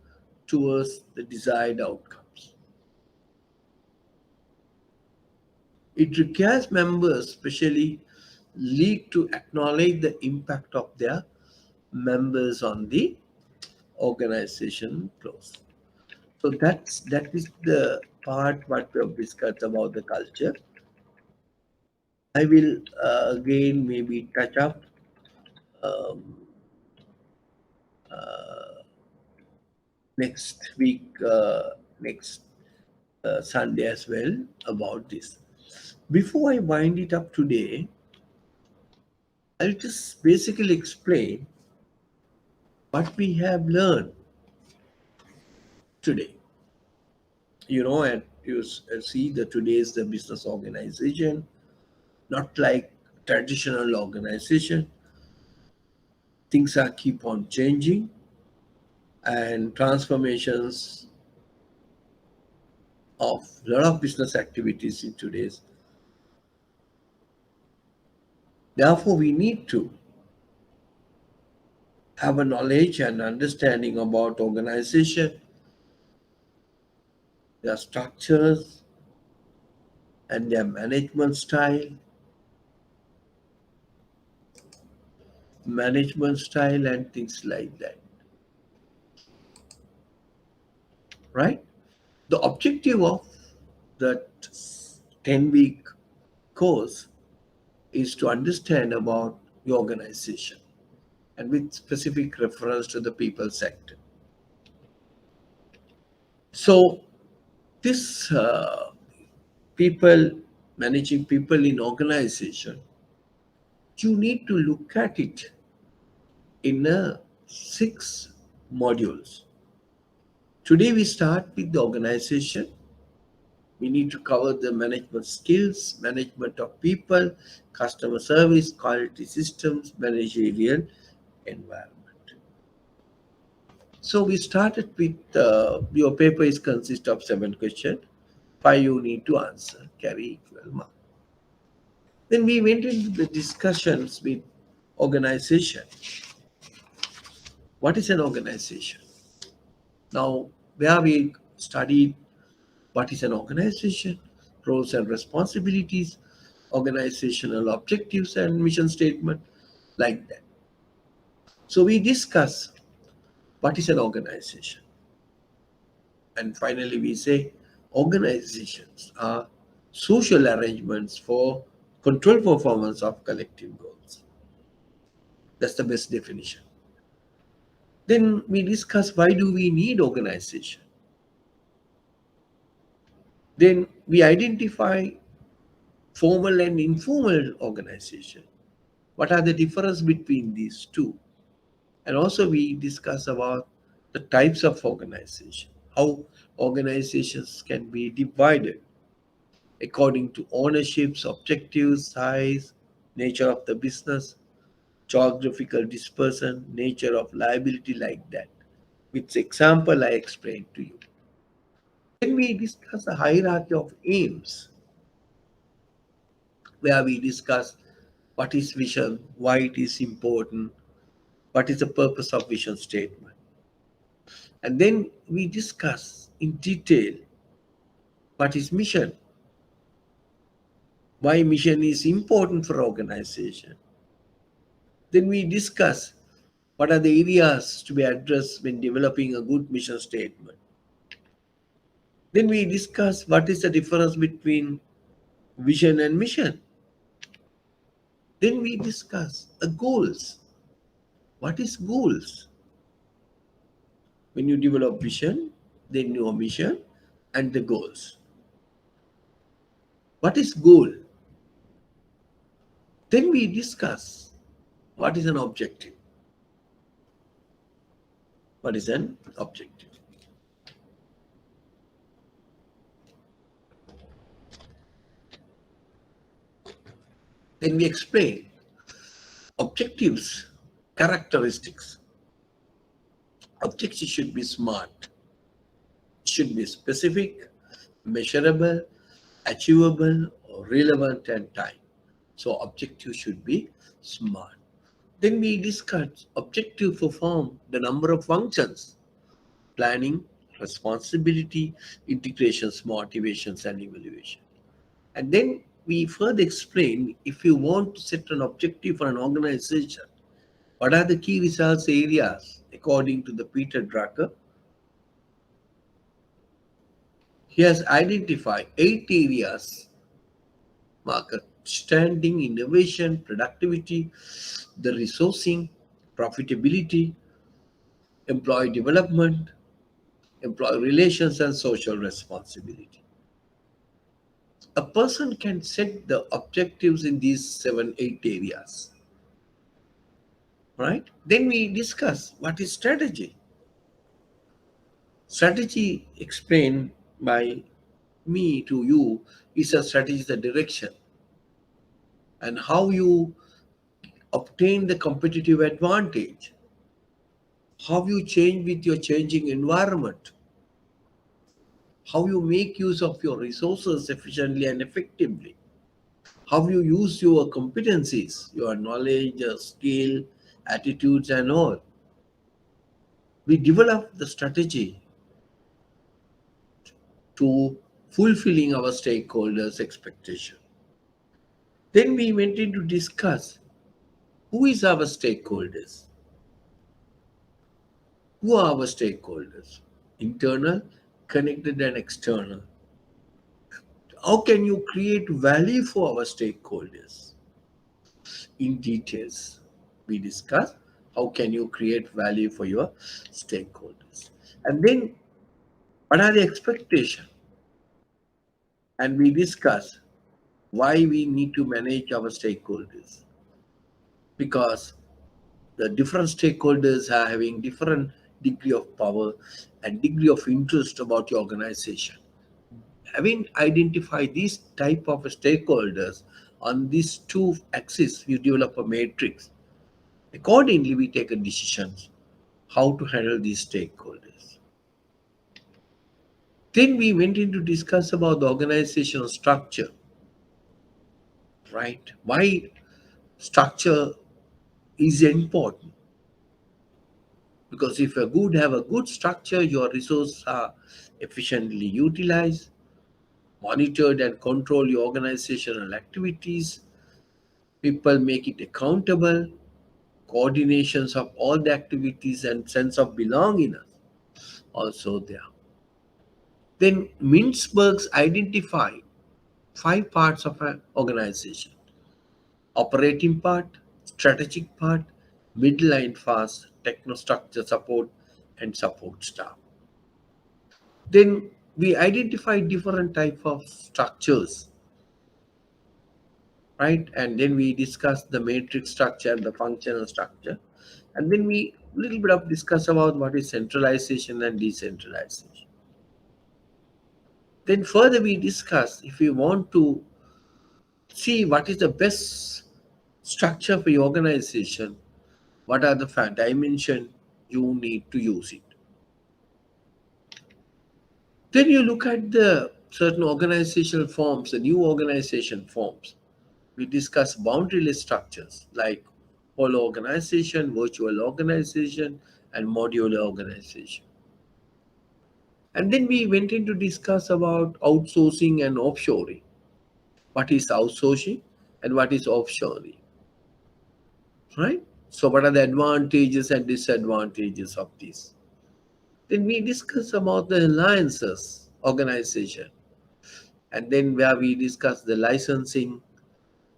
towards the desired outcomes. It requires members, especially lead to acknowledge the impact of their members on the organization close. So that is the part what we have discussed about the culture. I will again maybe touch up um, uh, next week, next Sunday as well about this. Before I wind it up today, I'll just basically explain what we have learned today. And you see that today is the business organization, not like traditional organization. Things are keep on changing and transformations of a lot of business activities in today's. Therefore, we need to have a knowledge and understanding about organization, their structures, and their management style, and things like that. Right? The objective of that 10-week course is to understand about the organization and with specific reference to the people sector. So this people managing people in organization, you need to look at it in 6 modules. Today we start with the organization. We need to cover the management skills, management of people, customer service, quality systems, managerial environment. So we started with your paper is consist of 7 questions. 5 you need to answer, carry equal mark. Then we went into the discussions with organization. What is an organization? Now, where we studied what is an organization, roles and responsibilities, organizational objectives and mission statement, like that. So we discuss what is an organization. And finally, we say organizations are social arrangements for control performance of collective goals. That's the best definition. Then we discuss why do we need organization. Then we identify formal and informal organization. What are the difference between these two? And also we discuss about the types of organization, how organizations can be divided according to ownerships, objectives, size, nature of the business, geographical dispersion, nature of liability, like that. With example I explained to you. Then we discuss the hierarchy of aims, where we discuss what is vision, why it is important, what is the purpose of vision statement. And then we discuss in detail what is mission, why mission is important for organization. Then we discuss what are the areas to be addressed when developing a good mission statement. Then we discuss what is the difference between vision and mission. Then we discuss the goals. What is goals? When you develop vision, then your mission and the goals. What is goal? Then we discuss what is an objective. What is an objective? Then we explain objectives, characteristics. Objectives should be smart, should be specific, measurable, achievable, or relevant and time. So objective should be smart. Then we discuss objective perform the number of functions: planning, responsibility, integrations, motivations, and evaluation. And then we further explain if you want to set an objective for an organization, what are the key results areas According to the Peter Drucker, he has identified 8 areas: market standing, innovation, productivity, the resourcing, profitability, employee development, employee relations, and social responsibility. A person can set the objectives in these 7, 8 areas, right? Then we discuss what is strategy. Strategy, explained by me to you, is a strategy, is a direction, and how you obtain the competitive advantage, how you change with your changing environment, how you make use of your resources efficiently and effectively, how you use your competencies, your knowledge, your skill, attitudes, and all. We develop the strategy to fulfilling our stakeholders' expectation. Then we went in to discuss who is our stakeholders. Who are our stakeholders? Internal, connected, and external. How can you create value for our stakeholders? In details, we discuss how can you create value for your stakeholders. And then what are the expectations? And we discuss why we need to manage our stakeholders. Because the different stakeholders are having different degree of power and degree of interest about your organization. Having identified these type of stakeholders on these two axes, you develop a matrix. Accordingly, we take a decisions how to handle these stakeholders. Then we went in to discuss about the organizational structure, right? Why structure is important? Because if you have a good structure, your resources are efficiently utilized, monitored and control your organizational activities. People make it accountable, coordinations of all the activities and sense of belongingness also there. Then Mintzberg's identified 5 parts of an organization: operating part, strategic part, middle and fast, technostructure support, and support staff. Then we identify different type of structures, right? And then we discuss the matrix structure and the functional structure. And then we little bit of discuss about what is centralization and decentralization. Then further we discuss if we want to see what is the best structure for your organization, what are the dimension you need to use it. Then you look at the certain organizational forms, the new organization forms. We discuss boundaryless structures like whole organization, virtual organization, and modular organization. And then we went in to discuss about outsourcing and offshoring. What is outsourcing and what is offshoring, right? So what are the advantages and disadvantages of this? Then we discuss about the alliances organization, and then where we discuss the licensing,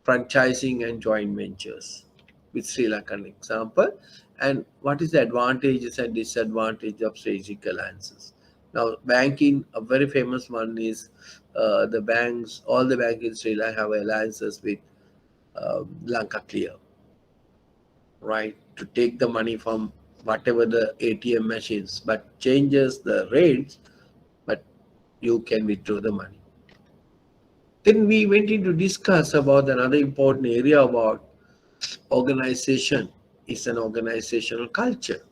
franchising, and joint ventures with Sri Lankan example, and what is the advantages and disadvantages of strategic alliances. Now, banking, a very famous one is the banks, all the banks in Sri Lanka have alliances with Lanka Clear, right? To take the money from whatever the ATM machines, but changes the rates, but you can withdraw the money. Then we went in to discuss about another important area about organization is an organizational culture.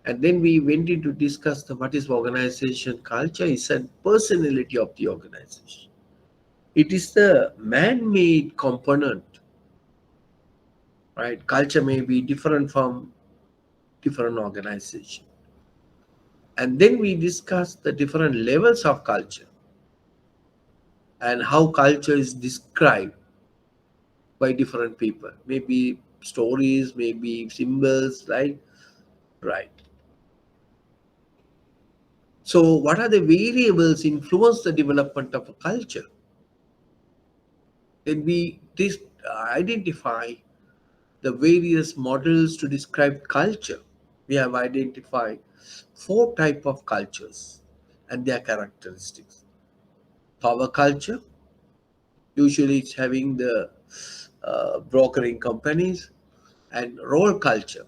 And then we went in to discuss what is organization culture is a personality of the organization. It is the man-made component, right? Culture may be different from different organization. And then we discuss the different levels of culture and how culture is described by different people. Maybe stories, maybe symbols, right? Right. So, what are the variables influence the development of a culture? Then we identify the various models to describe culture. We have identified four type of cultures and their characteristics. Power culture, usually it's having the brokering companies, and role culture,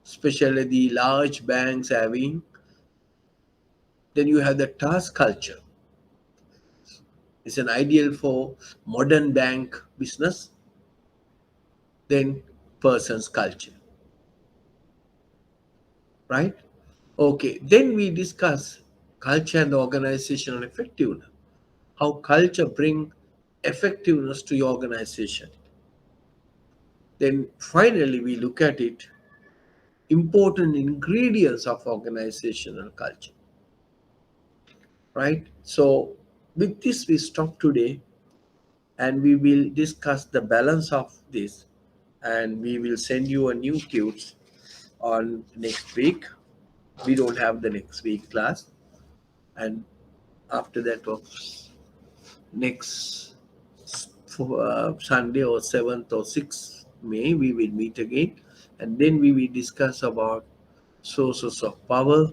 especially the large banks having. Then you have the task culture. It's an ideal for modern bank business. Then person's culture, right? Okay, then we discuss culture and organizational effectiveness. How culture bring effectiveness to your organization. Then finally we look at it important ingredients of organizational culture, right? So with this we stop today, and we will discuss the balance of this, and we will send you a new tunes on next week. We don't have the next week class, and after that next Sunday or 7th or 6th May we will meet again, and then we will discuss about sources of power,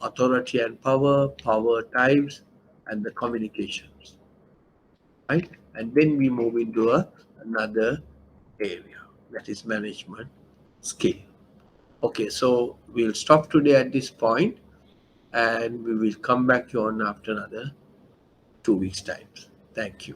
authority and power, power types, and the communications, right? And then we move into another area, that is management skill. Okay, so we'll stop today at this point, and we will come back on after another 2 weeks time. Thank you.